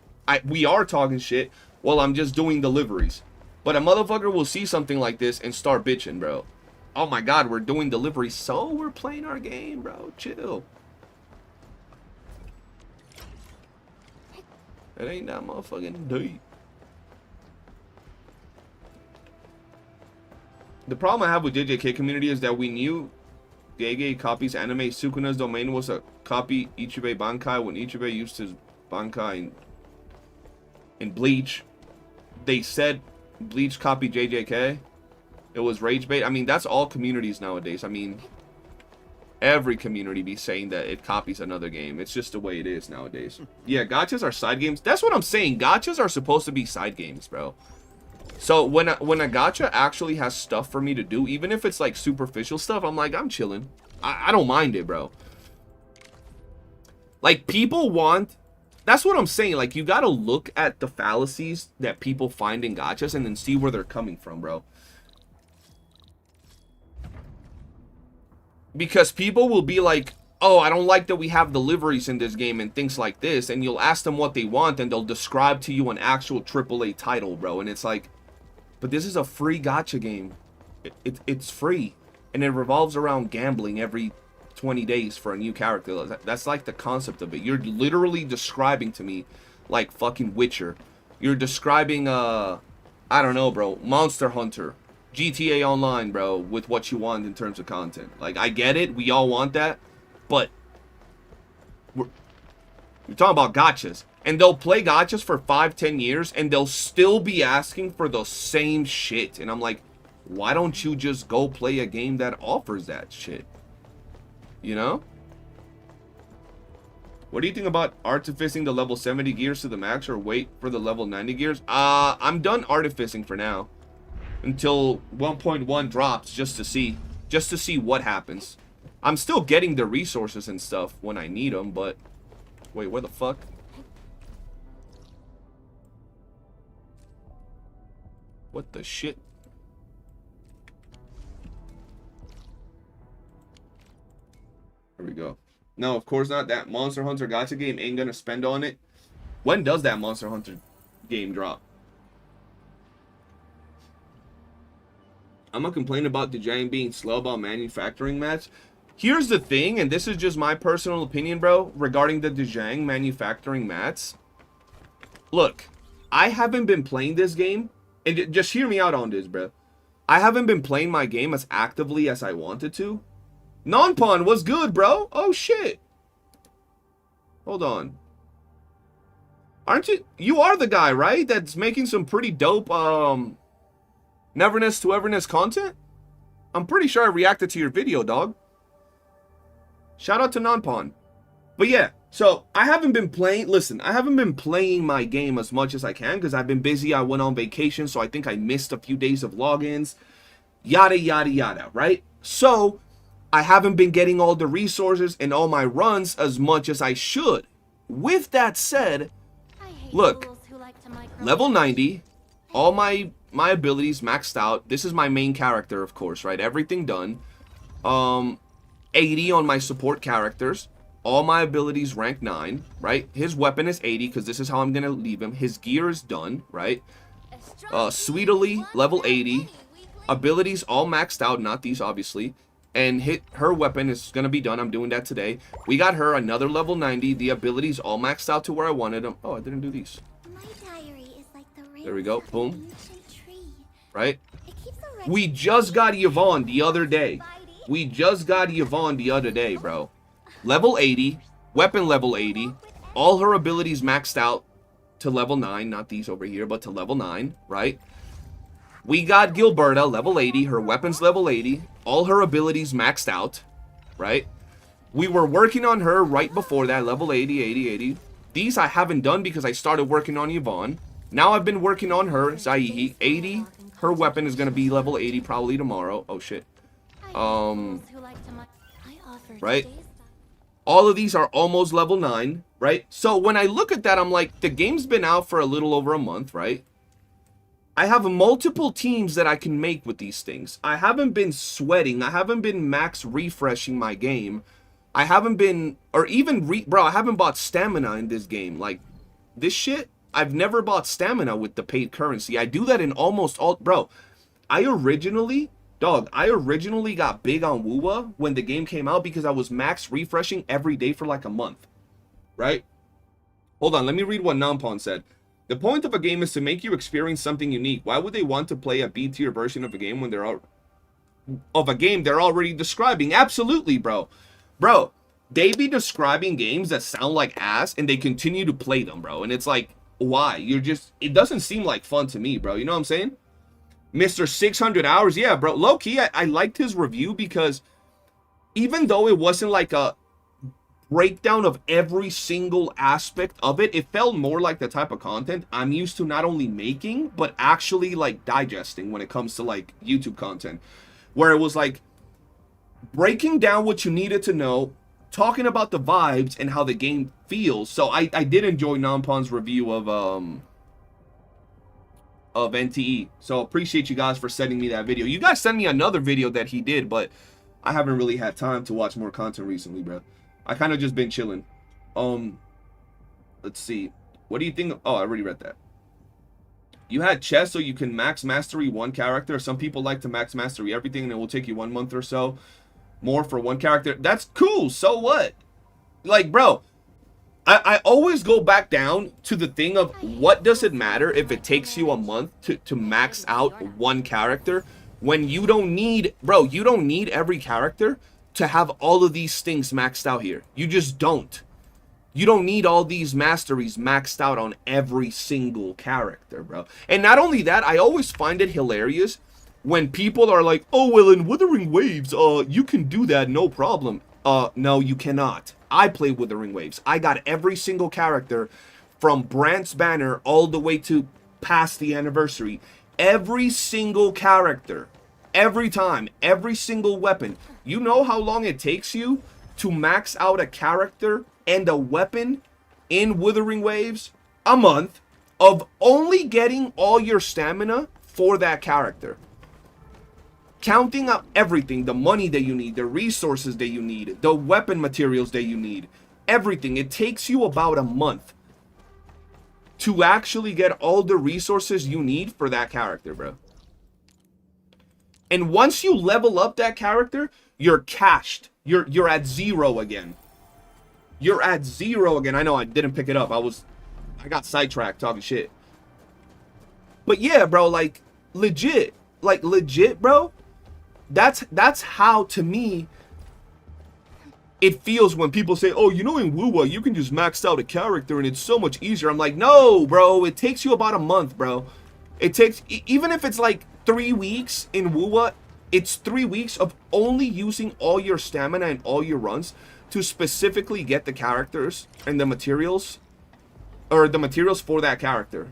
We are talking shit while I'm just doing deliveries. But a motherfucker will see something like this and start bitching, bro. Oh my god, we're doing deliveries, so we're playing our game, bro. Chill. It ain't that motherfucking deep. The problem I have with JJK community is that we knew Gege copies anime. Sukuna's domain was a copy Ichibe Bankai when Ichibe used his Bankai in Bleach. They said Bleach copied JJK. It was rage bait. I mean, that's all communities nowadays. I mean, every community be saying that it copies another game. It's just the way it is nowadays. Yeah, gachas are side games. That's what I'm saying. Gachas are supposed to be side games, bro. So when a gacha actually has stuff for me to do, even if it's like superficial stuff, I'm like, I'm chilling. I don't mind it, bro. Like, people want... That's what I'm saying. Like, you gotta look at the fallacies that people find in gachas and then see where they're coming from, bro. Because people will be like, oh, I don't like that we have deliveries in this game and things like this. And you'll ask them what they want and they'll describe to you an actual AAA title, bro. And it's like, but this is a free gacha game. It's free. And it revolves around gambling every 20 days for a new character. That's like the concept of it. You're literally describing to me like fucking Witcher. You're describing I don't know, bro, Monster Hunter, GTA Online, bro, with what you want in terms of content. Like, I get it, we all want that, but we're talking about gachas, and they'll play gachas for 5-10 years and they'll still be asking for the same shit. And I'm like, why don't you just go play a game that offers that shit? You know? What do you think about artificing the level 70 gears to the max or wait for the level 90 gears? I'm done artificing for now. Until 1.1 drops just to see what happens. I'm still getting the resources and stuff when I need them, but... Wait, where the fuck? What the shit? There we go. No, of course not. That Monster Hunter gacha game ain't gonna spend on it. When does that Monster Hunter game drop? I'm gonna complain about DJing being slow about manufacturing mats. Here's the thing, and this is just my personal opinion, bro, regarding the DJing manufacturing mats. Look, I haven't been playing this game, and just hear me out on this, bro. I haven't been playing my game as actively as I wanted to. Non-pawn was good, bro. Oh, shit. Hold on. Aren't you? You are the guy, right? That's making some pretty dope, Neverness to Everness content? I'm pretty sure I reacted to your video, dog. Shout out to Non-pawn. But yeah, so I haven't been playing, listen, I haven't been playing my game as much as I can because I've been busy. I went on vacation, so I think I missed a few days of logins. Yada, yada, yada, right? So I haven't been getting all the resources and all my runs as much as I should. With that said, look, level 90, all my abilities maxed out. This is my main character, of course, right? Everything done. 80 on my support characters. All my abilities rank 9, right? His weapon is 80 because this is how I'm going to leave him. His gear is done, right? Sweetly, level 80. Abilities all maxed out, not these, obviously. And her weapon is going to be done. I'm doing that today. We got her another level 90. The abilities all maxed out to where I wanted them. Oh, I didn't do these. There we go. Boom. Right? We just got Yvonne the other day. We just got Yvonne the other day, bro. Level 80. Weapon level 80. All her abilities maxed out to level 9. Not these over here, but to level 9, right? We got Gilberta, level 80. Her weapon's level 80. All her abilities maxed out, right? We were working on her right before that, level 80, 80, 80. These I haven't done because I started working on Yvonne. Now I've been working on her, Zaihi, 80. Her weapon is going to be level 80 probably tomorrow. Oh, shit. Right? All of these are almost level 9, right? So when I look at that, I'm like, the game's been out for a little over a month, right? I have multiple teams that I can make with these things. I haven't been sweating. I haven't been max refreshing my game. I haven't been, or even, bro, I haven't bought stamina in this game. Like, this shit, I've never bought stamina with the paid currency. I do that in almost all, bro. I originally got big on Wuwa when the game came out because I was max refreshing every day for like a month, right? Hold on, let me read what Nampon said. The point of a game is to make you experience something unique. Why would they want to play a B-tier version of a game when they're already describing? Absolutely, bro. Bro, they be describing games that sound like ass and they continue to play them, bro. And it's like, why? It doesn't seem like fun to me, bro. You know what I'm saying? Mr. 600 hours. Yeah, bro. Low-key, I liked his review because even though it wasn't like a breakdown of every single aspect of it, it felt more like the type of content I'm used to not only making, but actually like digesting when it comes to like YouTube content. Where it was like breaking down what you needed to know, talking about the vibes and how the game feels. So I did enjoy Nampon's review of NTE. So appreciate you guys for sending me that video. You guys sent me another video that he did, but I haven't really had time to watch more content recently, bro. I kind of just been chilling. Let's see. What do you think? Oh, I already read that. You had chess so you can max mastery one character. Some people like to max mastery everything and it will take you 1 month or so more for one character. That's cool. So what? Like, bro, I always go back down to the thing of what does it matter if it takes you a month to max out one character when you don't need, bro, you don't need every character to have all of these things maxed out here. You just don't. You don't need all these masteries maxed out on every single character, bro. And not only that, I always find it hilarious when people are like, oh, well, in Wuthering Waves, you can do that, no problem. No, you cannot. I play Wuthering Waves. I got every single character from Brant's Banner all the way to past the anniversary. Every single character. Every time. Every single weapon. You know how long it takes you to max out a character and a weapon in Wuthering Waves? A month of only getting all your stamina for that character. Counting out everything, the money that you need, the resources that you need, the weapon materials that you need, everything. It takes you about a month to actually get all the resources you need for that character, bro. And once you level up that character, you're cashed. You're at 0 again. You're at 0 again. I know I didn't pick it up. I got sidetracked talking shit. But yeah, bro, like legit. like legit, bro, that's how, to me, it feels when people say, oh, you know, in Wuwa, you can just max out a character and it's so much easier. I'm like, no, bro, it takes you about a month, bro. It takes, even if it's like 3 weeks in Wuwa, it's 3 weeks of only using all your stamina and all your runs to specifically get the characters and the materials, or the materials for that character.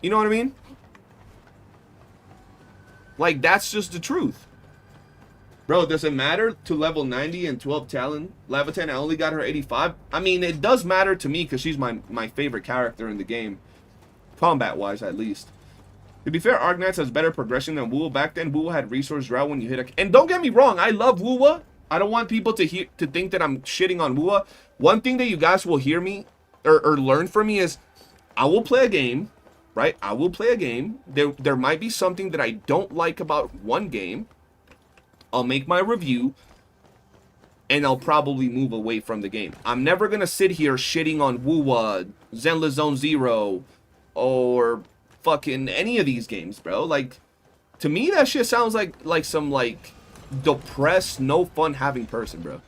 You know what I mean? Like, that's just the truth. Bro, does it matter to level 90 and 12 talent? Level 10, I only got her 85. I mean, it does matter to me because she's my favorite character in the game. Combat-wise, at least. To be fair, Arknights has better progression than Wuwa. Back then, Wuwa had resource drought when you hit a... And don't get me wrong, I love Wuwa. I don't want people to think that I'm shitting on Wuwa. One thing that you guys will hear me, or learn from me is, I will play a game, right? I will play a game. There might be something that I don't like about one game. I'll make my review, and I'll probably move away from the game. I'm never going to sit here shitting on Wuwa, Zenless Zone Zero, or fucking any of these games, bro. Like, to me, that shit sounds like some, like, depressed, no fun having person, bro.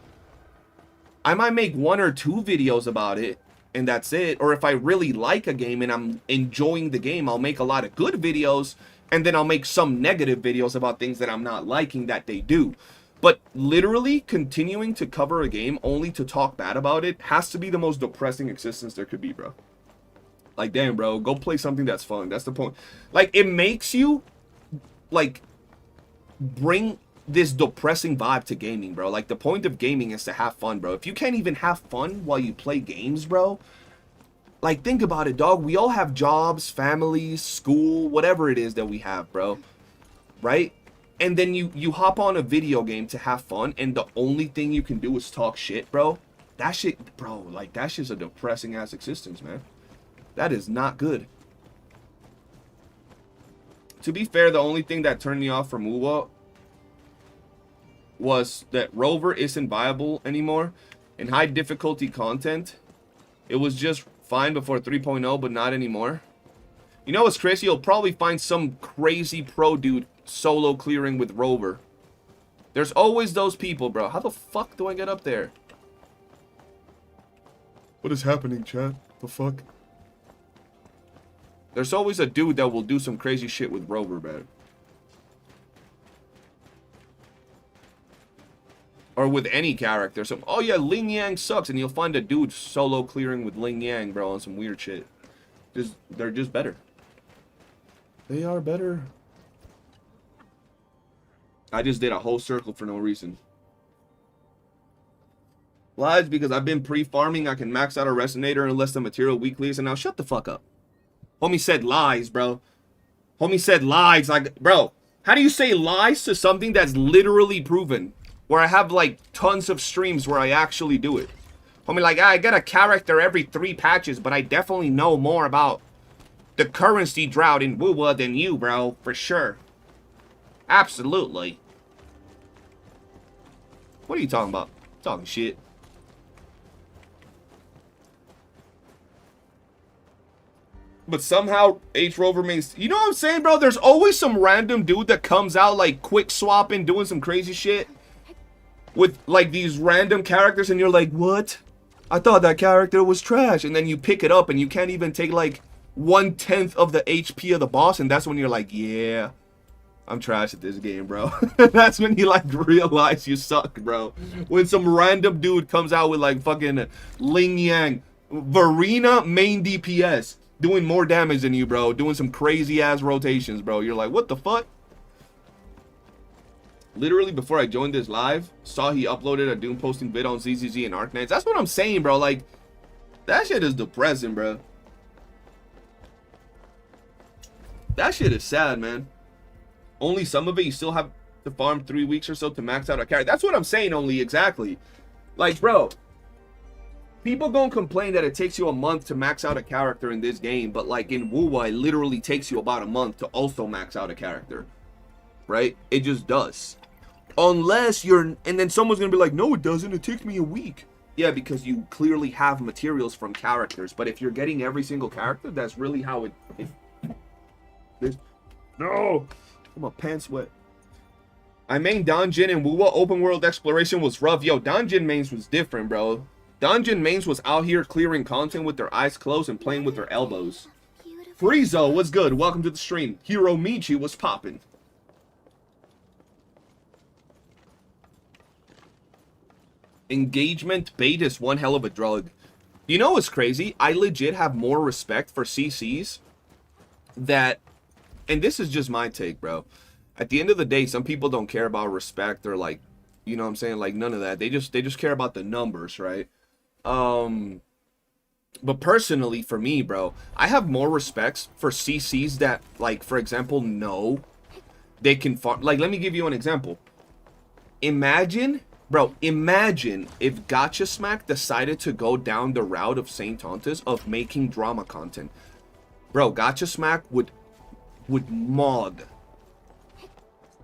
I might make 1 or 2 videos about it, and that's it. Or if I really like a game and I'm enjoying the game, I'll make a lot of good videos, and then I'll make some negative videos about things that I'm not liking that they do. But literally continuing to cover a game only to talk bad about it has to be the most depressing existence there could be, bro. Like, damn, bro, go play something that's fun. That's the point. Like, it makes you, like, bring this depressing vibe to gaming, bro. Like, the point of gaming is to have fun, bro. If you can't even have fun while you play games, bro, like, think about it, dog. We all have jobs, families, school, whatever it is that we have, bro. Right? And then you hop on a video game to have fun, and the only thing you can do is talk shit, bro. That shit, bro, like, that's just a depressing-ass existence, man. That is not good. To be fair, the only thing that turned me off from Wuwa was that Rover isn't viable anymore. In high difficulty content, it was just fine before 3.0, but not anymore. You know what's crazy? You'll probably find some crazy pro dude solo clearing with Rover. There's always those people, bro. How the fuck do I get up there? What is happening, chat? The fuck? There's always a dude that will do some crazy shit with Rover, man. Or with any character. So, oh yeah, Ling Yang sucks, and you'll find a dude solo clearing with Ling Yang, bro, on some weird shit. They're just better. They are better. I just did a whole circle for no reason. Lies, because I've been pre-farming. I can max out a resonator unless the material weekly is. And now shut the fuck up. Homie said lies, bro. Homie said lies. Like, bro, how do you say lies to something that's literally proven? Where I have, like, tons of streams where I actually do it. Homie, like, I get a character every 3 patches, but I definitely know more about the currency drought in Wuwa than you, bro. For sure. Absolutely. What are you talking about? Talking shit. But somehow H Rover makes, you know what I'm saying, bro? There's always some random dude that comes out like quick swapping, doing some crazy shit with like these random characters, and you're like, what? I thought that character was trash. And then you pick it up and you can't even take like 1/10 of the HP of the boss, and that's when you're like, yeah, I'm trash at this game, bro. That's when you like realize you suck, bro. When some random dude comes out with like fucking Ling Yang, Varina main DPS, doing more damage than you, bro, doing some crazy ass rotations, bro. You're like, what the fuck? Literally before I joined this live, saw he uploaded a Doom posting vid on ZZZ and Arknights. That's what I'm saying, bro. Like, that shit is depressing, bro. That shit is sad, man. Only some of it, you still have to farm 3 weeks or so to max out a character. That's what I'm saying, only, exactly. Like, bro, people gonna complain that it takes you a month to max out a character in this game, but like in Wuwa, it literally takes you about a month to also max out a character. Right? It just does. Unless you're, and then someone's gonna be like, no, it doesn't, it takes me a week. Yeah, because you clearly have materials from characters. But if you're getting every single character, that's really how it no. My pants wet. I main Donjin and Wuwa open world exploration was rough. Yo, Donjin mains was different, bro. Donjin mains was out here clearing content with their eyes closed and playing with their elbows. Friezo, what's good? Welcome to the stream. Hiro Michi was popping. Engagement bait is one hell of a drug. You know what's crazy? I legit have more respect for CCs that, and this is just my take, bro. At the end of the day, some people don't care about respect or like, you know what I'm saying? Like none of that. They just care about the numbers, right? But personally, for me, bro, I have more respects for CCs that, like, for example, know they can farm. Like, let me give you an example. Imagine, bro, imagine if Gacha Smack decided to go down the route of Saint Tontas of making drama content. Bro, Gacha Smack would mod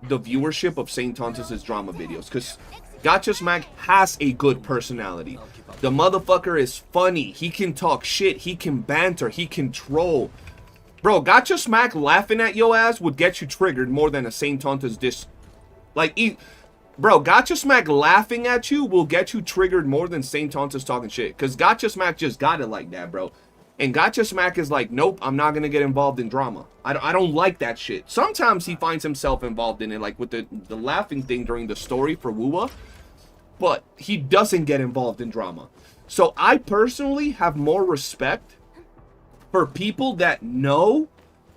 the viewership of Saint Tontas' drama videos, because Gacha Smack has a good personality. The motherfucker is funny. He can talk shit. He can banter. He can troll. Bro, Gacha Smack laughing at your ass would get you triggered more than a Saint Tontas diss. Like, bro, Gacha Smack laughing at you will get you triggered more than Saint Tontas talking shit. Because Gacha Smack just got it like that, bro. And Gacha Smack is like, nope, I'm not going to get involved in drama. I don't like that shit. Sometimes he finds himself involved in it, like with the laughing thing during the story for Wuwa. But he doesn't get involved in drama. So I personally have more respect for people that know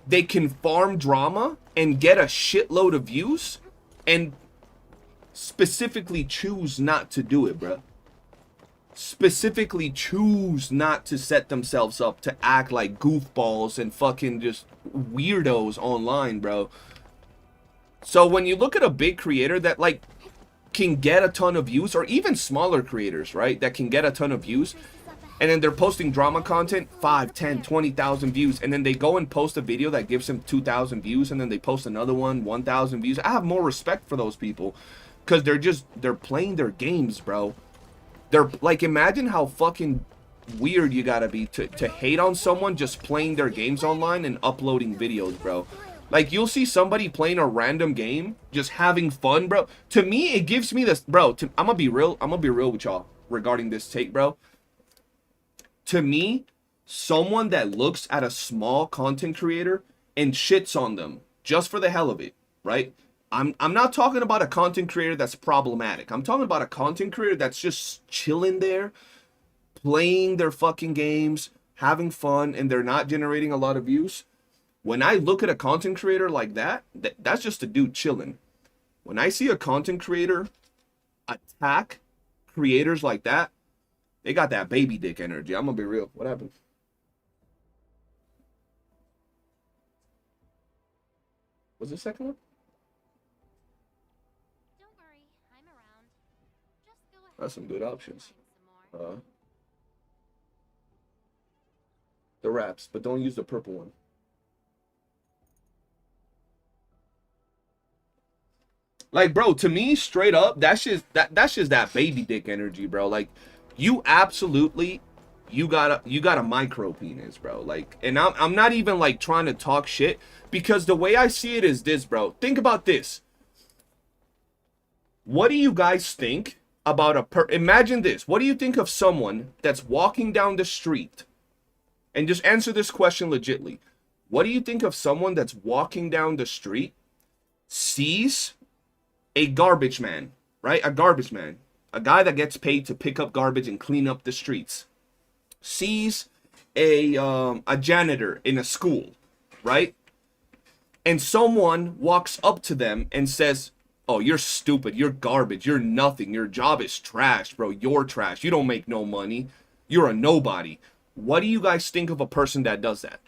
they can farm drama and get a shitload of views and specifically choose not to do it, bro. Specifically choose not to set themselves up to act like goofballs and fucking just weirdos online, bro. So when you look at a big creator that like can get a ton of views, or even smaller creators, right, that can get a ton of views, and then they're posting drama content, 5, 10, 20,000 views, and then they go and post a video that gives them 2,000 views, and then they post another one, 1,000 views. I have more respect for those people, because they're playing their games, bro. They're like, imagine how fucking weird you gotta be to hate on someone just playing their games online and uploading videos, bro. Like, you'll see somebody playing a random game, just having fun, bro. To me, it gives me this, bro. I'm gonna be real with y'all regarding this take, bro. To me, someone that looks at a small content creator and shits on them just for the hell of it, right? I'm not talking about a content creator that's problematic. I'm talking about a content creator that's just chilling there, playing their fucking games, having fun, and they're not generating a lot of views. When I look at a content creator like that, that's just a dude chilling. When I see a content creator attack creators like that, they got that baby dick energy. I'm gonna be real. What happened? Was the second one? Don't worry, I'm around. Just go ahead. That's some good options. Find some more. The wraps, but don't use the purple one. Like, bro, to me, straight up, that's just that baby dick energy, bro. Like, you absolutely, you got a micro penis, bro. Like, and I'm not even like trying to talk shit, because the way I see it is this, bro. Think about this. What do you guys think about imagine this. What do you think of someone that's walking down the street? And just answer this question legitly. What do you think of someone that's walking down the street, sees a garbage man, right? A garbage man. A guy that gets paid to pick up garbage and clean up the streets. Sees a janitor in a school, right? And someone walks up to them and says, oh, you're stupid. You're garbage. You're nothing. Your job is trash, bro. You're trash. You don't make no money. You're a nobody. What do you guys think of a person that does that?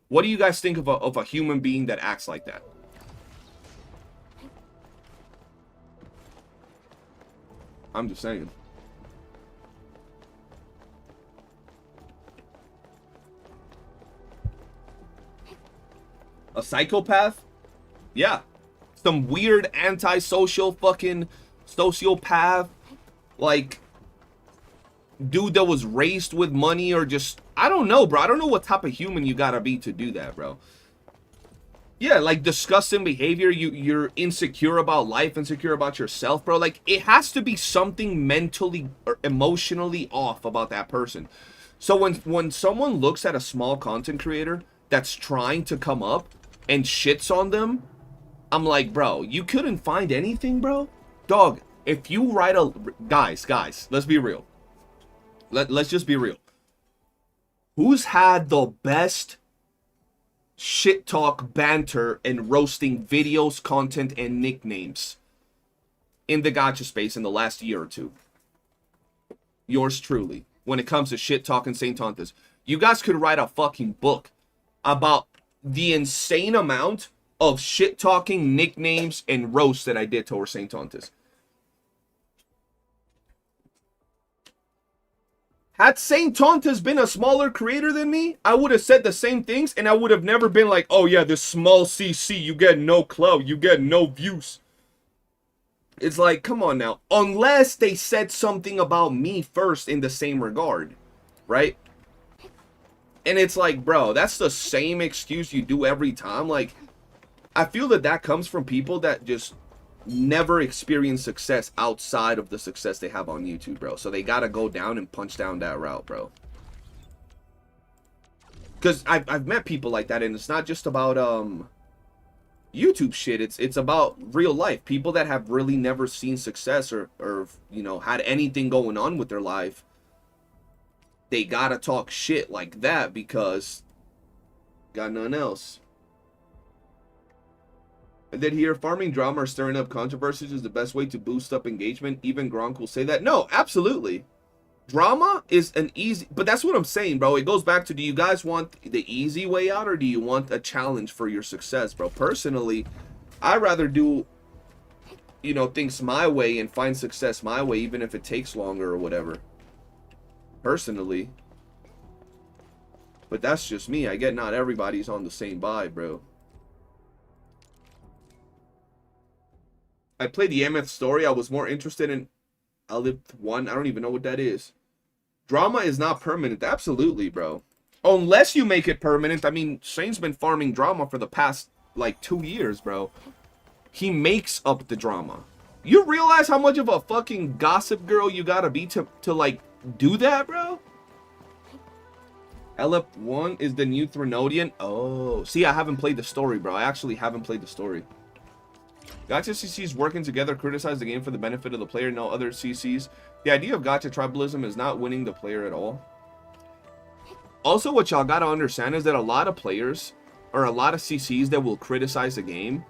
What do you guys think of a human being that acts like that? I'm just saying. A psychopath? Yeah. Some weird antisocial fucking sociopath. Like, dude that was raised with money, or just, I don't know, bro. I don't know what type of human you gotta be to do that, bro. Yeah, like disgusting behavior. You're insecure about life, insecure about yourself, bro. Like it has to be something mentally or emotionally off about that person. So when someone looks at a small content creator that's trying to come up and shits on them, I'm like, bro, you couldn't find anything, bro? Dog, if you write a guys, let's be real. Let's just be real. Who's had the best shit talk, banter, and roasting videos, content, and nicknames in the gacha space in the last year or two? Yours truly. When it comes to shit talking Saint Tontas, you guys could write a fucking book about the insane amount of shit talking, nicknames, and roasts that I did towards Saint Tontas. Had Saint Tontas been a smaller creator than me, I would have said the same things, and I would have never been like, oh yeah, this small CC, you get no clout, you get no views. It's like, come on now. Unless they said something about me first in the same regard, right? And it's like, bro, that's the same excuse you do every time. Like, I feel that that comes from people that just never experience success outside of the success they have on YouTube, bro. So they gotta go down and punch down that route, bro. Because I've met people like that, and it's not just about YouTube shit. It's about real life. People that have really never seen success or you know, had anything going on with their life. They gotta talk shit like that because got nothing else. And then here, farming drama or stirring up controversies is the best way to boost up engagement. Even Gronk will say that. No, absolutely. Drama is an easy... But that's what I'm saying, bro. It goes back to, do you guys want the easy way out or do you want a challenge for your success, bro? Personally, I'd rather do, you know, things my way and find success my way, even if it takes longer or whatever. Personally. But that's just me. I get not everybody's on the same vibe, bro. I played the Ameth story. I was more interested in Aleph 1. I don't even know what that is. Drama is not permanent. Absolutely, bro. Unless you make it permanent. I mean, Shane's been farming drama for the past, like, 2 years, bro. He makes up the drama. You realize how much of a fucking gossip girl you gotta be to like, do that, bro? Aleph 1 is the new Threnodian. Oh. See, I haven't played the story, bro. I actually haven't played the story. Gacha CCs working together criticize the game for the benefit of the player, no other CCs. The idea of gacha tribalism is not winning the player at all. Also, what y'all gotta understand is that a lot of players, or a lot of CCs that will criticize the game,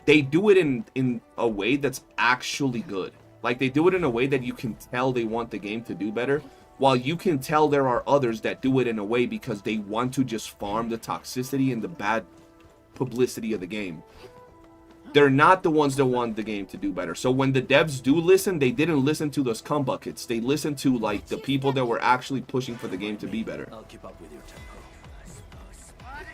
they do it in a way that's actually good. Like, they do it in a way that you can tell they want the game to do better, while you can tell there are others that do it in a way because they want to just farm the toxicity and the bad publicity of the game. They're not the ones that want the game to do better. So when the devs do listen, they didn't listen to those cum buckets. They listened to, like, the people that were actually pushing for the game to be better. I'll keep up with your tempo.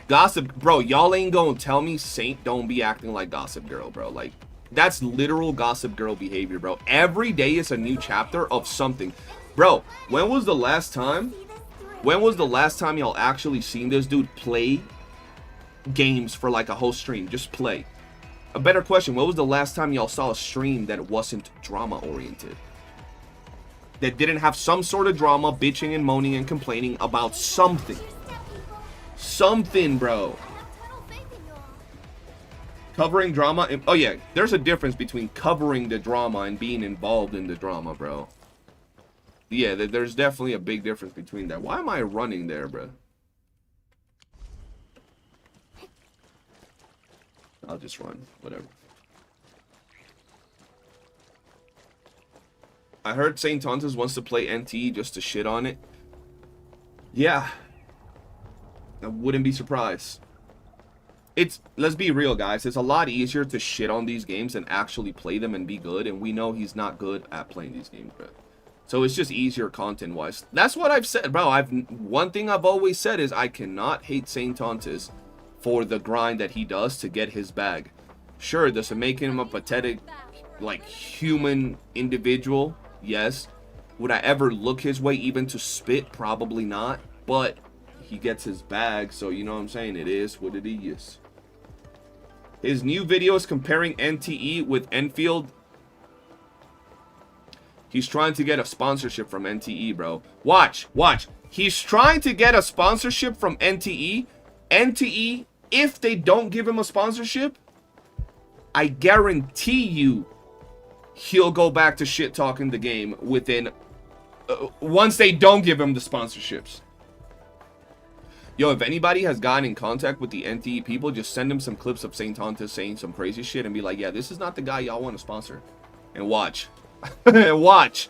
Gossip, bro, y'all ain't gonna tell me Saint don't be acting like Gossip Girl, bro. Like, that's literal Gossip Girl behavior, bro. Every day is a new chapter of something. Bro, when was the last time y'all actually seen this dude play games for like a whole stream? Just play. A better question, when was the last time y'all saw a stream that wasn't drama oriented? That didn't have some sort of drama, bitching and moaning and complaining about something. Something, bro. Covering drama. Oh yeah, there's a difference between covering the drama and being involved in the drama, bro. Yeah, there's definitely a big difference between that. Why am I running there, bro? I'll just run, whatever. I heard Saint Tontas wants to play NT just to shit on it. Yeah. I wouldn't be surprised. Let's be real, guys. It's a lot easier to shit on these games than actually play them and be good. And we know he's not good at playing these games, bro. So it's just easier content-wise. That's what I've said, bro. One thing I've always said is I cannot hate Saint Tontas for the grind that he does to get his bag. Sure, does it make him a pathetic, like, human individual? Yes. Would I ever look his way even to spit? Probably not. But he gets his bag, so you know what I'm saying? It is what it is. His new video is comparing NTE with Enfield. He's trying to get a sponsorship from NTE, bro. Watch. He's trying to get a sponsorship from NTE. NTE, if they don't give him a sponsorship, I guarantee you he'll go back to shit talking the game within once they don't give him the sponsorships. Yo, if anybody has gotten in contact with the NTE people, just send them some clips of St. Tontas saying some crazy shit and be like, yeah, this is not the guy y'all want to sponsor. And watch. And watch.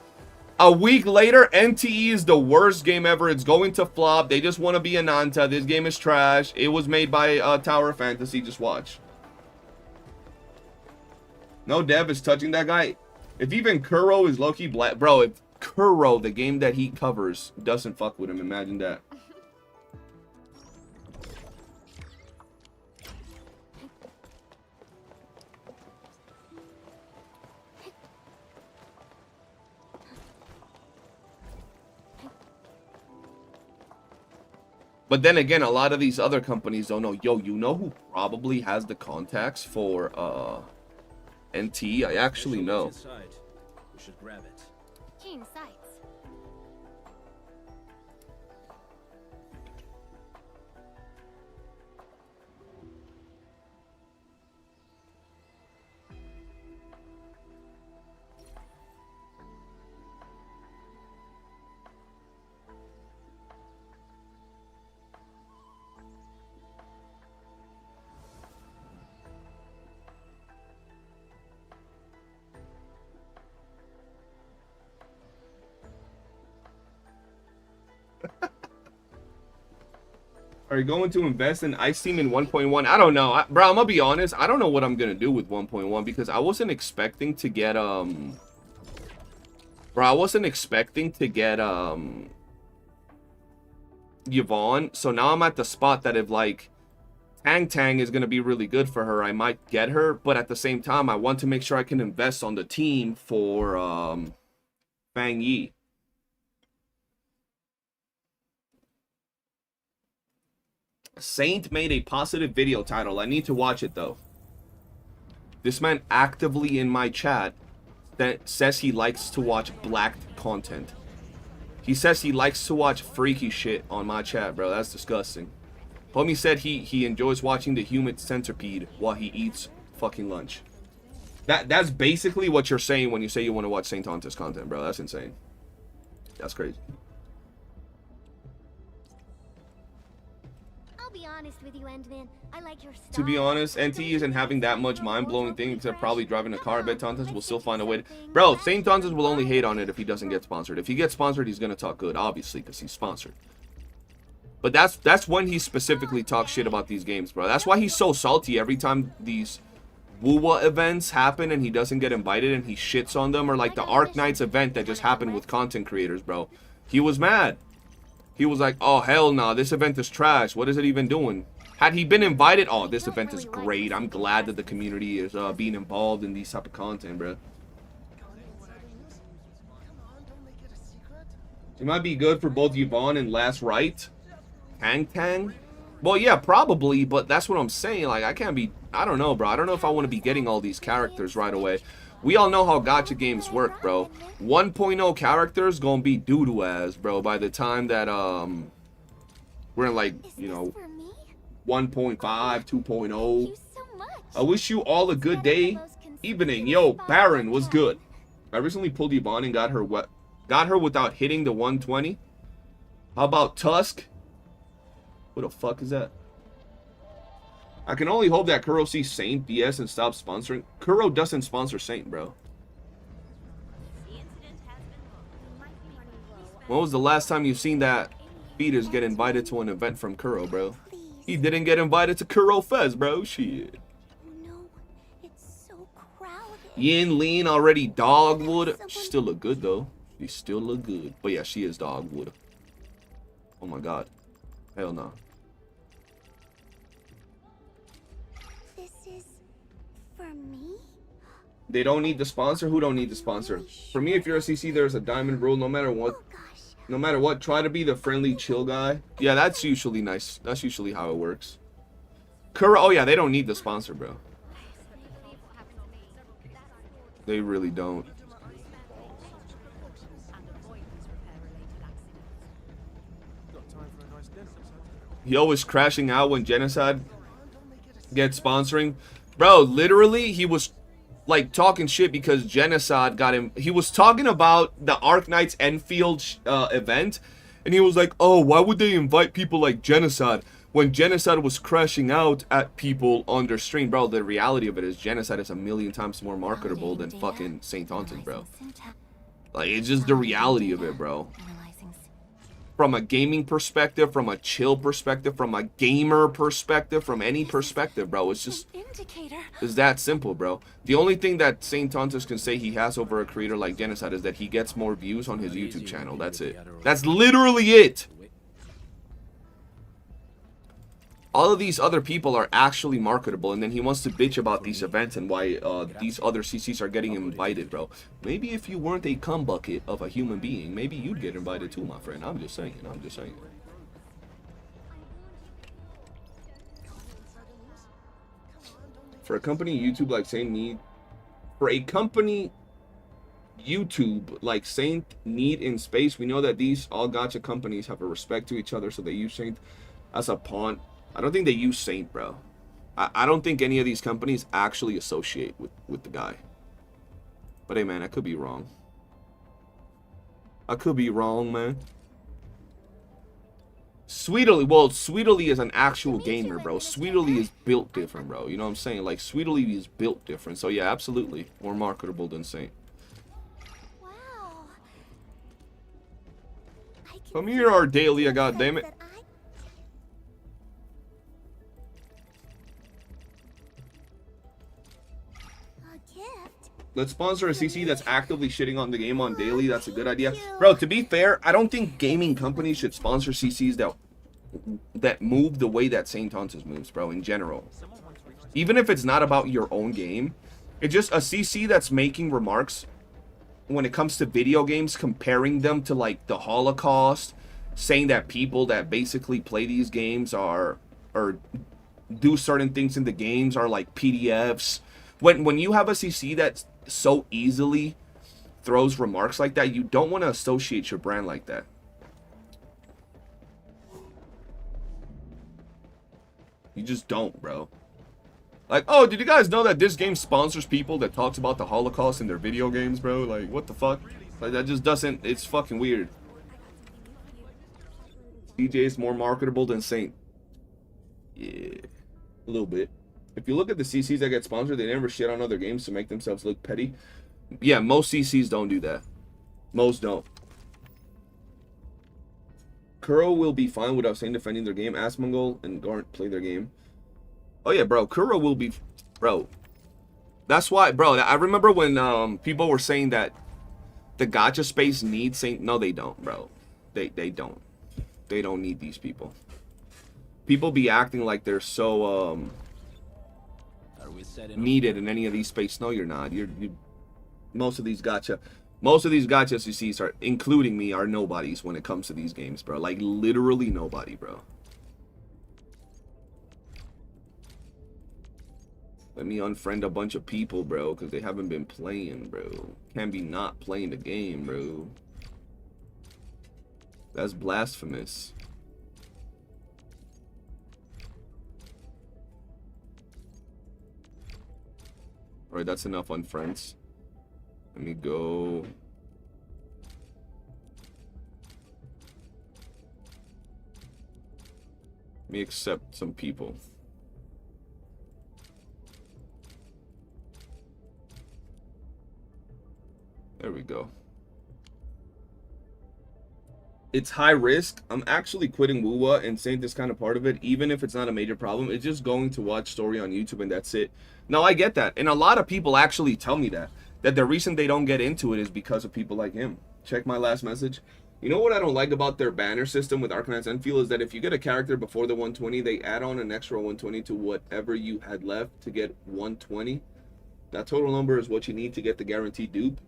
A week later, NTE is the worst game ever. It's going to flop. They just want to be a Nanta. This game is trash. It was made by Tower of Fantasy. Just watch. No dev is touching that guy. If even Kuro is low-key black. Bro, if Kuro, the game that he covers, doesn't fuck with him, imagine that. But then again, a lot of these other companies don't know. Yo, you know who probably has the contacts for NT? I actually know. We should grab it. Keen sights. Are you going to invest in Ice Team in 1.1? I don't know. Bro, I'm gonna be honest. I don't know what I'm gonna do with 1.1 because I wasn't expecting to get Bro, I wasn't expecting to get Yvonne. So now I'm at the spot that if like Tang is gonna be really good for her, I might get her. But at the same time, I want to make sure I can invest on the team for Fang Yi. Saint made a positive video title. I need to watch it though. This man actively in my chat that says he likes to watch black content. He says he likes to watch freaky shit on my chat, bro. That's disgusting. Homie said he enjoys watching the human centipede while he eats fucking lunch. That's basically what you're saying when you say you want to watch Saint Tontas content, bro. That's insane. That's crazy. Be honest with you, Endman. I like your style. To be honest, NT isn't having that much mind-blowing thing except probably driving a car. I bet Tontas will still find a way to... Bro, Saint Tontas will only hate on it if he doesn't get sponsored. If he gets sponsored, he's gonna talk good, obviously, because he's sponsored. But that's when he specifically talks shit about these games, bro. That's why he's so salty every time these Wuwa events happen and he doesn't get invited and he shits on them. Or like the Arc Knights event that just happened with content creators, bro. He was mad. He was like, oh, hell no, this event is trash. What is it even doing? Had he been invited, oh, this event is great. I'm glad that the community is being involved in these type of content, bro. It might be good for both Yvonne and Last Right. Tang? Well, yeah, probably, but that's what I'm saying. Like, I can't be... I don't know, bro. I don't know if I want to be getting all these characters right away. We all know how gacha games work, bro. 1.0 characters gonna be doo-doo ass, bro, by the time that, we're in, like, you know, 1.5, 2.0. I wish you all a good day. Evening. Yo, Baron was good. I recently pulled Yvonne and got her without hitting the 120. How about Tusk? What the fuck is that? I can only hope that Kuro sees Saint DS and stops sponsoring. Kuro doesn't sponsor Saint, bro. When was the last time you've seen that fetus get invited to an event from Kuro, bro? He didn't get invited to Kuro Fest, bro. Shit. Yin Lean already dogwood. She still look good, though. She still look good. But yeah, she is dogwood. Oh my god. Hell no. They don't need the sponsor. Who don't need the sponsor? For me, if you're a CC, there's a diamond rule. No matter what, try to be the friendly, chill guy. Yeah, that's usually nice. That's usually how it works. Kuro, oh yeah, they don't need the sponsor, bro. They really don't. He always crashing out when Genocide gets sponsoring. Bro, literally, he was like talking shit because Genocide got him. He was talking about the Arknights Enfield event, and he was like, oh, why would they invite people like Genocide when Genocide was crashing out at people on their stream? Bro, the reality of it is Genocide is a million times more marketable than fucking St. Taunton, bro. Like, it's just the reality of it, bro. From a gaming perspective, from a chill perspective, from a gamer perspective, from any perspective, bro. It's just, it's that simple, bro. The only thing that St. Tontus can say he has over a creator like Genocide is that he gets more views on his YouTube channel. That's it. That's literally it. All of these other people are actually marketable, and then he wants to bitch about these events and why these other CCs are getting invited, bro. Maybe if you weren't a cum bucket of a human being, maybe you'd get invited too, my friend. I'm just saying. I'm just saying. For a company YouTube like Saint Need, for a company YouTube like Saint Need in space, we know that these all gacha companies have a respect to each other, so they use Saint as a pawn. I don't think they use Saint, bro. I don't think any of these companies actually associate with the guy. But hey, man, I could be wrong. I could be wrong, man. Sweetly, well, Sweetly is an actual gamer, bro. Sweetly is built different, bro. You know what I'm saying? Like, Sweetly is built different. So, yeah, absolutely. More marketable than Saint. Wow. Come here, Ardalia, goddammit. Let's sponsor a CC that's actively shitting on the game on daily. That's a good idea. Bro, to be fair, I don't think gaming companies should sponsor CCs that move the way that St. Tonsus moves, bro, in general. Even if it's not about your own game. It's just a CC that's making remarks when it comes to video games, comparing them to, like, the Holocaust, saying that people that basically play these games or do certain things in the games are, like, PDFs. When you have a CC that's so easily throws remarks like that, you don't want to associate your brand like that. You just don't, bro. Like, oh, did you guys know that this game sponsors people that talks about the Holocaust in their video games, bro? Like, what the fuck? Like, that just doesn't, it's fucking weird. DJ is more marketable than Saint. Yeah, a little bit. If you look at the CCs that get sponsored, they never shit on other games to make themselves look petty. Yeah, most CCs don't do that. Most don't. Kuro will be fine without Saint defending their game. Asmongold and Garnt play their game. Oh yeah, bro. Kuro will be... Bro. That's why... Bro, I remember when people were saying that the gacha space needs Saint... No, they don't, bro. They don't. They don't need these people. People be acting like they're so... needed in any of these space. No, you're not. Most of these gacha CCs are, including me, are nobodies when it comes to these games, bro. Like, literally nobody, bro. Let me unfriend a bunch of people, bro, because they haven't been playing, bro. Can't be not playing the game, bro. That's blasphemous. Alright, that's enough unfriends. Let me go. Let me accept some people. There we go. It's high risk. I'm actually quitting Wuwa and saying this kind of part of it, even if it's not a major problem. It's just going to watch story on YouTube and that's it. Now, I get that. And a lot of people actually tell me that the reason they don't get into it is because of people like him. Check my last message. You know what I don't like about their banner system with Arknights Enfield is that if you get a character before the 120, they add on an extra 120 to whatever you had left to get 120. That total number is what you need to get the guaranteed dupe.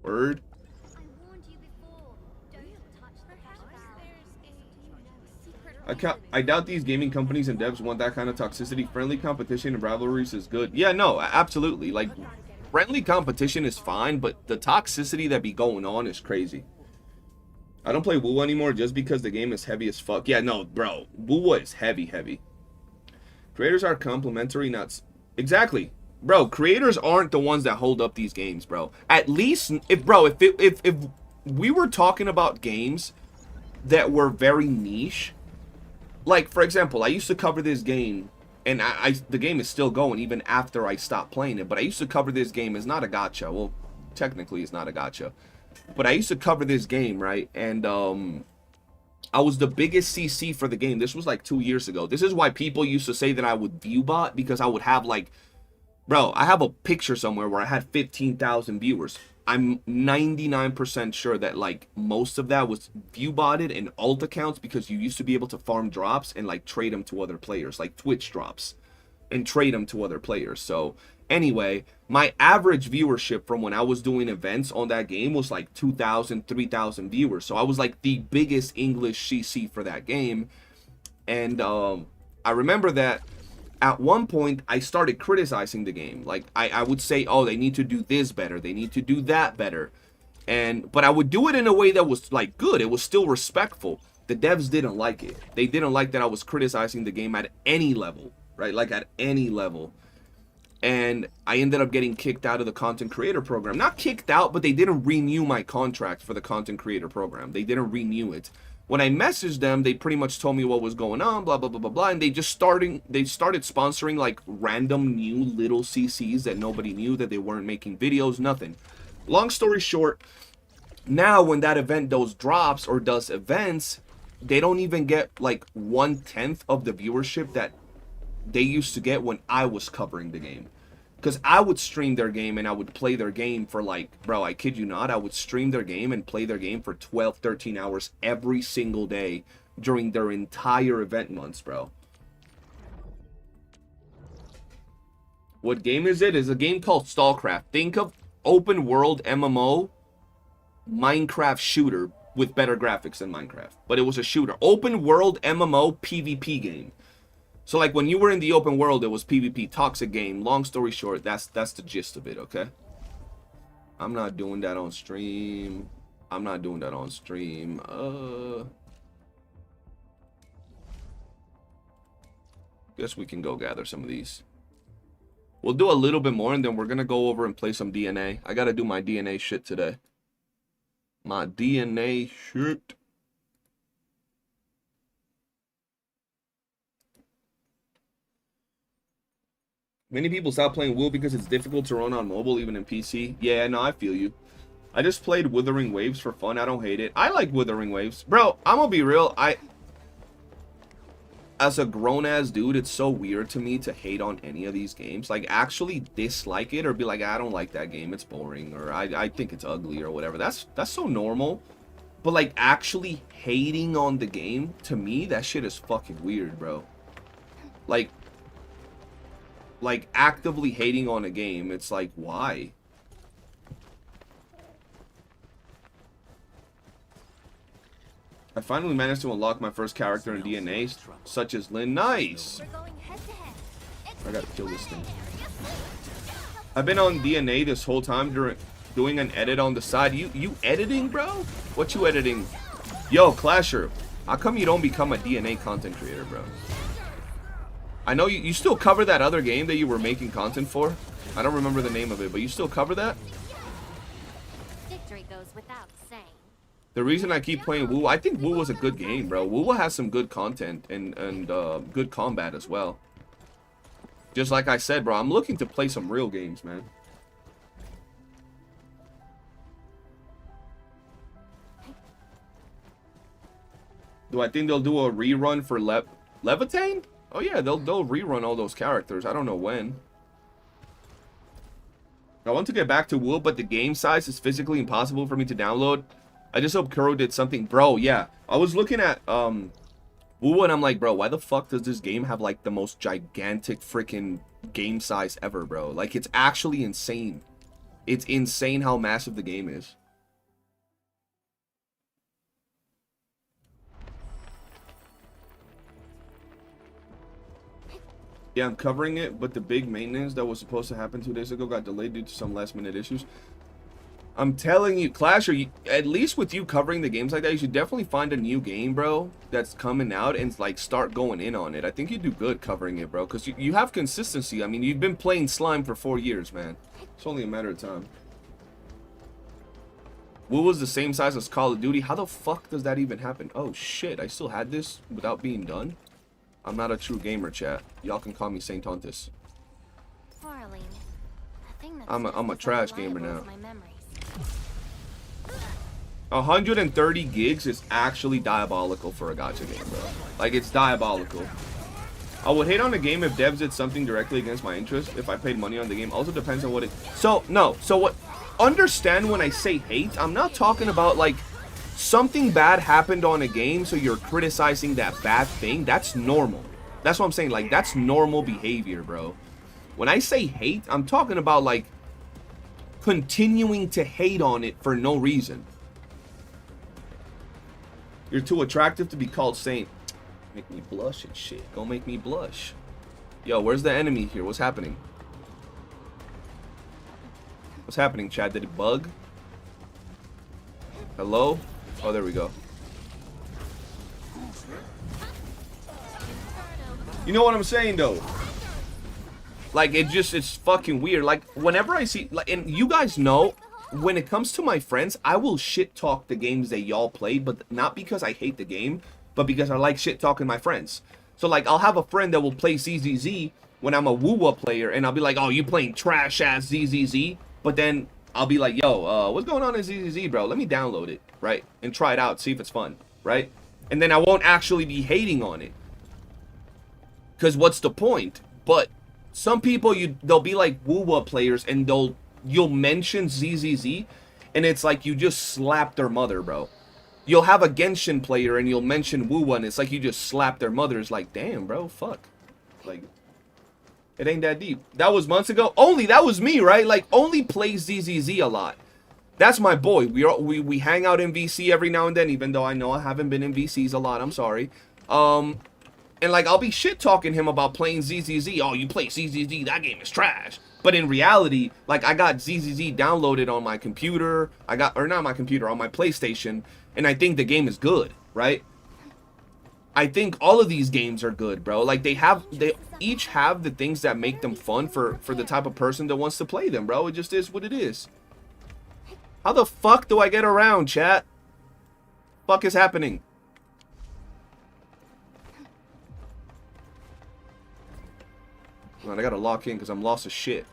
Word. I doubt these gaming companies and devs want that kind of toxicity. Friendly competition and rivalries is good. Yeah, no, absolutely. Like, friendly competition is fine, but the toxicity that be going on is crazy. I don't play Wuwa anymore just because the game is heavy as fuck. Yeah, no, bro. Wuwa is heavy. Creators are complimentary, not... Exactly. Bro, creators aren't the ones that hold up these games, bro. At least, if we were talking about games that were very niche... Like, for example, I used to cover this game, and the game is still going even after I stopped playing it, but I used to cover this game. It's not a gacha. Well, technically, it's not a gacha. But I used to cover this game, right? And I was the biggest CC for the game. This was like 2 years ago. This is why people used to say that I would view bot, because I would have like... Bro, I have a picture somewhere where I had 15,000 viewers. I'm 99% sure that like most of that was view botted and alt accounts, because you used to be able to farm drops and like trade them to other players, like Twitch drops, and trade them to other players. So anyway, my average viewership from when I was doing events on that game was like 2,000, 3,000 viewers. So I was like the biggest English CC for that game. And I remember that at one point, I started criticizing the game. Like, I would say, oh, they need to do this better. They need to do that better. But I would do it in a way that was, like, good. It was still respectful. The devs didn't like it. They didn't like that I was criticizing the game at any level, right? Like, at any level. And I ended up getting kicked out of the content creator program. Not kicked out, but they didn't renew my contract for the content creator program. They didn't renew it. When I messaged them, they pretty much told me what was going on, blah, blah, blah, blah, blah. And they started sponsoring like random new little CCs that nobody knew, that they weren't making videos, nothing. Long story short, now when that event does drops or does events, they don't even get like 1/10 of the viewership that they used to get when I was covering the game. Because I would stream their game and I would play their game for like, bro, I kid you not, I would stream their game and play their game for 12, 13 hours every single day during their entire event months, bro. What game is it? It's a game called StarCraft. Think of open world MMO, Minecraft shooter with better graphics than Minecraft. But it was a shooter. Open world MMO PvP game. So, like, when you were in the open world, it was PvP, toxic game. Long story short, that's the gist of it, okay? I'm not doing that on stream. I'm not doing that on stream. Guess we can go gather some of these. We'll do a little bit more, and then we're going to go over and play some DNA. I got to do my DNA shit today. My DNA shit. Many people stop playing WoOOO because it's difficult to run on mobile, even in PC. Yeah, no, I feel you. I just played Wuthering Waves for fun. I don't hate it. I like Wuthering Waves. Bro, I'm gonna be real. As a grown-ass dude, it's so weird to me to hate on any of these games. Like, actually dislike it or be like, I don't like that game. It's boring. Or I think it's ugly or whatever. That's so normal. But, like, actually hating on the game, to me, that shit is fucking weird, bro. Like actively hating on a game, it's like, why? I finally managed to unlock my first character in DNA, such as Lynn. Nice! I gotta kill this thing. I've been on DNA this whole time doing an edit on the side. You editing, bro? What you editing? Yo, Clasher, how come you don't become a DNA content creator, bro? I know you still cover that other game that you were making content for. I don't remember the name of it, but you still cover that? Victory goes without saying. The reason I keep playing WoOOO, I think WoOOO was a good game, bro. WoOOO has some good content and good combat as well. Just like I said, bro, I'm looking to play some real games, man. Do I think they'll do a rerun for Levitain? Oh yeah, they'll rerun all those characters. I don't know when. I want to get back to WoOOO, but the game size is physically impossible for me to download. I just hope Kuro did something. Bro, yeah. I was looking at WoOOO and I'm like, bro, why the fuck does this game have like the most gigantic freaking game size ever, bro? Like, it's actually insane. It's insane how massive the game is. Yeah, I'm covering it, but the big maintenance that was supposed to happen 2 days ago got delayed due to some last-minute issues. I'm telling you, Clash, at least with you covering the games like that, you should definitely find a new game, bro, that's coming out and, like, start going in on it. I think you do good covering it, bro, because you have consistency. I mean, you've been playing Slime for 4 years, man. It's only a matter of time. Wuwa was the same size as Call of Duty. How the fuck does that even happen? Oh, shit. I still had this without being done? I'm not a true gamer, chat. Y'all can call me Saint Tontus. Quarreling. A thing that's I'm a just as trash unreliable gamer now. as my memories. 130 gigs is actually diabolical for a gacha game, bro. Like, it's diabolical. I would hate on a game if devs did something directly against my interest if I paid money on the game. Also depends on what it... So, no. So, what... Understand when I say hate, I'm not talking about, like, something bad happened on a game, so you're criticizing that bad thing. That's normal. That's what I'm saying. Like, that's normal behavior, bro. When I say hate, I'm talking about, like, continuing to hate on it for no reason. You're too attractive to be called Saint. Make me blush and shit. Don't make me blush. Yo, where's the enemy here? What's happening? What's happening, Chad? Did it bug? Hello? Oh, there we go. You know what I'm saying, though? Like, it's fucking weird. Like, whenever I see... Like, and you guys know, when it comes to my friends, I will shit-talk the games that y'all play, but not because I hate the game, but because I like shit-talking my friends. So, like, I'll have a friend that will play ZZZ when I'm a Wuwa player, and I'll be like, oh, you playing trash-ass ZZZ? But then I'll be like, yo, what's going on in ZZZ, bro? Let me download it, right? And try it out, see if it's fun, right? And then I won't actually be hating on it. Because what's the point? But some people, they'll be like Wuwa players, and you'll mention ZZZ, and it's like you just slap their mother, bro. You'll have a Genshin player, and you'll mention Wuwa, and it's like you just slap their mother. It's like, damn, bro, fuck. Like... It ain't that deep. That was months ago. That was me, right? Like, only plays ZZZ a lot. That's my boy. We hang out in VC every now and then, even though I know I haven't been in VCs a lot. I'm sorry. And, like, I'll be shit-talking him about playing ZZZ. Oh, you play ZZZ. That game is trash. But in reality, like, I got ZZZ downloaded on my computer. Or not my computer, on my PlayStation. And I think the game is good, right? I think all of these games are good, bro. Like, they each have the things that make them fun for the type of person that wants to play them, bro. It just is what it is. How the fuck do I get around, chat? Fuck is happening? Man, I gotta lock in because I'm lost as shit.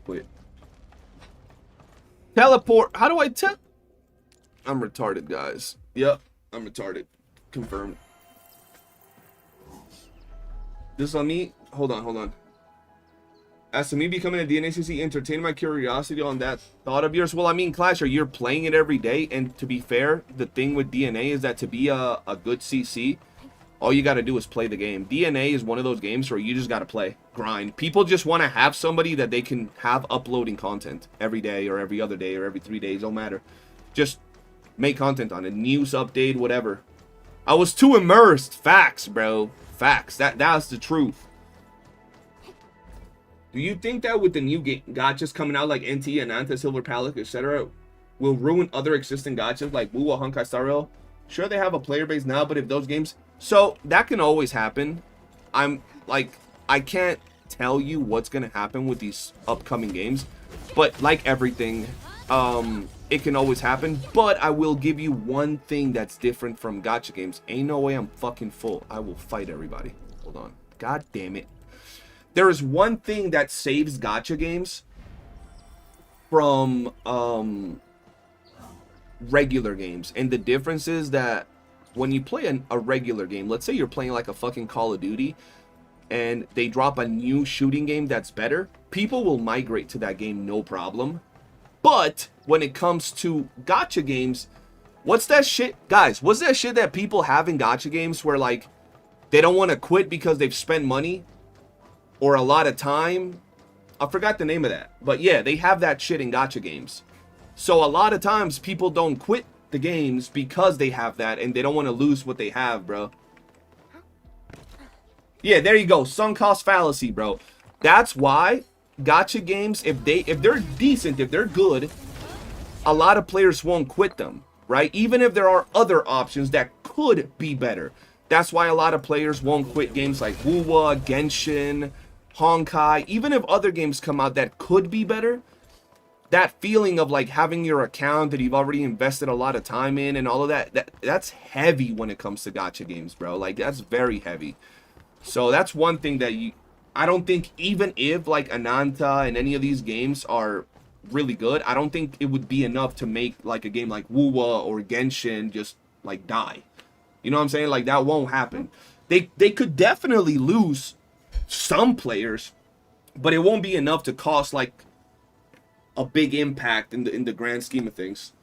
Wait. Teleport. How do I tell? I'm retarded, guys. Yep, I'm retarded. Confirmed. This on me? Hold on. As to me becoming a DNACC, entertain my curiosity on that thought of yours. Well, I mean, Clash, you're playing it every day, and to be fair, the thing with DNA is that to be a good CC, all you gotta do is play the game. DNA is one of those games where you just gotta play. Grind. People just want to have somebody that they can have uploading content every day or every other day or every 3 days. Don't matter. Just make content on it. News update, whatever. I was too immersed. Facts, bro. Facts. That's the truth. Do you think that with the new gachas coming out like NT, Ananta, Silver Palace, etc., will ruin other existing gachas like Wuwa, Honkai Star Rail? Sure, they have a player base now, but if those games... So, that can always happen. I'm, like, I can't tell you what's going to happen with these upcoming games. But, like everything, it can always happen. But I will give you one thing that's different from gacha games. Ain't no way I'm fucking full. I will fight everybody. Hold on. God damn it. There is one thing that saves gacha games from regular games. And the difference is that when you play a regular game, let's say you're playing like a fucking Call of Duty, and they drop a new shooting game that's better, people will migrate to that game no problem. But when it comes to gacha games, What's that shit? Guys, what's that shit that people have in gacha games where, like, they don't want to quit because they've spent money or a lot of time? I forgot the name of that. But yeah, they have that shit in gacha games. So a lot of times people don't quit the games because they have that and they don't want to lose what they have, bro. Yeah, there you go. Sunk cost fallacy, bro. That's why gacha games, if they're decent, if they're good, a lot of players won't quit them, right? Even if there are other options that could be better. That's why a lot of players won't quit games like Wuwa, Genshin, Honkai. Even if other games come out that could be better, that feeling of like having your account that you've already invested a lot of time in and all of that's heavy when it comes to gacha games, bro. Like, that's very heavy. So that's one thing that I don't think, even if like Ananta and any of these games are really good, I don't think it would be enough to make like a game like Wuwa or Genshin just like die. You know what I'm saying? Like, that won't happen. They could definitely lose some players, but it won't be enough to cause like a big impact in the grand scheme of things.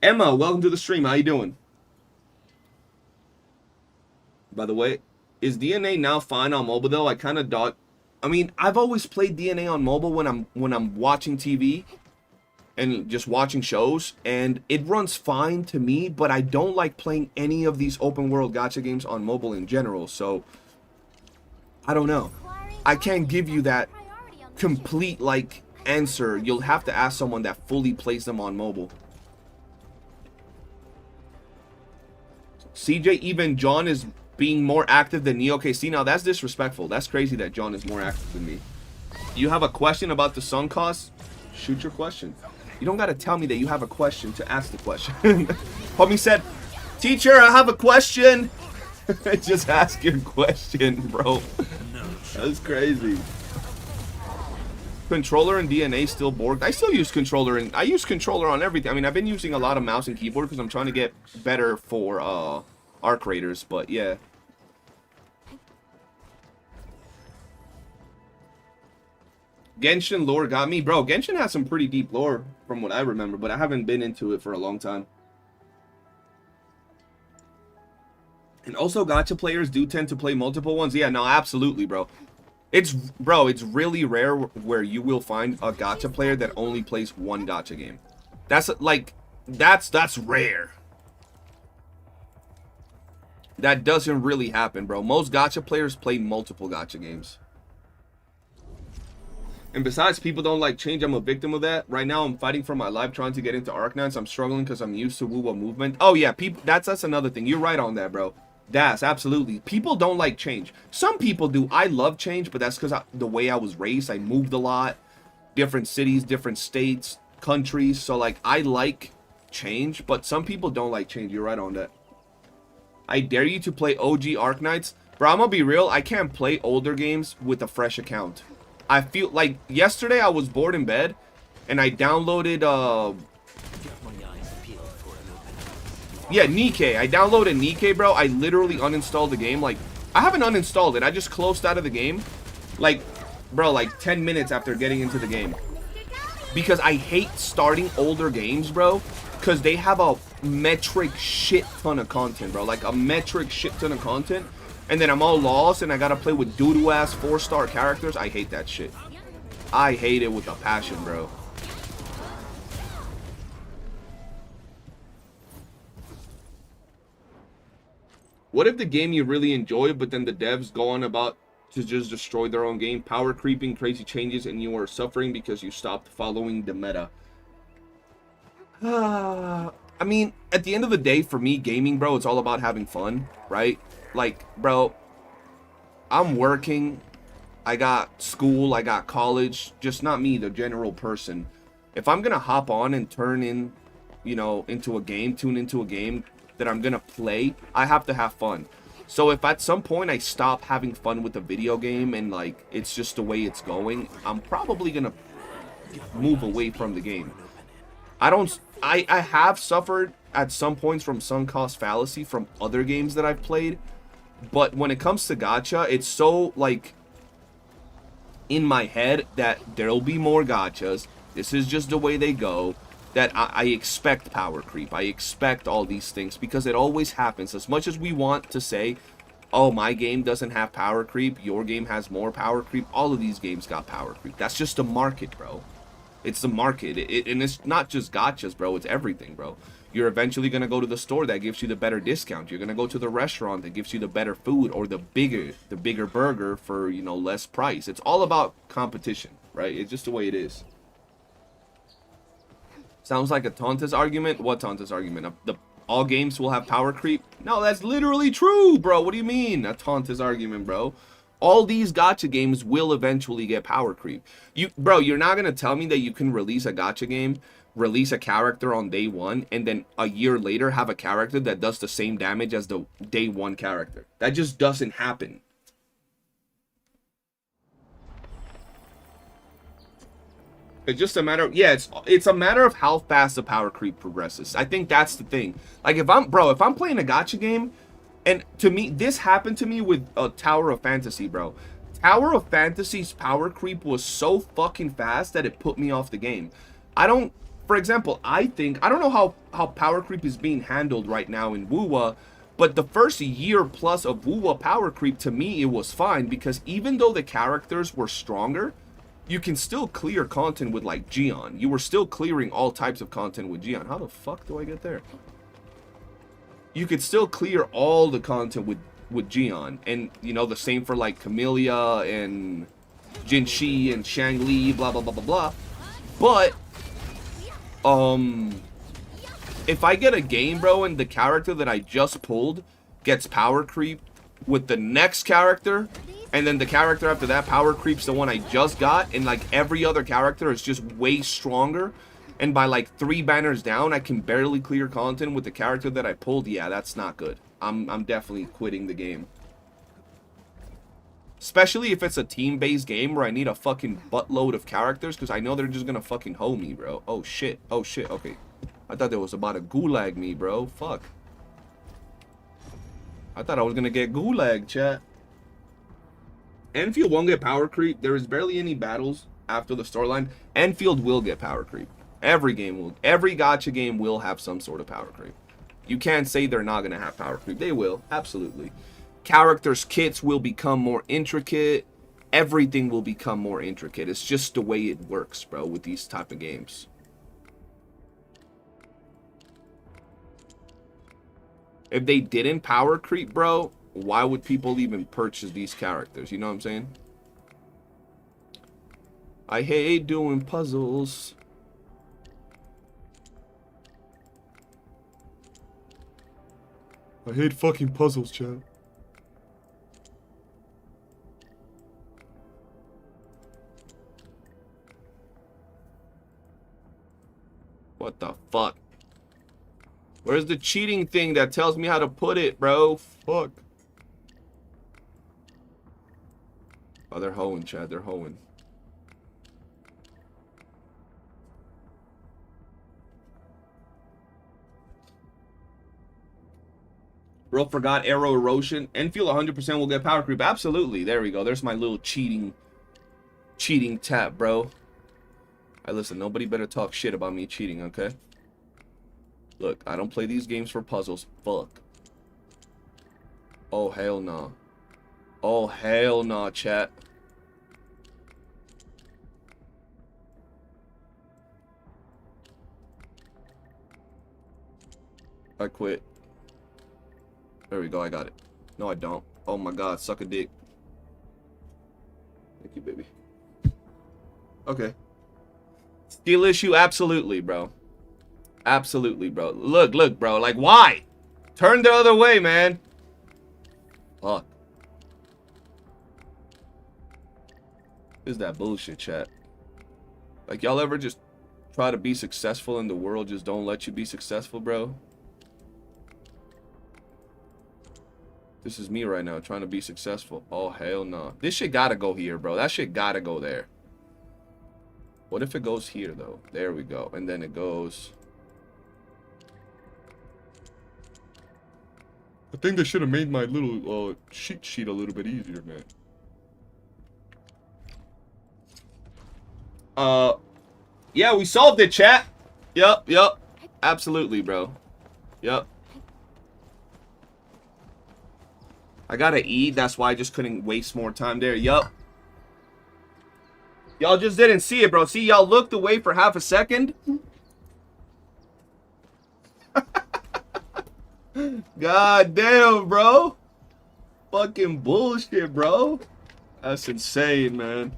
Emma, welcome to the stream. How you doing? By the way, is DNA now fine on mobile though? I kind of doubt. I mean, I've always played DNA on mobile when I'm watching TV and just watching shows, and it runs fine to me, but I don't like playing any of these open world gacha games on mobile in general, so I don't know. I can't give you that complete like answer. You'll have to ask someone that fully plays them on mobile. CJ, even John is being more active than me. Okay, see, now that's disrespectful. That's crazy that John is more active than me. You have a question about the sunk cost? Shoot your question. You don't gotta tell me that you have a question to ask the question. Homie said, teacher, I have a question. Just ask your question, bro. That's crazy. Controller and DNA still borked. I still use controller, and I use controller on everything. I mean, I've been using a lot of mouse and keyboard because I'm trying to get better for arc raiders, but yeah. Genshin lore got me. Bro, Genshin has some pretty deep lore from what I remember, but I haven't been into it for a long time. And also, gacha players do tend to play multiple ones. Yeah, no, absolutely, bro. It's really rare where you will find a gacha player that only plays one gacha game. That's like, that's rare. That doesn't really happen, bro. Most gacha players play multiple gacha games. And besides, people don't like change. I'm a victim of that. Right now, I'm fighting for my life trying to get into Arcanines. I'm struggling because I'm used to Wuwa movement. Oh, yeah, people. That's another thing. You're right on that, bro. That's absolutely. People don't like change. Some people do. I love change, but that's because the way I was raised. I moved a lot. Different cities, different states, countries. So, like, I like change, but some people don't like change. You're right on that. I dare you to play OG Arcanines. Bro, I'm gonna be real. I can't play older games with a fresh account. I feel like yesterday I was bored in bed and I downloaded yeah, Nikkei. I downloaded Nikkei, bro. I literally uninstalled the game. Like, I haven't uninstalled it. I just closed out of the game. Like, bro, like 10 minutes after getting into the game. Because I hate starting older games, bro. Because they have a metric shit ton of content, bro. Like, a metric shit ton of content. And then I'm all lost and I gotta play with doo-doo ass 4-star characters. I hate that shit. I hate it with a passion, bro. What if the game you really enjoy, but then the devs go on about to just destroy their own game, power creeping, crazy changes, and you are suffering because you stopped following the meta? I mean, at the end of the day, for me, gaming, bro, it's all about having fun, right? Like, bro, I'm working, I got school, I got college, just not me, the general person. If I'm gonna hop on and turn in, you know, into a game, tune into a game that I'm gonna play, I have to have fun. So if at some point I stop having fun with the video game and like it's just the way it's going, I'm probably gonna move away from the game. I have suffered at some points from sunk cost fallacy from other games that I've played, but when it comes to gacha, it's so like in my head that there'll be more gachas. This is just the way they go. that I expect power creep. I expect all these things because it always happens. As much as we want to say, oh, my game doesn't have power creep, your game has more power creep, all of these games got power creep. That's just the market, bro. It's the market. And it's not just gachas, bro. It's everything, bro. You're eventually going to go to the store that gives you the better discount. You're going to go to the restaurant that gives you the better food or the bigger burger for, you know, less price. It's all about competition, right? It's just the way it is. Sounds like a Tonta's argument. What Tonta's argument? All games will have power creep? No, that's literally true, bro. What do you mean? A Tonta's argument, bro. All these gacha games will eventually get power creep. Bro, you're not going to tell me that you can release a gacha game, release a character on day one, and then a year later have a character that does the same damage as the day one character. That just doesn't happen. It's just a matter of, yeah, it's a matter of how fast the power creep progresses. I think that's the thing. Like, if I'm playing a gacha game, and to me, this happened to me with Tower of Fantasy, bro. Tower of Fantasy's power creep was so fucking fast that it put me off the game. For example, I don't know how power creep is being handled right now in Wuwa, but the first year plus of Wuwa power creep, to me, it was fine, because even though the characters were stronger, you can still clear content with, like, Gion. You were still clearing all types of content with Gion. How the fuck do I get there? You could still clear all the content with Gion. And, you know, the same for, like, Camellia and Jinshi and Shangli, blah, blah, blah, blah, blah. But, if I get a game, bro, and the character that I just pulled gets power creep with the next character, and then the character after that power creeps the one I just got, and like every other character is just way stronger, and by like 3 banners down I can barely clear content with the character that I pulled, yeah, that's not good. I'm definitely quitting the game. Especially if it's a team-based game where I need a fucking buttload of characters, because I know they're just gonna fucking hoe me, bro. Oh shit, okay. I thought they was about to gulag me, bro. Fuck. I thought I was gonna get gulag, chat. Enfield won't get power creep. There is barely any battles after the storyline. Enfield will get power creep. Every gacha game will have some sort of power creep. You can't say they're not gonna have power creep. They will, absolutely. Characters' kits will become more intricate. Everything will become more intricate. It's just the way it works, bro, with these type of games. If they didn't power creep, bro, why would people even purchase these characters? You know what I'm saying? I hate doing puzzles. I hate fucking puzzles, chat. What the fuck? Where's the cheating thing that tells me how to put it, bro? Fuck. Oh, they're hoeing, Chad. They're hoeing. Bro forgot arrow erosion. Enfield 100% will get power creep. Absolutely. There we go. There's my little cheating tap, bro. Alright, listen. Nobody better talk shit about me cheating, okay? Look, I don't play these games for puzzles. Fuck. Oh, hell no. Oh, hell no, chat. I quit. There we go, I got it. No, I don't. Oh my god, suck a dick. Thank you, baby. Okay. Skill issue? Absolutely, bro. Absolutely, bro. Look, bro. Like, why? Turn the other way, man. Fuck. Is that bullshit, chat? Like, y'all ever just try to be successful and the world just don't let you be successful, bro? This is me right now, trying to be successful. Oh, hell no. This shit gotta go here, bro. That shit gotta go there. What if it goes here, though? There we go. And then it goes... I think they should have made my little cheat sheet a little bit easier, man. Yeah, we solved it, chat. Yup, yup. Absolutely, bro. Yup. I gotta eat, that's why I just couldn't waste more time there. Yup. Y'all just didn't see it, bro. See, y'all looked away for half a second. God damn, bro. Fucking bullshit, bro. That's insane, man.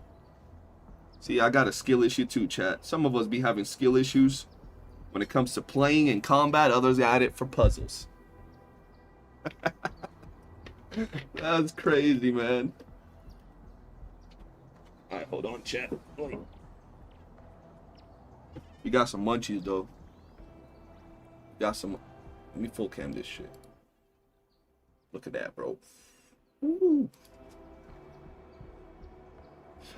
See, I got a skill issue too, chat. Some of us be having skill issues when it comes to playing and combat. Others got it for puzzles. That's crazy, man. Alright, hold on, chat. Wait. You got some munchies, though. Got some... Let me full cam this shit. Look at that, bro. Ooh.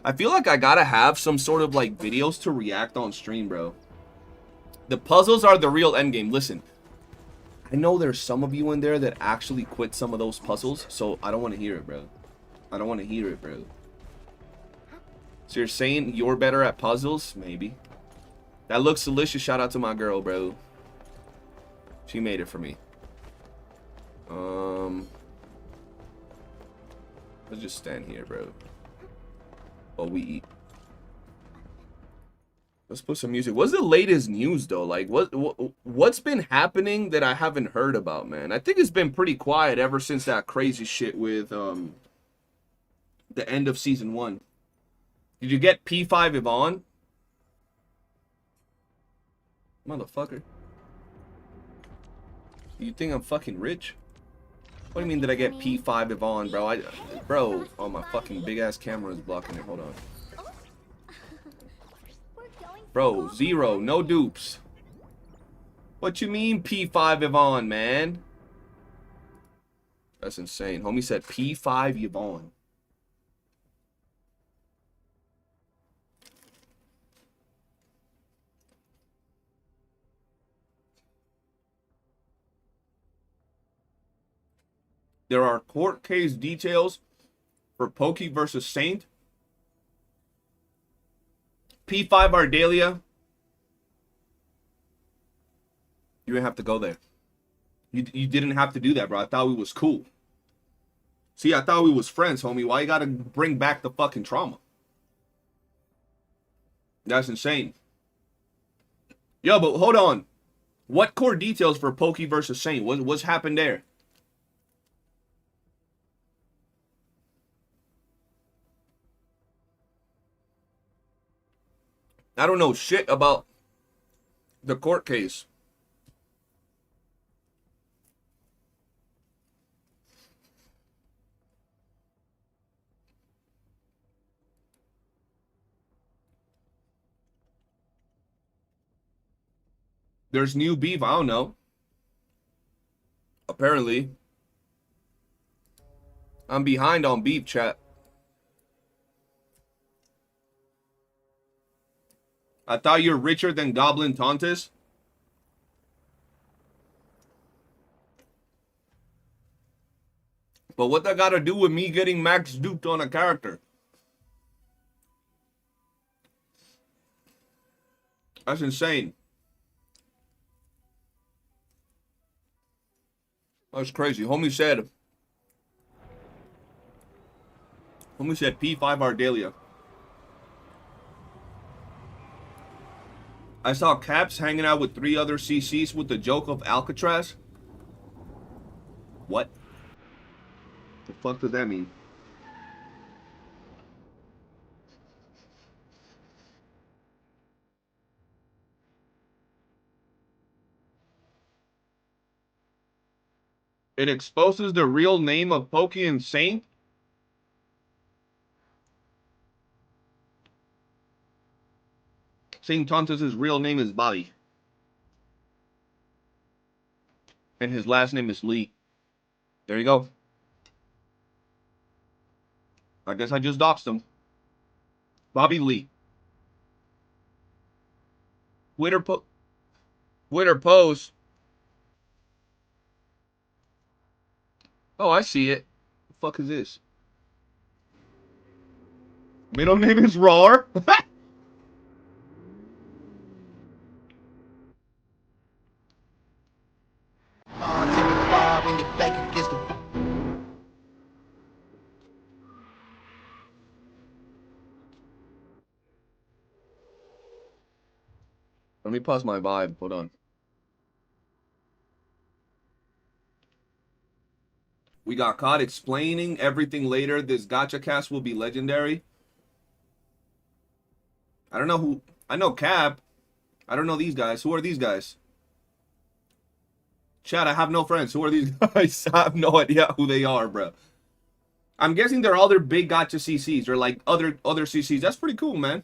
I feel like I gotta have some sort of, like, videos to react on stream, bro. The puzzles are the real endgame. Listen, I know there's some of you in there that actually quit some of those puzzles, so I don't want to hear it, bro. I don't want to hear it, bro. So you're saying you're better at puzzles? Maybe. That looks delicious. Shout out to my girl, bro. She made it for me. Let's just stand here, bro. While we eat. Let's put some music. What's the latest news, though? Like, what's been happening that I haven't heard about, man? I think it's been pretty quiet ever since that crazy shit with the end of season 1. Did you get P5 Yvonne? Motherfucker. You think I'm fucking rich? What do you mean did I get P5 Yvonne, bro? Bro, oh, my fucking big ass camera is blocking it. Hold on. Bro, 0, no dupes. What you mean P5 Yvonne, man? That's insane. Homie said P5 Yvonne. There are court case details for Pokey versus Saint. P5 Ardelia. You didn't have to go there. You didn't have to do that, bro. I thought we was cool. See, I thought we was friends, homie. Why you gotta bring back the fucking trauma? That's insane. Yo, but hold on. What court details for Pokey versus Saint? What's happened there? I don't know shit about the court case. There's new beef. I don't know. Apparently. I'm behind on beef, chat. I thought you're richer than Goblin Tontis. But what that got to do with me getting max duped on a character? That's insane. That's crazy. Homie said P5 Ardelia. I saw Caps hanging out with 3 other CCs with the joke of Alcatraz. What? The fuck does that mean? It exposes the real name of Pokey and Saint? Saint Tontis' real name is Bobby. And his last name is Lee. There you go. I guess I just doxed him. Bobby Lee. Twitter post. Oh, I see it. The fuck is this? Middle name is Roar. Let me pause my vibe. Hold on. We got caught explaining everything later. This gacha cast will be legendary. I don't know who. I know Cap. I don't know these guys. Who are these guys? Chat, I have no friends. Who are these guys? I have no idea who they are, bro. I'm guessing they're other big gacha CCs or like other CCs. That's pretty cool, man.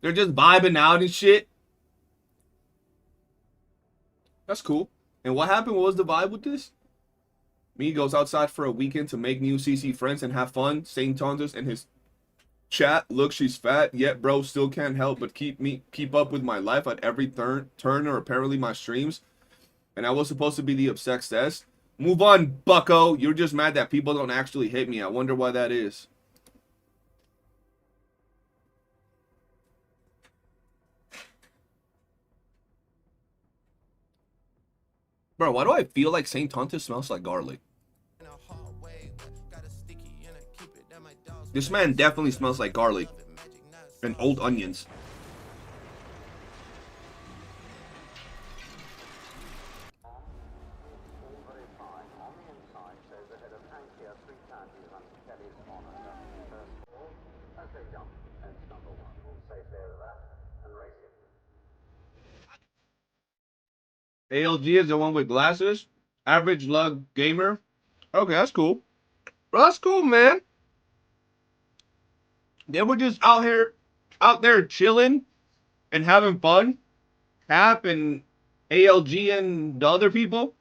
They're just vibing out and shit. That's cool. And what happened? What was the vibe with this? Me goes outside for a weekend to make new CC friends and have fun. Saying Tontos and his chat. Look, she's fat. Yet, bro, still can't help but keep up with my life at every turn or apparently my streams. And I was supposed to be the obsessed S. Move on, bucko. You're just mad that people don't actually hate me. I wonder why that is. Bro, why do I feel like Saint Tonto smells like garlic? This man definitely smells like garlic and old onions. ALG is the one with glasses. Average lug gamer. Okay, that's cool. That's cool, man. They were just out there chilling and having fun. Cap and ALG and the other people.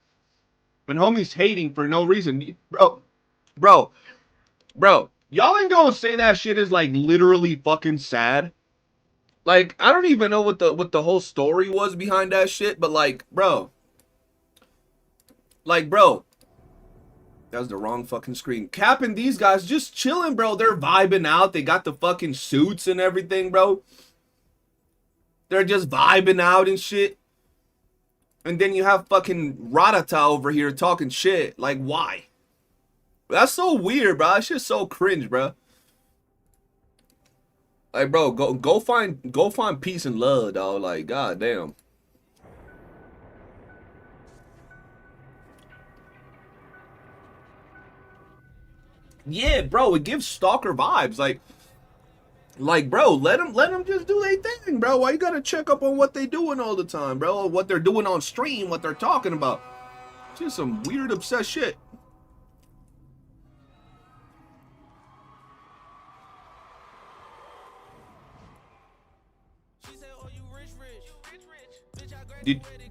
And homies hating for no reason. Bro. Y'all ain't gonna say that shit is like literally fucking sad. Like, I don't even know what the whole story was behind that shit, but like, bro. That was the wrong fucking screen. Cap and these guys just chilling, bro. They're vibing out. They got the fucking suits and everything, bro. They're just vibing out and shit. And then you have fucking Radata over here talking shit. Like, why? That's so weird, bro. That shit's so cringe, bro. Like, bro, go find peace and love, dog. Like, goddamn. Yeah, bro, it gives stalker vibes. Like, bro, let them just do their thing, bro. Why you gotta check up on what they doing all the time, bro? What they're doing on stream, what they're talking about. Just some weird obsessed shit.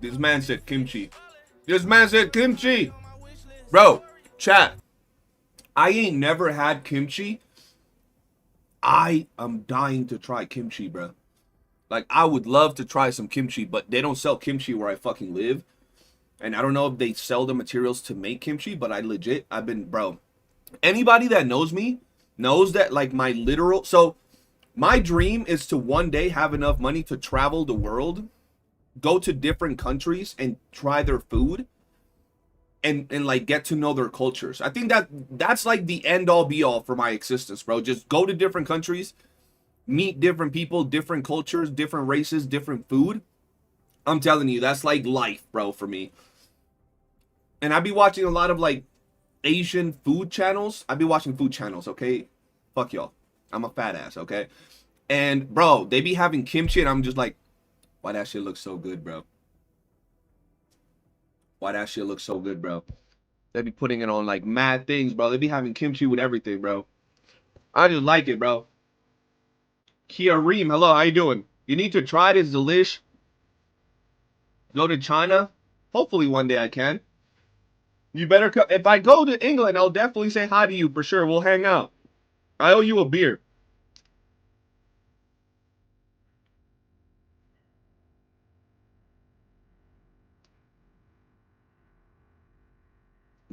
This man said kimchi. This man said kimchi. Bro, chat. I ain't never had kimchi. I am dying to try kimchi, bro. Like, I would love to try some kimchi, but they don't sell kimchi where I fucking live. And I don't know if they sell the materials to make kimchi, but I've been, bro. Anybody that knows me knows that, like, so my dream is to one day have enough money to travel the world, go to different countries and try their food. And like get to know their cultures. I think that's like the end all be all for my existence, bro. Just go to different countries, meet different people, different cultures, different races, different food. I'm telling you, that's like life, bro, for me. And I be watching a lot of like Asian food channels. I be watching food channels, okay? Fuck y'all. I'm a fat ass, okay? And bro, they be having kimchi and I'm just like, why that shit looks so good, bro? Why that shit looks so good, bro? They be putting it on like mad things, bro. They be having kimchi with everything, bro. I just like it, bro. Kia Reem, hello, how you doing? You need to try this delish. Go to China. Hopefully one day I can. You better come. If I go to England, I'll definitely say hi to you for sure. We'll hang out. I owe you a beer.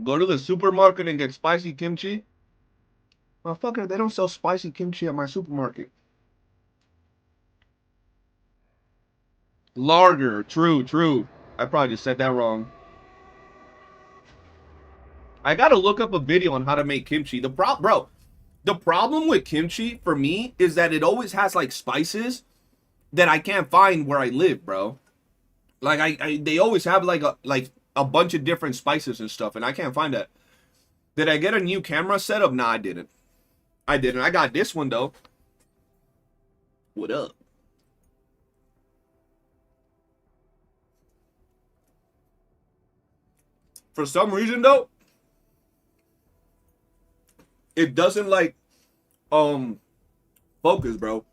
Go to the supermarket and get spicy kimchi. Motherfucker, they don't sell spicy kimchi at my supermarket. Lager, true. I probably just said that wrong. I gotta look up a video on how to make kimchi. The problem with kimchi for me is that it always has like spices that I can't find where I live, bro. Like they always have like a bunch of different spices and stuff, and I can't find that. Did I get a new camera setup? Nah, I didn't. I didn't. I got this one though. What up? For some reason though, it doesn't like focus, bro.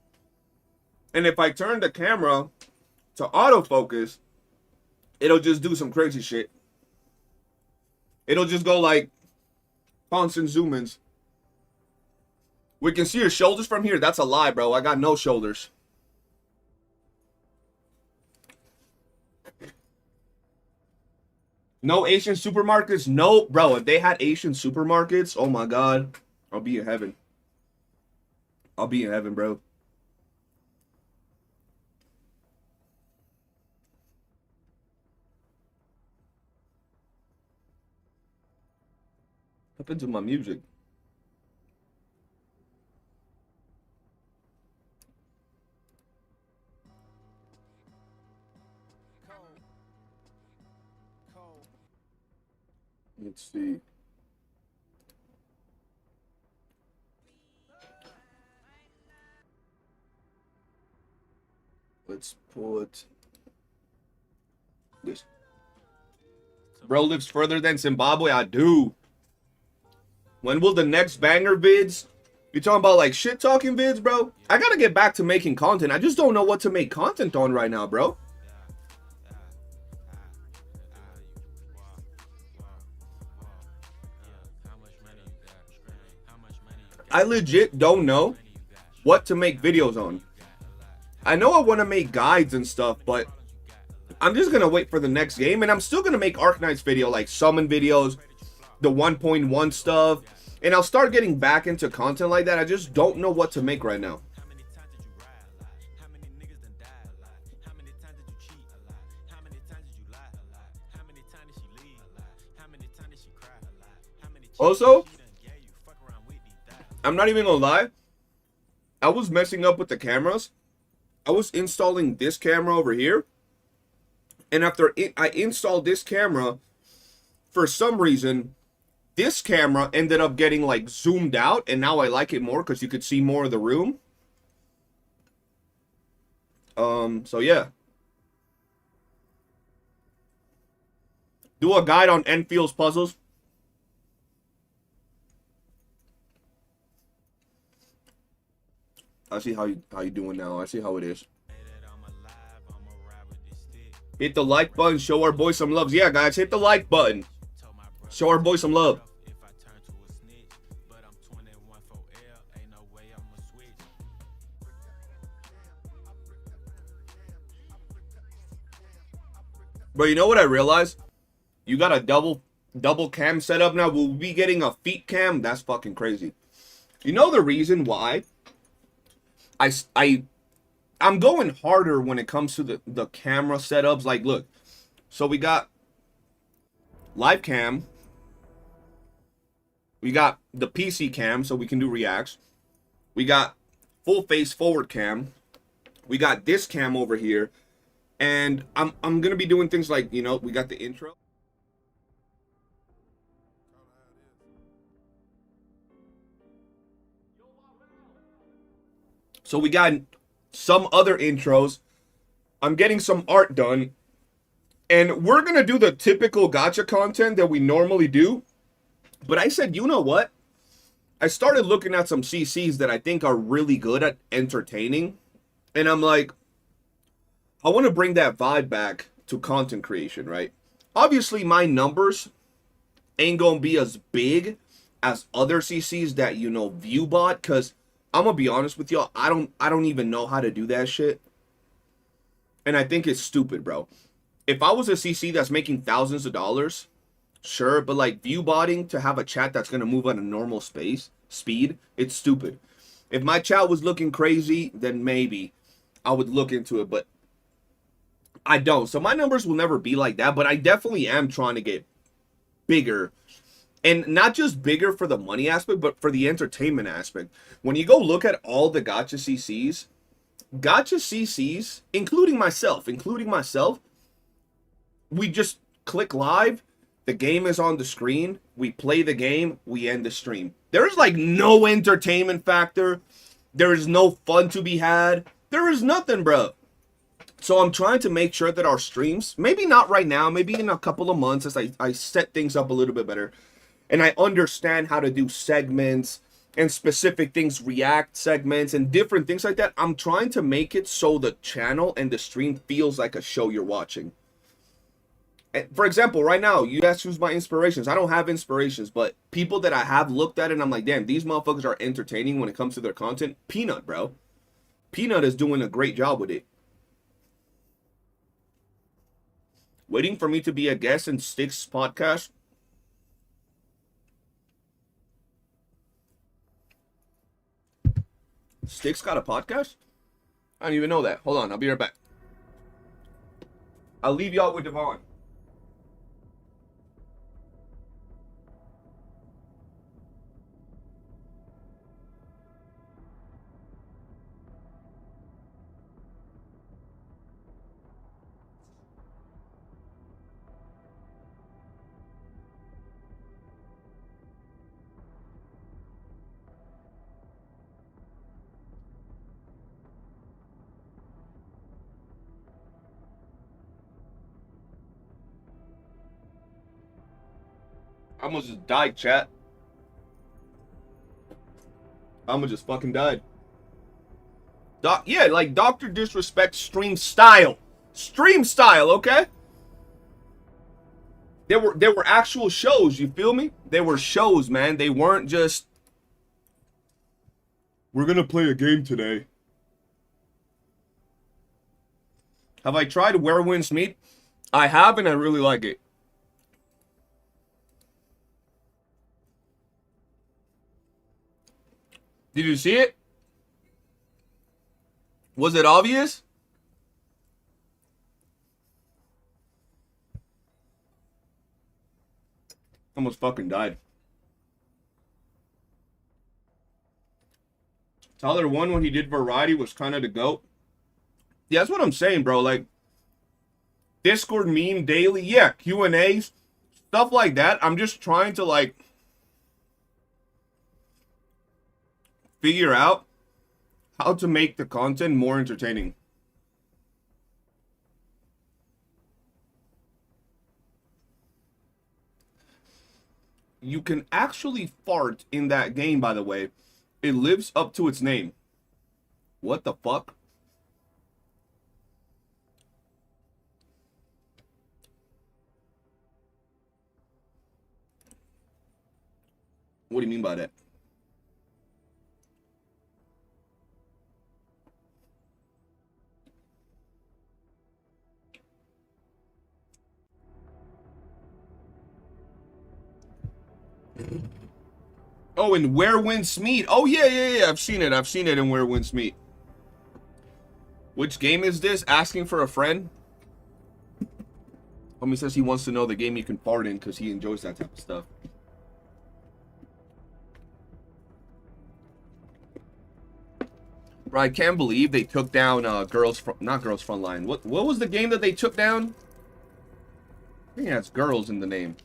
And if I turn the camera to autofocus, it'll just do some crazy shit. It'll just go like constant zoom ins. We can see your shoulders from here. That's a lie, bro. I got no shoulders. No Asian supermarkets? No, bro. If they had Asian supermarkets, oh my God, I'll be in heaven. I'll be in heaven, bro. What happened to my music? Let's see. Let's put this. Bro lives further than Zimbabwe. I do. When will the next banger vids? You talking about like shit talking vids, bro? I gotta get back to making content. I just don't know what to make content on right now, bro. I legit don't know what to make videos on. I know I want to make guides and stuff, but I'm just going to wait for the next game. And I'm still going to make Arknight's video, like summon videos, the 1.1 stuff. And I'll start getting back into content like that. I just don't know what to make right now. Also, I'm not even gonna lie, I was messing up with the cameras. I was installing this camera over here, and after I installed this camera, for some reason, this camera ended up getting like zoomed out, and now I like it more because you could see more of the room. So yeah. Do a guide on Enfield's puzzles. I see how you doing now. I see how it is. Hit the like button. Show our boy some love. Yeah, guys, hit the like button. Show our boy some love. But you know what I realized? You got a double cam setup now. We'll be getting a feet cam. That's fucking crazy. You know the reason why? I'm going harder when it comes to the camera setups. Like, look, so we got live cam, we got the PC cam, so we can do reacts, we got full face forward cam, we got this cam over here, and I'm gonna be doing things like, you know, we got the intro. So we got some other intros. I'm getting some art done. And we're going to do the typical gacha content that we normally do. But I said, you know what? I started looking at some CCs that I think are really good at entertaining. And I'm like, I want to bring that vibe back to content creation, right? Obviously, my numbers ain't going to be as big as other CCs that, you know, view bot, because I'm gonna be honest with y'all, I don't even know how to do that shit. And I think it's stupid, bro. If I was a CC that's making thousands of dollars, sure, but like view botting to have a chat that's gonna move at a normal speed, it's stupid. If my chat was looking crazy, then maybe I would look into it, but I don't. So my numbers will never be like that, but I definitely am trying to get bigger. And not just bigger for the money aspect, but for the entertainment aspect. When you go look at all the gacha CCs, including myself, we just click live, the game is on the screen, we play the game, we end the stream. There is like no entertainment factor. There is no fun to be had. There is nothing, bro. So I'm trying to make sure that our streams, maybe not right now, maybe in a couple of months as I set things up a little bit better, and I understand how to do segments and specific things, react segments and different things like that. I'm trying to make it so the channel and the stream feels like a show you're watching. And for example, right now, you asked who's my inspirations. I don't have inspirations, but people that I have looked at and I'm like, damn, these motherfuckers are entertaining when it comes to their content. Peanut, bro. Peanut is doing a great job with it. Waiting for me to be a guest in Sticks podcast. Sticks got a podcast? I don't even know that. Hold on, I'll be right back. I'll leave y'all with Devon. I almost just died, chat. I almost just fucking died. Yeah, like Dr. Disrespect stream style. Stream style, okay? There were actual shows, you feel me? They were shows, man. They weren't just, we're gonna play a game today. Have I tried Where Winds Meet? I have, and I really like it. Did you see it? Was it obvious? Almost fucking died. Tyler One, when he did Variety, was kind of the GOAT. Yeah, that's what I'm saying, bro. Like, Discord meme daily. Yeah, Q&As. Stuff like that. I'm just trying to, like, figure out how to make the content more entertaining. You can actually fart in that game, by the way. It lives up to its name. What the fuck? What do you mean by that? Oh, and Where Winds Meet. Oh, yeah. I've seen it. I've seen it in Where Winds Meet. Which game is this? Asking for a friend? Homie says he wants to know the game you can fart in because he enjoys that type of stuff. Bro, I can't believe they took down not Girls Frontline. What was the game that they took down? I think it has girls in the name.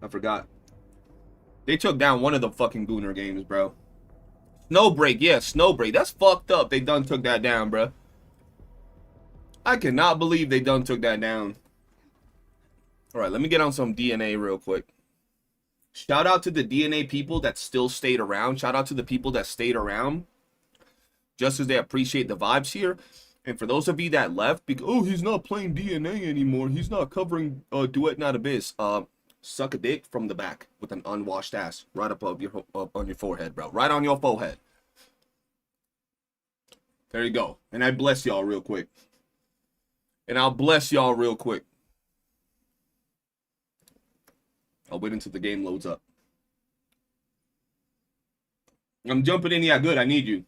I forgot. They took down one of the fucking Booner games, bro. Snowbreak, yeah, Snowbreak. That's fucked up. They done took that down, bro. I cannot believe they done took that down. Alright, let me get on some DNA real quick. Shout out to the DNA people that still stayed around. Shout out to the people that stayed around. Just as they appreciate the vibes here. And for those of you that left, because, oh, he's not playing DNA anymore. He's not covering Duet Not Abyss. Suck a dick from the back with an unwashed ass right up on your forehead, bro. Right on your forehead. There you go. And I bless y'all real quick. And I'll bless y'all real quick. I'll wait until the game loads up. I'm jumping in. Yeah, good. I need you.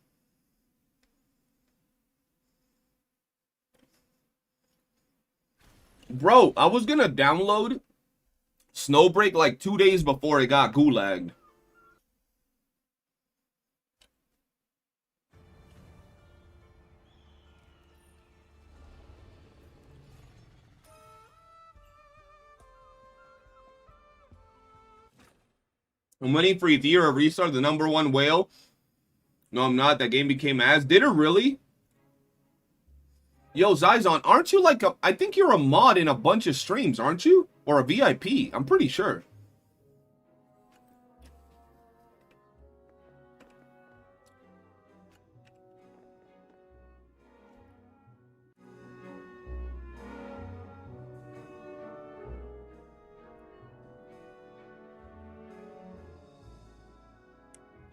Bro, I was gonna download Snowbreak like 2 days before it got gulagged. I'm waiting for Ethereum restart, the #1 whale. No, I'm not. That game became ass. Did it really? Yo, Zyzon, aren't you like a... I think you're a mod in a bunch of streams, aren't you? Or a VIP. I'm pretty sure.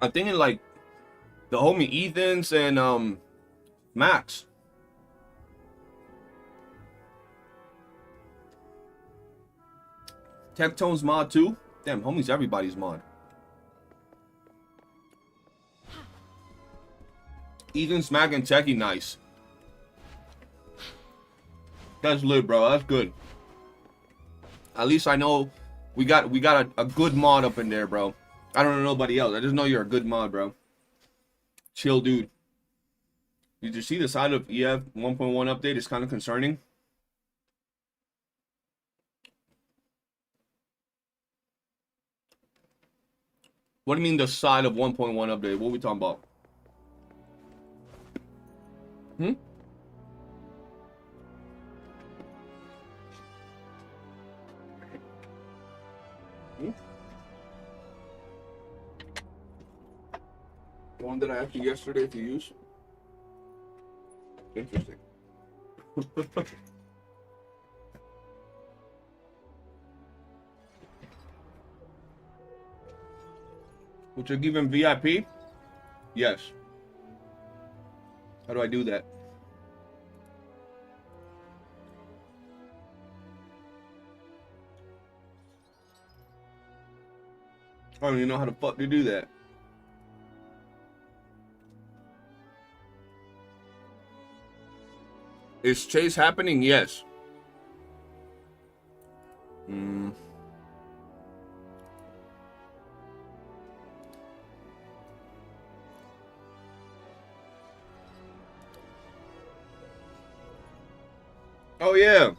I'm thinking like the homie Ethan's and Max. Tectone's mod too. Damn, homie's everybody's mod. Ethan, Smack, and Techie, nice. That's lit, bro. That's good. At least I know we got a good mod up in there, bro. I don't know nobody else. I just know you're a good mod, bro. Chill, dude. Did you see the side of EF 1.1 update? It's kind of concerning. What do you mean the side of 1.1 update? What are we talking about? Hmm? The one that I asked you yesterday to use? Interesting. Would you give him VIP? Yes. How do I do that? I don't even know how the fuck to do that. Is chase happening? Yes. Oh yeah.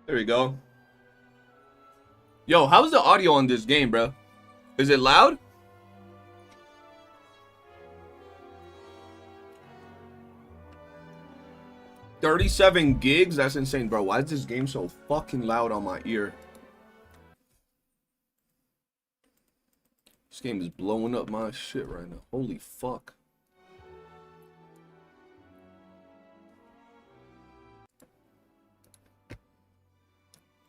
There we go. Yo, how's the audio on this game, bro? Is it loud? $37 gigs? That's insane, bro. Why is this game so fucking loud on my ear? This game is blowing up my shit right now. Holy fuck.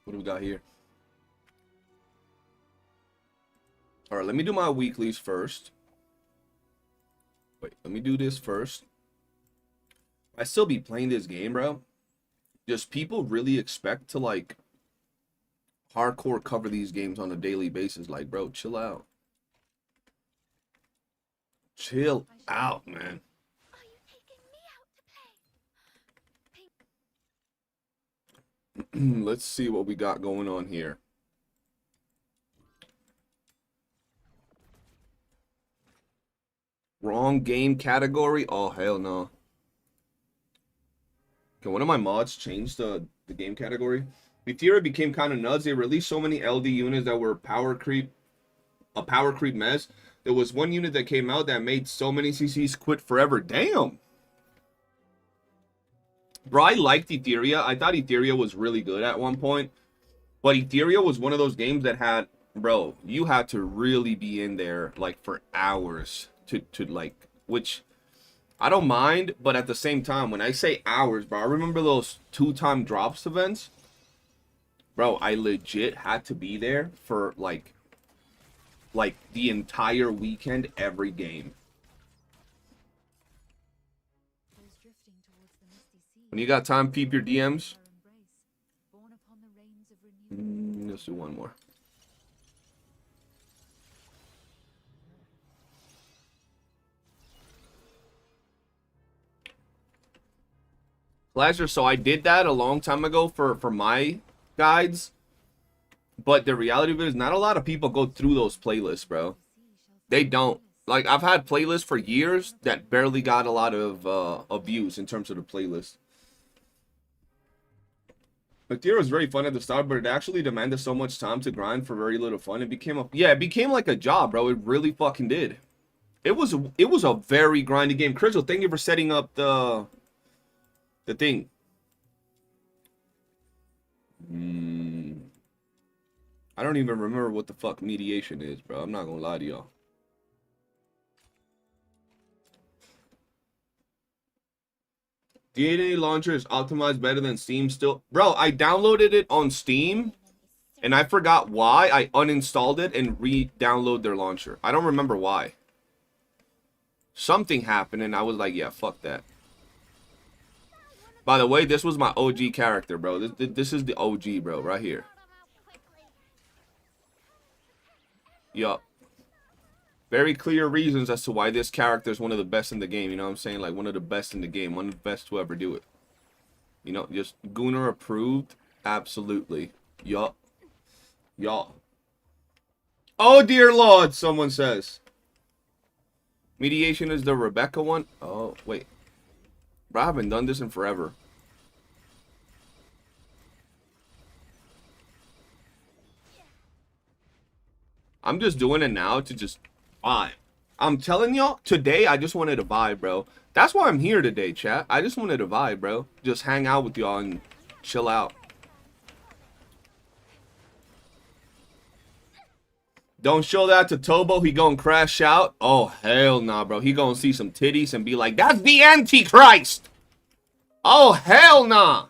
What do we got here? Alright, let me do my weeklies first. Wait, let me do this first. I still be playing this game, bro. Just people really expect to like hardcore cover these games on a daily basis. Like, bro, chill out. Chill out, man. Are you taking me out to play? Let's see what we got going on here. Wrong game category? Oh, hell no. Can one of my mods change the game category? Ethereum became kind of nuts. They released so many LD units that were a power creep mess. There was one unit that came out that made so many CCs quit forever. Damn. Bro, I liked Ethereum. I thought Ethereum was really good at one point. But Ethereum was one of those games that had, bro, you had to really be in there like for hours to like, which I don't mind, but at the same time, when I say hours, bro, I remember those 2-time drops events. Bro, I legit had to be there for like the entire weekend, every game. When you got time, peep your DMs. Let's do one more. Pleasure. So I did that a long time ago for my guides. But the reality of it is not a lot of people go through those playlists, bro. They don't. Like, I've had playlists for years that barely got a lot of views in terms of the playlist. The tier was very fun at the start, but it actually demanded so much time to grind for very little fun. It became it became like a job, bro. It really fucking did. It was a very grindy game. Crystal, thank you for setting up the thing. I don't even remember what the fuck mediation is, bro. I'm not gonna lie to y'all. DNA launcher is optimized better than Steam still. Bro, I downloaded it on Steam and I forgot why. I uninstalled it and re-download their launcher. I don't remember why. Something happened and I was like, yeah, fuck that. By the way, this was my OG character, bro. This is the OG, bro, right here. Yup. Very clear reasons as to why this character is one of the best in the game. You know what I'm saying? Like, one of the best in the game. One of the best to ever do it. You know, just Gunnar approved. Absolutely. Yup. Yup. Oh, dear Lord, someone says. Mediation is the Rebecca one? Oh, wait. Bro, I haven't done this in forever. I'm just doing it now to just vibe. I'm telling y'all, today I just wanted to vibe, bro. That's why I'm here today, chat. I just wanted to vibe, bro. Just hang out with y'all and chill out. Don't show that to Tobo. He gonna crash out. Oh, hell nah, bro. He gonna see some titties and be like, that's the Antichrist. Oh, hell nah.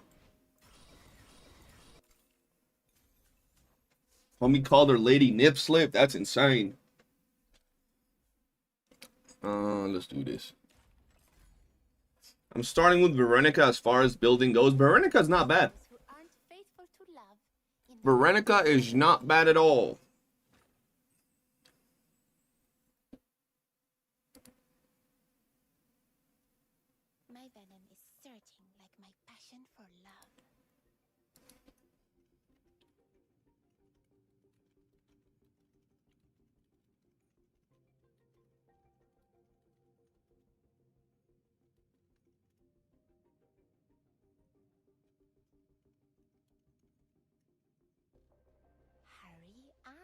Homie called her Lady Nip Slip. That's insane. Let's do this. I'm starting with Veronica as far as building goes. Veronica's not bad. Veronica is not bad at all. My venom is surging like my passion for love. Hurry up.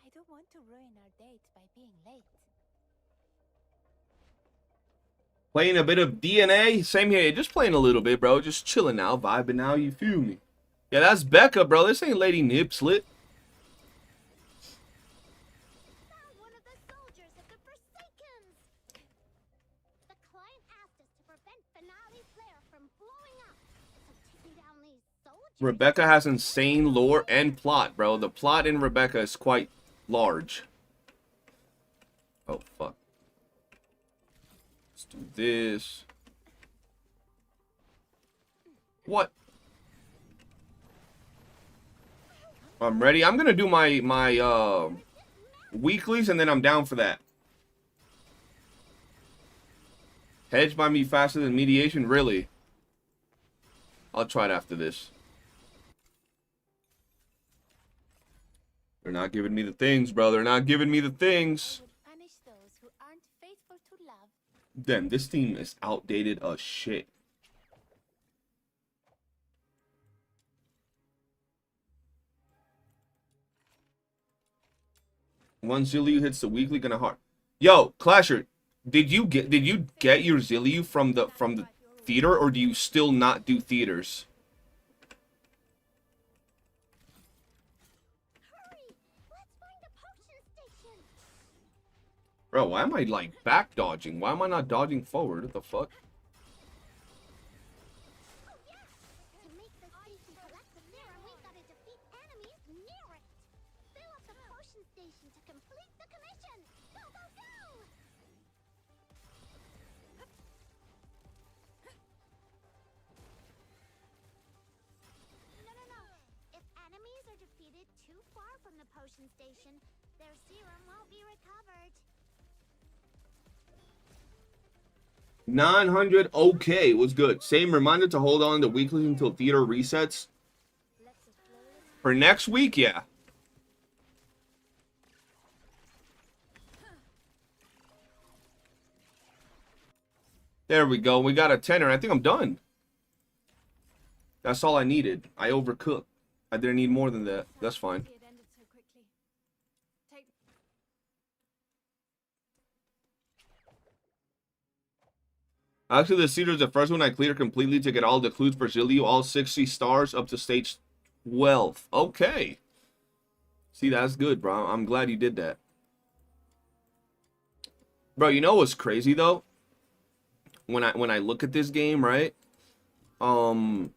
I don't want to ruin our date by being late. Playing a bit of DNA. Same here. Just playing a little bit, bro. Just chilling out, vibing out. You feel me? Yeah, that's Becca, bro. This ain't Lady Nip Slit. One of the soldiers of the Forsakens. The client asked us to prevent Finale Flare from blowing up. So taking down these soldiers. Rebecca has insane lore and plot, bro. The plot in Rebecca is quite large. Oh, fuck. Let's do this. What? I'm ready. I'm gonna do my weeklies and then I'm down for that. Hedge by me faster than mediation? Really? I'll try it after this. They're not giving me the things, bro. They're not giving me the things. Punish those who aren't faithful to love. Damn, this team is outdated as shit. Once Zilliu hits the weekly, gonna hard. Yo, Clasher, did you get your Zilliu from the theater, or do you still not do theaters? Hurry! Let's find a potion station. Bro, why am I like back dodging? Why am I not dodging forward? What the fuck? Oh yeah! To make the station collect the serum, we've got to defeat enemies near it. Fill up the potion station to complete the commission. Go, go, go! No. If enemies are defeated too far from the potion station, their serum won't be recovered. 900, okay, was good. Same reminder to hold on to weeklies until theater resets. Let's explore this For next week, yeah. There we go. We got a 10er. I think I'm done. That's all I needed. I overcooked. I didn't need more than that. That's fine. It ended so quickly. Take Actually, the Cedar is the first one I cleared completely to get all the clues for Zilliu, all 60 stars up to stage 12. Okay. See, that's good, bro. I'm glad you did that. Bro, you know what's crazy, though? When I look at this game, right? Bro,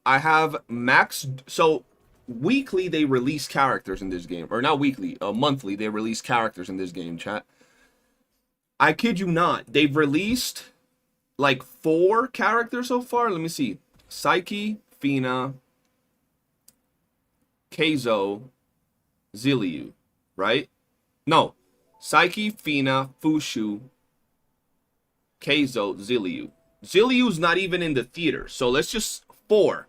I have max. So weekly they release characters in this game, or not weekly, monthly they release characters in this game. Chat. I kid you not, they've released like 4 characters so far. Let me see: Psyche, Fina, Keizo, Zilliu. Right? No, Psyche, Fina, Fushu, Keizo, Zilliu. Zilliu's not even in the theater, so let's just 4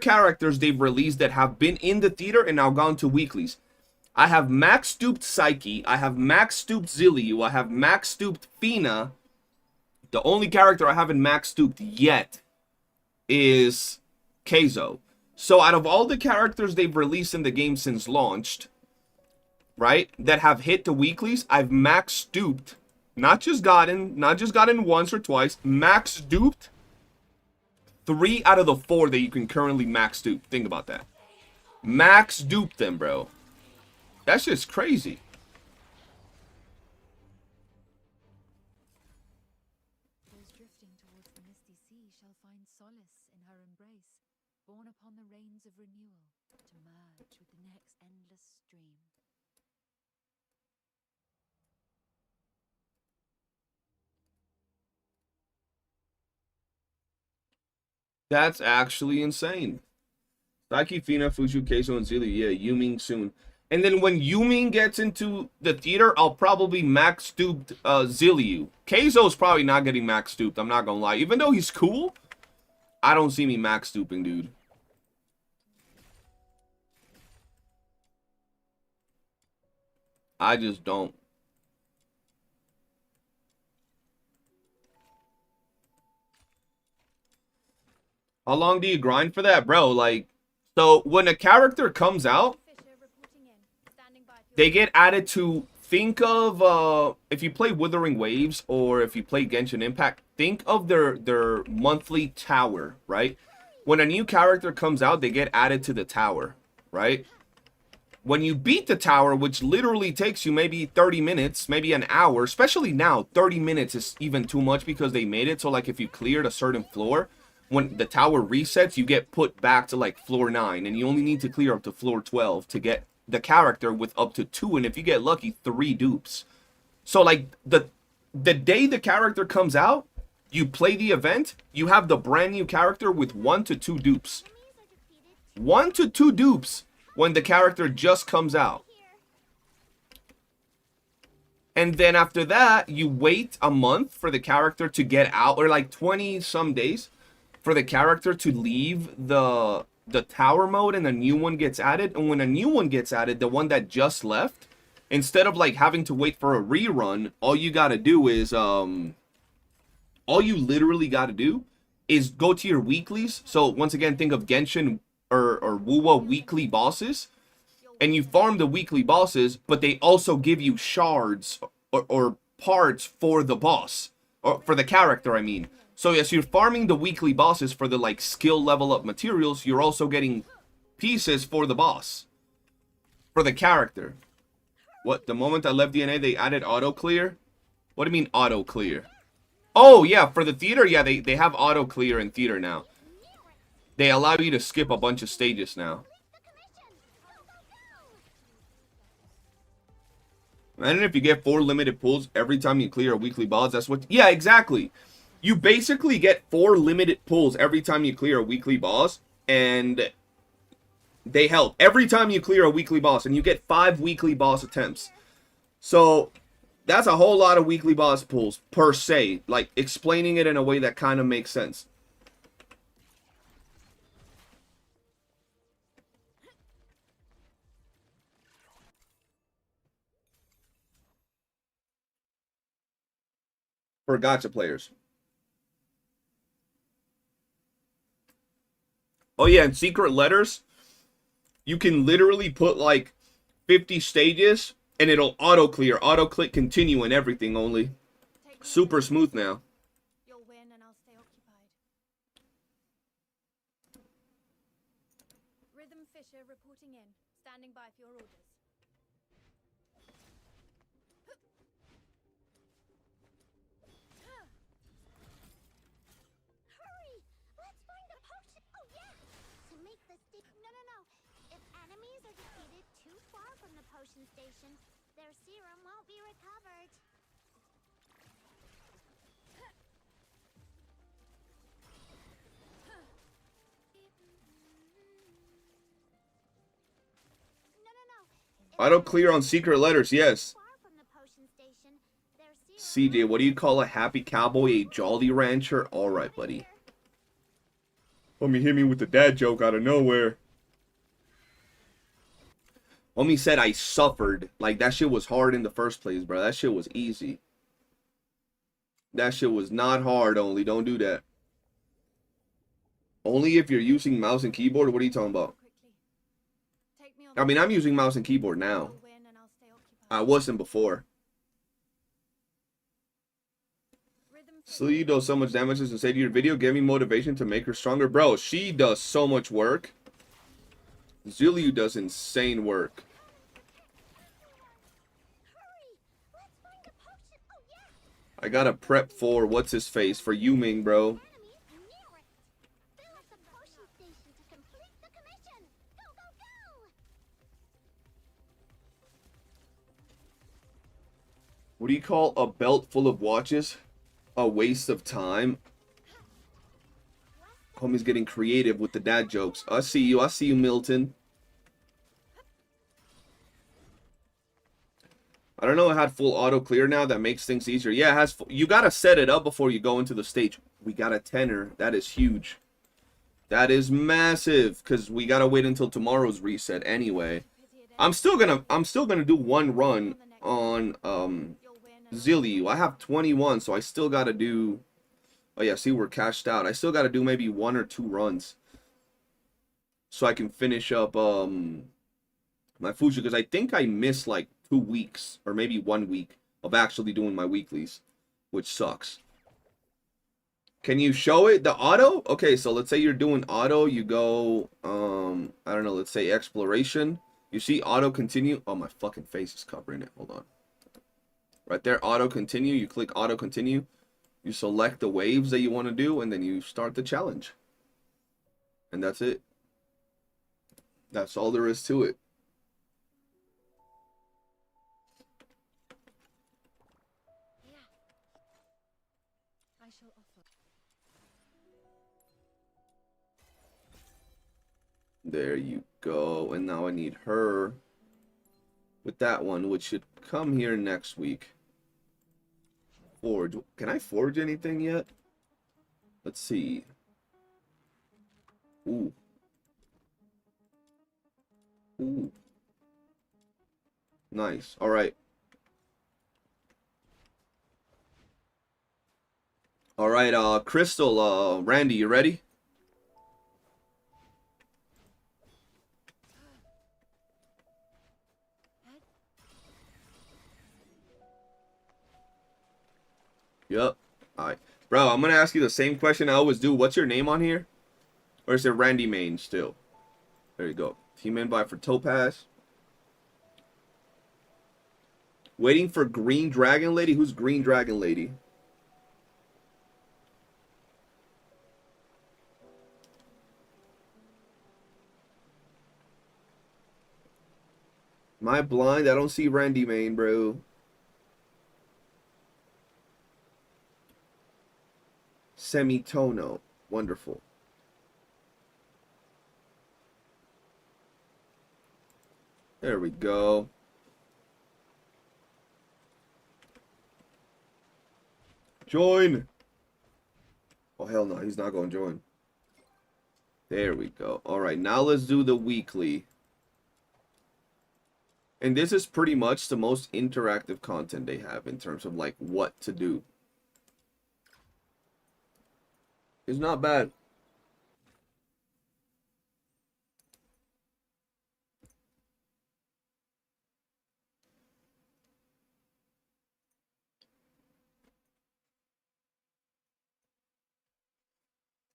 characters they've released that have been in the theater and now gone to weeklies. I have max duped Psyche, I have max duped Zilliu, I have max duped Fina. The only character I haven't max duped yet is Keizo. So out of all the characters they've released in the game since launched, right, that have hit the weeklies, I've max duped, not just gotten once or twice, max duped 3 out of the 4 that you can currently max dupe. Think about that. Max dupe them, bro. That's just crazy. those drifting towards the misty sea shall find solace in her embrace, borne upon the rains of renewal, to merge with the next endless stream. That's actually insane. Psyche, Fina, Fushu, Keizo, and Zilliu. Yeah, Yuming soon. And then when Yuming gets into the theater, I'll probably max duped Zilliu. Keizo's probably not getting max duped, I'm not gonna lie. Even though he's cool, I don't see me max duping, dude. I just don't. How long do you grind for that, bro? Like, so when a character comes out, Fisher reporting in, standing by to they get added to. Think of if you play Withering Waves or if you play Genshin Impact, think of their monthly tower, right? When a new character comes out, they get added to the tower, right? When you beat the tower, which literally takes you maybe 30 minutes, maybe an hour, especially now, 30 minutes is even too much because they made it so like if you cleared a certain floor, when the tower resets, you get put back to like floor 9 and you only need to clear up to floor 12 to get the character with up to 2, and if you get lucky, 3 dupes. So like the day the character comes out, you play the event, you have the brand new character with 1 to 2 dupes. 1 to 2 dupes when the character just comes out. And then after that, you wait a month for the character to get out, or like 20 some days for the character to leave the tower mode, and a new one gets added. And when a new one gets added, the one that just left, instead of like having to wait for a rerun, all you gotta do is all you literally gotta do is go to your weeklies. So once again, think of Genshin or Wuwa weekly bosses, and you farm the weekly bosses, but they also give you shards or parts for the boss, or for the character, I mean. So as you're farming the weekly bosses for the like skill level up materials, you're also getting pieces for the boss, for the character. What, the moment I left DNA, they added auto clear? What do you mean auto clear? Oh yeah, for the theater, yeah, they have auto clear in theater now. They allow you to skip a bunch of stages now. Imagine if you get 4 limited pulls every time you clear a weekly boss. That's what... Yeah, exactly. You basically get 4 limited pulls every time you clear a weekly boss, and they help every time you clear a weekly boss, and you get 5 weekly boss attempts. So that's a whole lot of weekly boss pulls per se, like explaining it in a way that kind of makes sense. for gacha players. Oh yeah, and secret letters, you can literally put like 50 stages and it'll auto clear, auto click continue and everything only. Super smooth now. You'll win and I'll stay occupied. Rhythm Fisher reporting in. Standing by for your orders. Hurry! Let's find a potion. Oh yeah! To make the stick. No. If enemies are defeated too far from the potion station, their serum won't be recovered. No. Auto clear on secret letters, yes. Far from the potion station, their serum CJ, what do you call a happy cowboy? A jolly rancher? Alright, buddy. Homie hit me with the dad joke out of nowhere. Homie said I suffered. Like, that shit was hard in the first place, bro. That shit was easy. That shit was not hard, only. Don't do that. Only if you're using mouse and keyboard? What are you talking about? Take me on I mean, I'm using mouse and keyboard now. You'll win and I'll stay occupied. I wasn't before. Rhythm Slee does so much damage and say to your video, give me motivation to make her stronger. Bro, she does so much work. Zilliu does insane work. Hurry! Let's find a potion. Oh yeah! I gotta prep for what's his face for Yuming, bro. Enemies near it. Fill up the potion station to complete the commission. Go! What do you call a belt full of watches? A waste of time. Homie's getting creative with the dad jokes. I see you, Milton. I don't know, it had full auto clear now. That makes things easier. Yeah, it has. You gotta set it up before you go into the stage. We got a tenner. That is huge. That is massive. Cause we gotta wait until tomorrow's reset anyway. I'm still gonna do one run on Zilliu. I have 21, so I still gotta do. Oh yeah, see, we're cashed out. I still gotta do maybe 1 or 2 runs, so I can finish up my Fuji, because I think I missed like 2 weeks or maybe 1 week of actually doing my weeklies, which sucks. Can you show it the auto? Okay, so let's say you're doing auto. You go I don't know. Let's say exploration. You see auto continue. Oh, my fucking face is covering it. Hold on. Right there, auto continue. You click auto continue. You select the waves that you want to do, and then you start the challenge. And that's it. That's all there is to it. I shall offer. There you go. And now I need her with that one, which should come here next week. Forge. Can I forge anything yet? Let's see. Ooh. Ooh. Nice. All right. All right, Crystal, Randy, you ready? Yep. Alright. Bro, I'm gonna ask you the same question I always do. What's your name on here? Or is it Randy Main still? There you go. Team invite for Topaz. Waiting for Green Dragon Lady? Who's Green Dragon Lady? Am I blind? I don't see Randy Main, bro. Semitono. Wonderful. There we go. Join. Oh, hell no. He's not going to join. There we go. All right. Now let's do the weekly. And this is pretty much the most interactive content they have in terms of like what to do. It's not bad.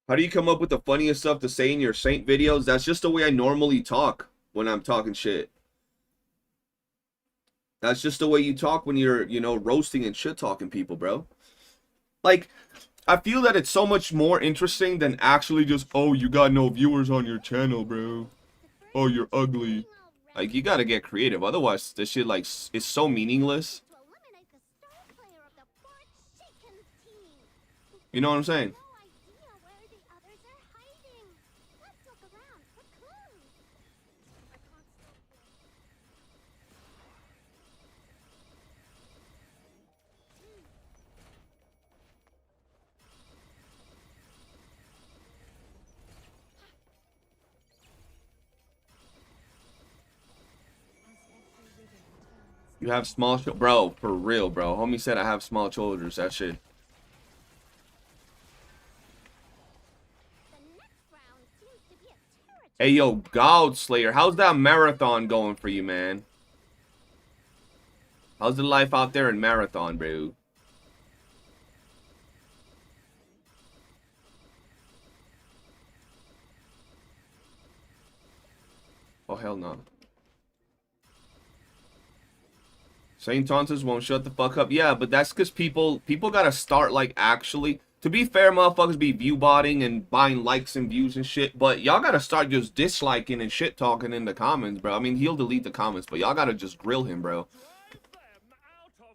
How do you come up with the funniest stuff to say in your Saint videos? That's just the way I normally talk when I'm talking shit. That's just the way you talk when you're, you know, roasting and shit talking people, bro. Like, I feel that it's so much more interesting than actually just, oh, you got no viewers on your channel, bro. Oh, you're ugly. Like, you gotta get creative. Otherwise, this shit, like, is so meaningless. To eliminate the star player of the Fort Chickens team. You know what I'm saying? No idea where the others are hiding. Let's look around for clues. I can't stop this. You have small bro, for real, bro. Homie said I have small shoulders. That shit. The next round seems to be a territory. Hey, yo, God Slayer, how's that marathon going for you, man? How's the life out there in Marathon, bro? Oh, hell no. Saint Tonsors won't shut the fuck up. Yeah, but that's because people gotta start, like, actually. To be fair, motherfuckers be view botting and buying likes and views and shit. But y'all gotta start just disliking and shit talking in the comments, bro. I mean, he'll delete the comments, but y'all gotta just grill him, bro.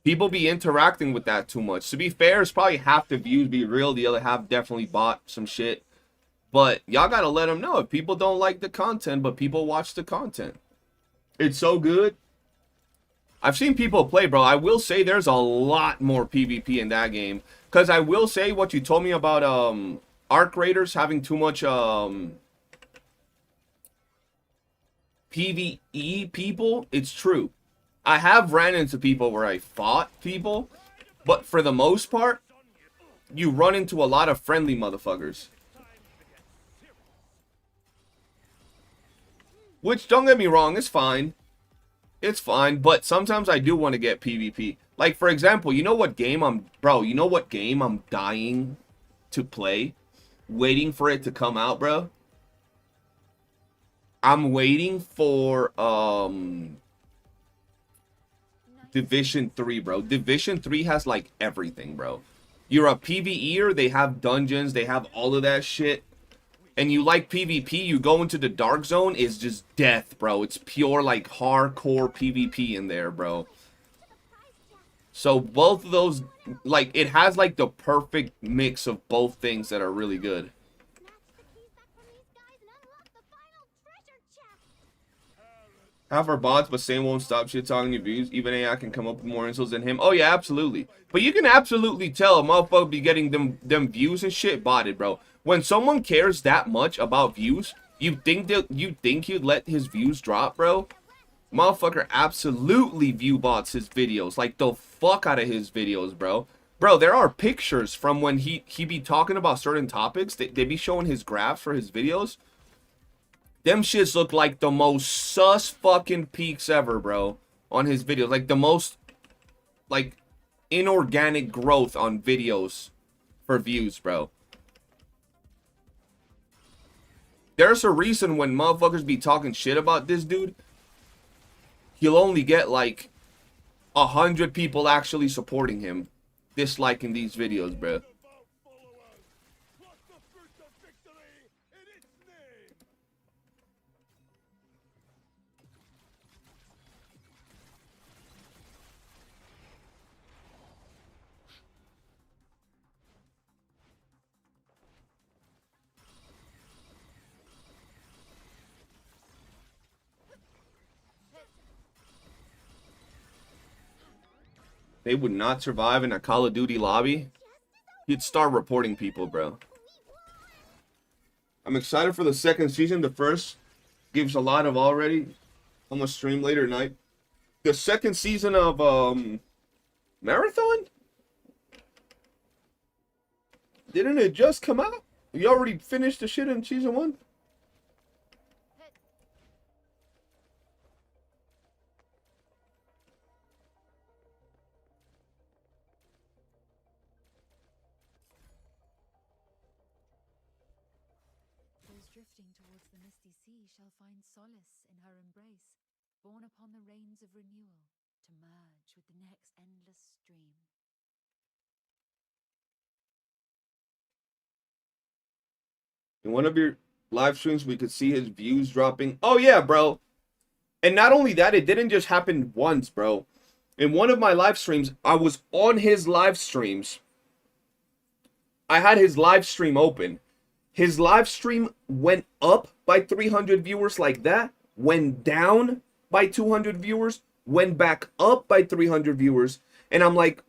People be interacting with that too much. To be fair, it's probably half the views be real. The other half definitely bought some shit. But y'all gotta let them know if people don't like the content, but people watch the content. It's so good. I've seen people play, bro. I will say there's a lot more PvP in that game. Because I will say what you told me about Arc Raiders having too much PvE people. It's true. I have ran into people where I fought people. But for the most part, you run into a lot of friendly motherfuckers. Which, don't get me wrong, is fine. It's fine, but sometimes I do want to get PvP. Like, for example, you know what game I'm dying to play? Waiting for it to come out, bro. I'm waiting for, Division 3, bro. Division 3 has, like, everything, bro. You're a PvEer, they have dungeons, they have all of that shit. And you like PvP, you go into the Dark Zone, is just death, bro. It's pure, like, hardcore PvP in there, bro. So both of those, like, it has, like, the perfect mix of both things that are really good. Half our bots, but Sam won't stop shit talking your views. Even AI can come up with more insults than him. Oh, yeah, absolutely. But you can absolutely tell a motherfucker be getting them views and shit botted, bro. When someone cares that much about views, you think he'd let his views drop, bro? Motherfucker absolutely view bots his videos. Like, the fuck out of his videos, bro. Bro, there are pictures from when he be talking about certain topics. They be showing his graphs for his videos. Them shits look like the most sus fucking peaks ever, bro. On his videos. Like, the most, like, inorganic growth on videos for views, bro. There's a reason when motherfuckers be talking shit about this dude, he'll only get like 100 people actually supporting him, disliking these videos, bro. They would not survive in a Call of Duty lobby. He'd start reporting people, bro. I'm excited for the second season. The first gives a lot of already. I'm gonna stream later tonight. The second season of Marathon? Didn't it just come out? You already finished the shit in season 1? Those drifting towards the misty sea shall find solace in her embrace, borne upon the rains of renewal, to merge with the next endless stream. In one of your live streams, we could see his views dropping. Oh, yeah, bro. And not only that, it didn't just happen once, bro. In one of my live streams, I was on his live streams. I had his live stream open. His live stream went up by 300 viewers like that, went down by 200 viewers, went back up by 300 viewers, and I'm like,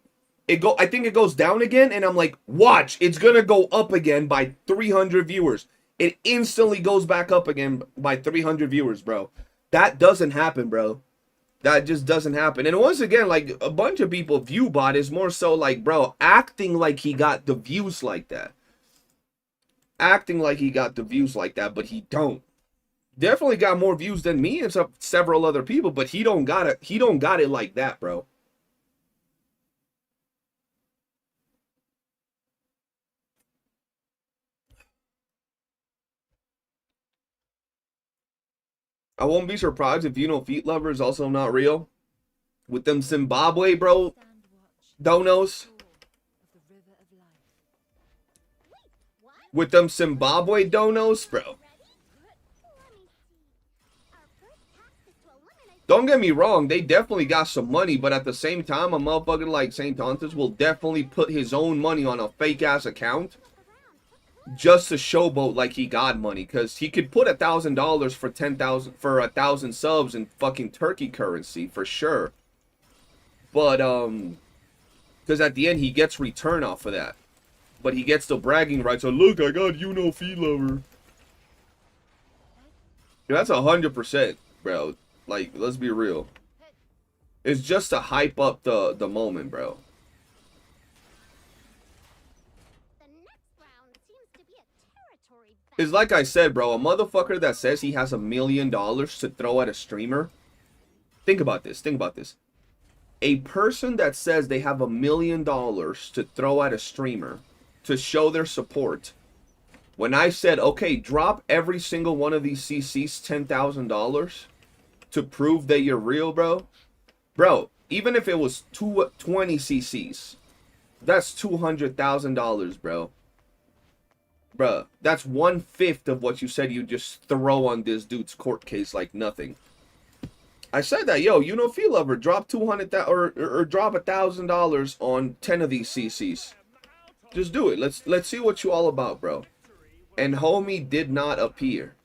I think it goes down again, and I'm like, watch, it's gonna go up again by 300 viewers. It instantly goes back up again by 300 viewers, bro. That doesn't happen, bro. That just doesn't happen. And once again, like, a bunch of people, view bot is more so like, bro, acting like he got the views like that. Acting like he got the views like that, but he don't. Definitely got more views than me and several other people, but he don't got it. He don't got it like that, bro. I won't be surprised if Feet Lover is also not real. With them Zimbabwe, bro, donos. With them Zimbabwe donos, bro. Don't get me wrong, they definitely got some money, but at the same time, a motherfucker like St. Tontus will definitely put his own money on a fake-ass account just to showboat like he got money, because he could put $1,000 for 10,000 for 1,000 subs in fucking Turkey currency for sure. But because at the end he gets return off of that, but he gets the bragging rights. So look, I got Feet Lover. That's 100%, bro. Like, let's be real. It's just to hype up the moment, bro. It's like I said, bro, a motherfucker that says he has $1 million to throw at a streamer. Think about this. Think about this. A person that says they have $1 million to throw at a streamer to show their support. When I said, okay, drop every single one of these CCs $10,000 to prove that you're real, bro. Bro, even if it was 20 CCs, that's $200,000, bro. Bruh, that's 1/5 of what you said you just throw on this dude's court case like nothing. I said that, yo, Feet Lover, drop 200,000 or drop $1,000 on 10 of these CCs. Just do it. Let's see what you all about, bro. And homie did not appear.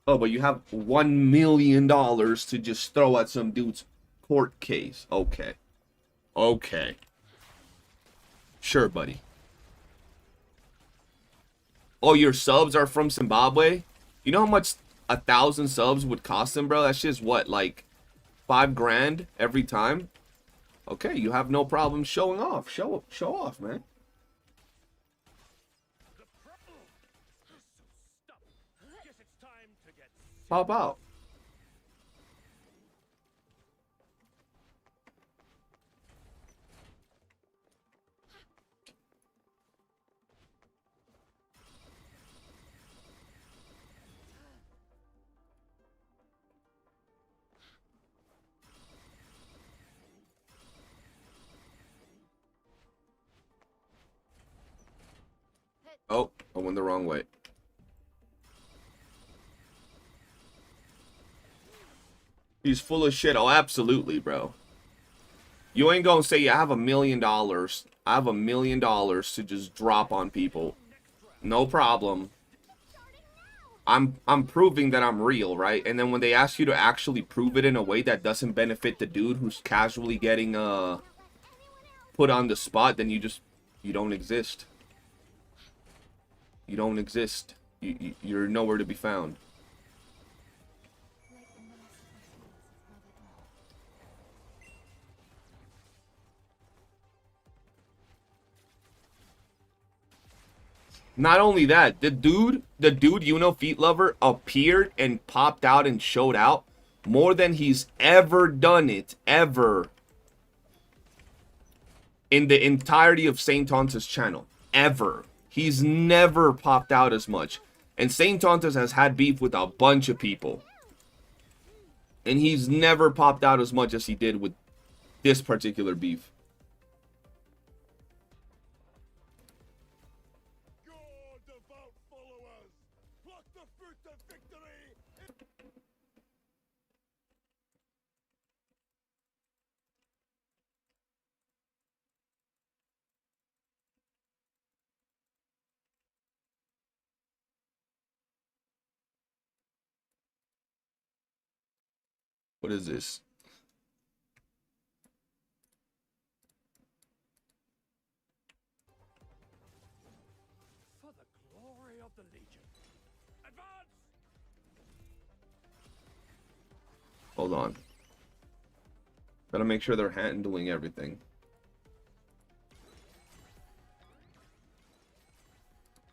Oh, but you have $1 million to just throw at some dude's court case. Okay. Okay. Sure, buddy. Oh, your subs are from Zimbabwe? You know how much 1,000 subs would cost them, bro? That's just what, like $5 grand every time? Okay, you have no problem showing off. Show off, man. Pop out. Oh, I went the wrong way. He's full of shit. Oh, absolutely, bro. You ain't gonna say I have $1 million. I have $1 million to just drop on people. No problem. I'm proving that I'm real, right? And then when they ask you to actually prove it in a way that doesn't benefit the dude who's casually getting put on the spot, then you don't exist. You don't exist. You're nowhere to be found. Not only that, the dude, Feet Lover, appeared and popped out and showed out more than he's ever done it, ever, in the entirety of Saint Tonta's channel. Ever. He's never popped out as much. And Saint Tonta's has had beef with a bunch of people. And he's never popped out as much as he did with this particular beef. What is this? For the glory of the Legion. Advance! Hold on. Gotta make sure they're handling everything.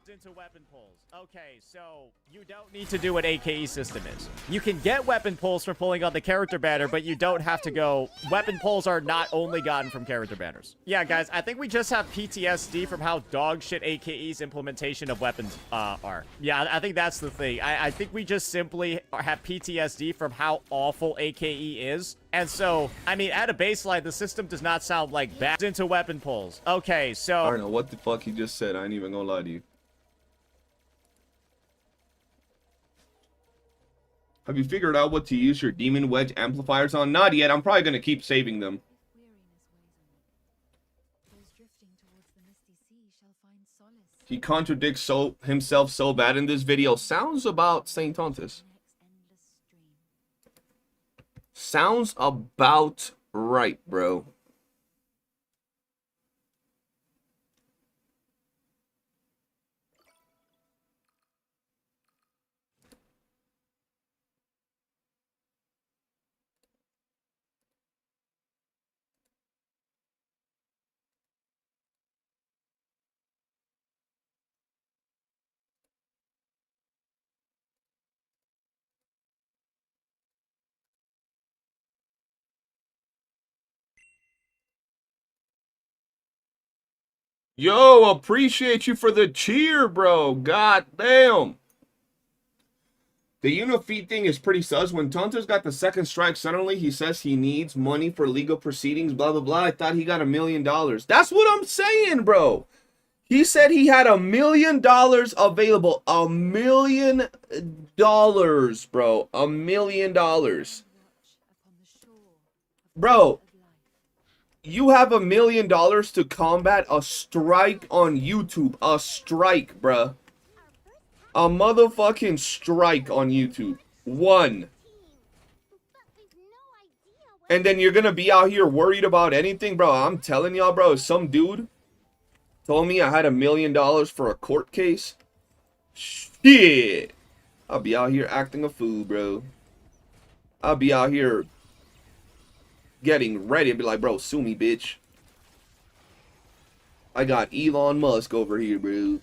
Into weapon pulls. Okay, so you don't need to do what AKE system is. You can get weapon pulls from pulling on the character banner, but you don't have to go. Weapon pulls are not only gotten from character banners. Yeah, guys, I think we just have PTSD from how dog shit AKE's implementation of weapons are. Yeah, I think that's the thing. I think we just simply have PTSD from how awful AKE is. And so, I mean, at a baseline, the system does not sound like bad. Into weapon pulls. Okay, so I don't know what the fuck he just said. I ain't even gonna lie to you. Have you figured out what to use your Demon Wedge amplifiers on? Not yet. I'm probably gonna keep saving them. He contradicts himself so bad in this video. Sounds about Saint Tontus. Sounds about right, bro. Yo, appreciate you for the cheer, bro. God damn. The Unifeed thing is pretty sus. When Tonta's got the second strike, suddenly he says he needs money for legal proceedings, blah, blah, blah. I thought he got $1 million. That's what I'm saying, bro. He said he had $1 million available. $1 million, bro. $1 million. Bro. You have $1 million to combat a strike on YouTube. A strike, bruh. A motherfucking strike on YouTube. One. And then you're gonna be out here worried about anything, bro. I'm telling y'all, bro. Some dude told me I had $1 million for a court case. Shit. I'll be out here acting a fool, bro. I'll be out here getting ready to be like, bro, sue me, bitch. I got Elon Musk over here, bro.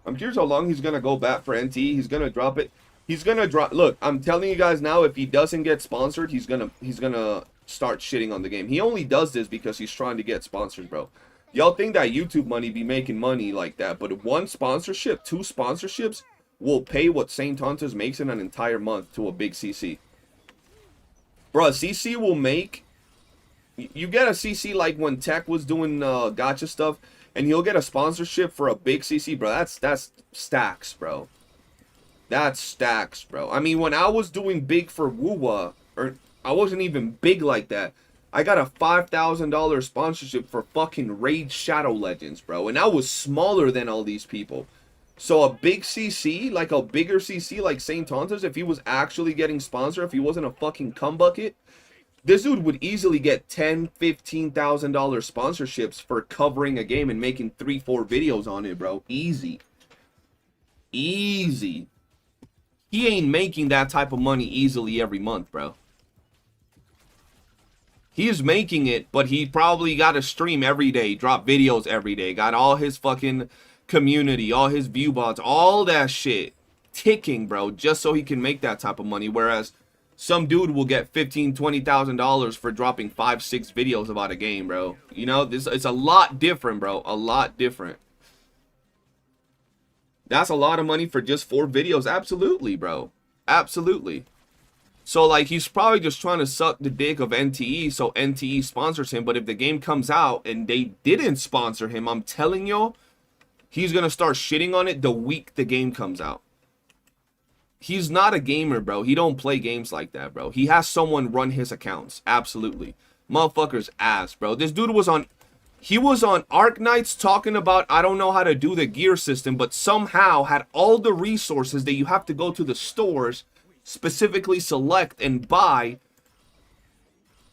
I'm curious how long he's gonna go back for NT. He's gonna drop it. He's gonna drop. Look, I'm telling you guys now, if he doesn't get sponsored, he's gonna start shitting on the game. He only does this because he's trying to get sponsors, bro. Y'all think that YouTube money be making money like that, but one sponsorship, 2 sponsorships will pay what Saint Tonta's makes in an entire month to a big CC. Bro, CC will make... You get a CC like when Tech was doing gacha stuff, and he'll get a sponsorship for a big CC, bro. That's stacks, bro. That's stacks, bro. I mean, when I was doing big for Wuwa, or I wasn't even big like that, I got a $5,000 sponsorship for fucking Raid Shadow Legends, bro. And I was smaller than all these people. So a big CC, like a bigger CC like Saint Tonta's, if he was actually getting sponsored, if he wasn't a fucking cum bucket, this dude would easily get $10,000, $15,000 sponsorships for covering a game and making 3-4 videos on it, bro. Easy. Easy. He ain't making that type of money easily every month, bro. He's making it, but he probably got to stream every day, drop videos every day, got all his fucking community, all his view bots, all that shit ticking, bro, just so he can make that type of money. Whereas some dude will get $15,000-$20,000 for dropping 5-6 videos about a game, bro. You know, this it's a lot different, bro. A lot different. That's a lot of money for just 4 videos. Absolutely, bro. Absolutely. So, like, he's probably just trying to suck the dick of NTE so NTE sponsors him. But if the game comes out and they didn't sponsor him, I'm telling y'all, he's going to start shitting on it the week the game comes out. He's not a gamer, bro. He don't play games like that, bro. He has someone run his accounts. Absolutely. Motherfucker's ass, bro. This dude was on... He was on Arc Nights talking about, I don't know how to do the gear system, but somehow had all the resources that you have to go to the stores, specifically select and buy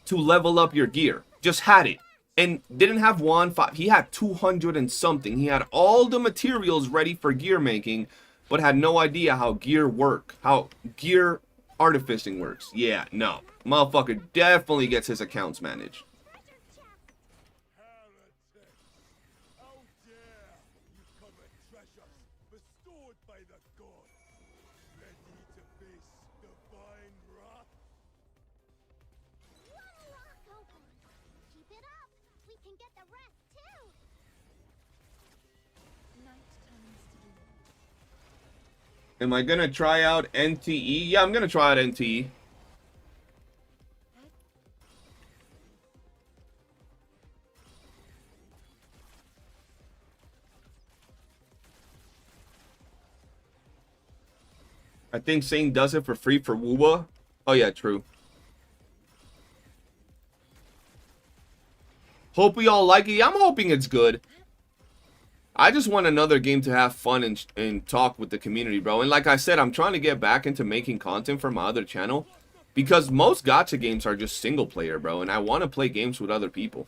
to level up your gear. Just had it. And didn't have 5. He had 200 and something. He had all the materials ready for gear making, but had no idea how gear how gear artificing works. Yeah, no. Motherfucker definitely gets his accounts managed. How dare you covet treasures bestowed by the gods, ready to face divine wrath? Keep it up. We can get the rest too. Night turns to doom. Am I gonna try out NTE? Yeah, I'm gonna try out NTE. I think Sane does it for free for Wuwa. Oh yeah, true. Hope we all like it. Yeah, I'm hoping it's good. I just want another game to have fun and talk with the community, bro. And like I said, I'm trying to get back into making content for my other channel. Because most gacha games are just single player, bro. And I want to play games with other people.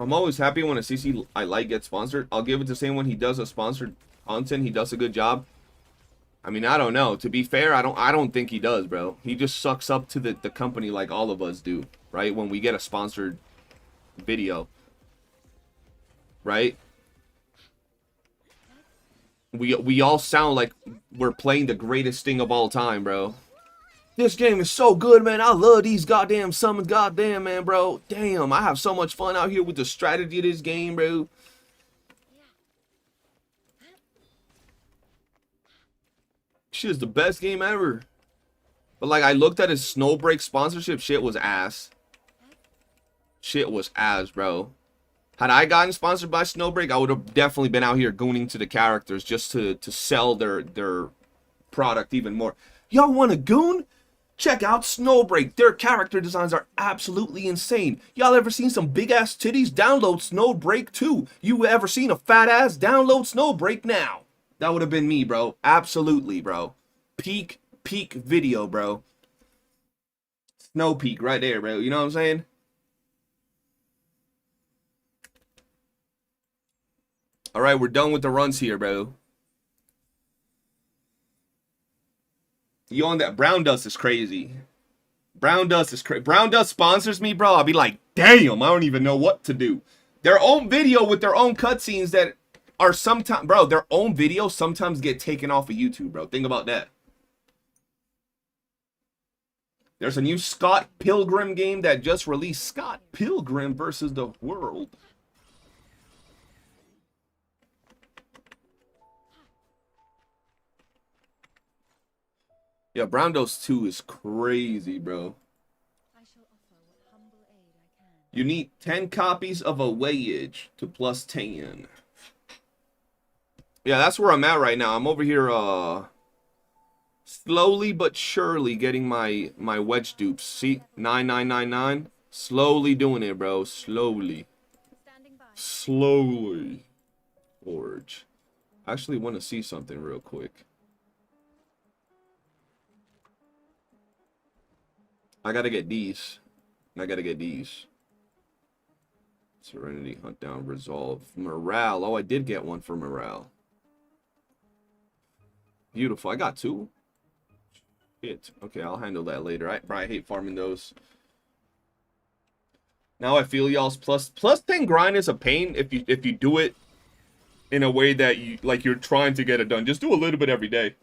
I'm always happy when a CC I like gets sponsored. I'll give it to Same when he does a sponsored content. He does a good job. I mean, I don't know. To be fair, I don't think he does, bro. He just sucks up to the company like all of us do, right? When we get a sponsored video, right? We all sound like we're playing the greatest thing of all time, bro. This game is so good, man. I love these goddamn summons. Goddamn, man, bro. Damn, I have so much fun out here with the strategy of this game, bro. Shit is the best game ever. But, like, I looked at his Snowbreak sponsorship. Shit was ass. Shit was ass, bro. Had I gotten sponsored by Snowbreak, I would have definitely been out here gooning to the characters just to sell their product even more. Y'all want a goon? Check out Snowbreak. Their character designs are absolutely insane. Y'all ever seen some big ass titties? Download Snowbreak too. You ever seen a fat ass? Download Snowbreak now. That would have been me, bro. Absolutely, bro. Peak video, bro. Snow Peak right there, bro. You know what I'm saying? All right, we're done with the runs here, bro. You on that? Brown Dust is crazy. Brown Dust is crazy. Brown Dust sponsors me, bro. I'll be like, damn, I don't even know what to do. Their own video with their own cutscenes that are sometimes, bro, their own videos sometimes get taken off of YouTube, bro. Think about that. There's a new Scott Pilgrim game that just released. Scott Pilgrim versus the World. Yeah, Brown Dose 2 is crazy, bro. I shall offer what humble aid I can. You need 10 copies of a Wayage to plus 10. Yeah, that's where I'm at right now. I'm over here, slowly but surely getting my wedge dupes. See, 9999. Slowly doing it, bro. Slowly. Standing by. Slowly. Forge. I actually want to see something real quick. I gotta get these. I gotta get these. Serenity, Hunt Down, Resolve. Morale. Oh, I did get one for Morale. Beautiful. I got 2. Shit. Okay, I'll handle that later. I probably hate farming those. Now I feel y'all's plus 10 grind is a pain if you do it in a way that you like you're trying to get it done. Just do a little bit every day.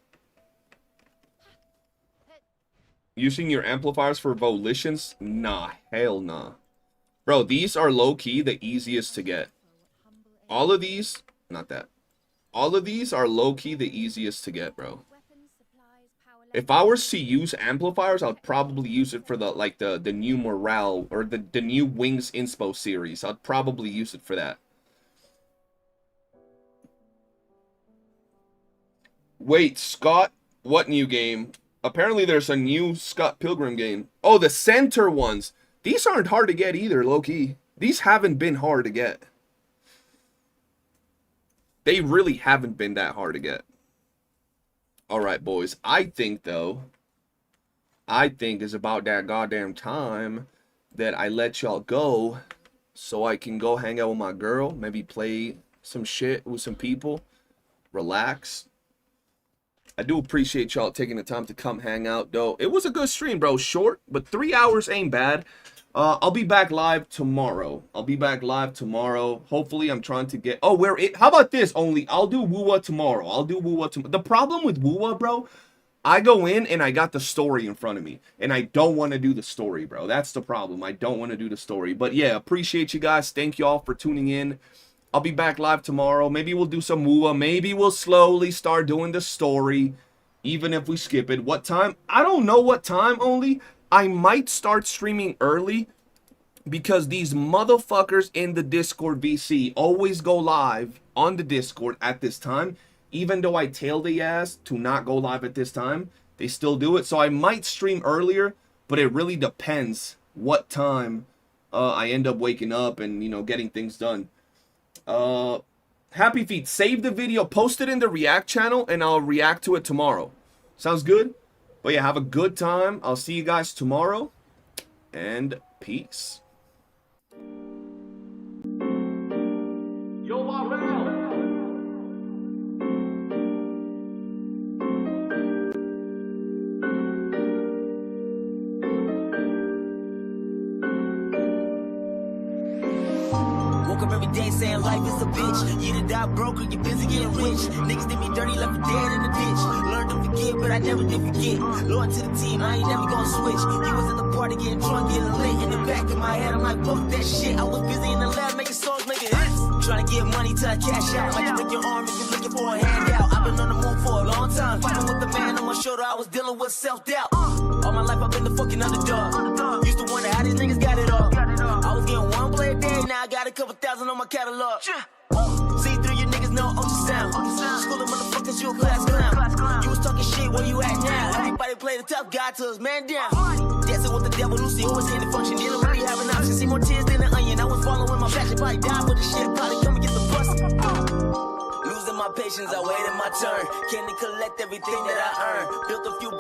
Using your amplifiers for volitions? Nah, hell nah. Bro, these are low-key the easiest to get. All of these, not that. All of these are low-key the easiest to get, bro. If I was to use amplifiers, I'd probably use it for the new morale or the new Wings Inspo series. I'd probably use it for that. Wait, Scott, what new game? Apparently there's a new Scott Pilgrim game. Oh, the center ones. These aren't hard to get either, low-key. These haven't been hard to get. They really haven't been that hard to get. Alright, boys. I think it's about that goddamn time that I let y'all go so I can go hang out with my girl. Maybe play some shit with some people. Relax. I do appreciate y'all taking the time to come hang out, though. It was a good stream, bro. Short, but 3 hours ain't bad. I'll be back live tomorrow. Hopefully, I'm trying to get... Oh, how about this only? I'll do Wuwa tomorrow. The problem with Wuwa, bro, I go in and I got the story in front of me. And I don't want to do the story, bro. That's the problem. I don't want to do the story. But yeah, appreciate you guys. Thank you all for tuning in. I'll be back live tomorrow. Maybe we'll do some Wuwa. Maybe we'll slowly start doing the story. Even if we skip it. What time? I don't know what time only. I might start streaming early because these motherfuckers in the Discord VC always go live on the Discord at this time. Even though I tell the ass to not go live at this time, they still do it. So I might stream earlier, but it really depends what time I end up waking up and, you know, getting things done. Happy Feet, save the video, post it in the React channel, and I'll react to it tomorrow. Sounds good? But yeah, have a good time. I'll see you guys tomorrow. And peace. Yo, Woke up every day saying life is a bitch. You done die broke or you busy getting rich. Niggas did me dirty, left me dead in the ditch. Learned to forget, but I never did forget. Loyal to the team, I ain't never gonna switch. You was at the party getting drunk, getting lit. In the back of my head, I'm like, fuck that shit. I was busy in the lab making songs, making hits. Trying to get money till I cash out. Like to break your arm if you're looking for a handout. I've been on the move for a long time. Fighting with the man on my shoulder, I was dealing with self-doubt. All my life I've been the fucking underdog. Used to wonder how these niggas got it all. I was getting one play a day, now I got a couple thousand on my catalog. See through your niggas know ultrasound. School of motherfuckers, you a class clown. You was talking shit, where you at now? Everybody play the tough guy till his man down. Dancing with the devil, Lucy always in the function. Didn't really have an option, see more tears than an onion. I was following my passion, probably die for the shit. Probably come and get the bus. Losing my patience, I waited my turn. Can't collect everything that I earned. Built a few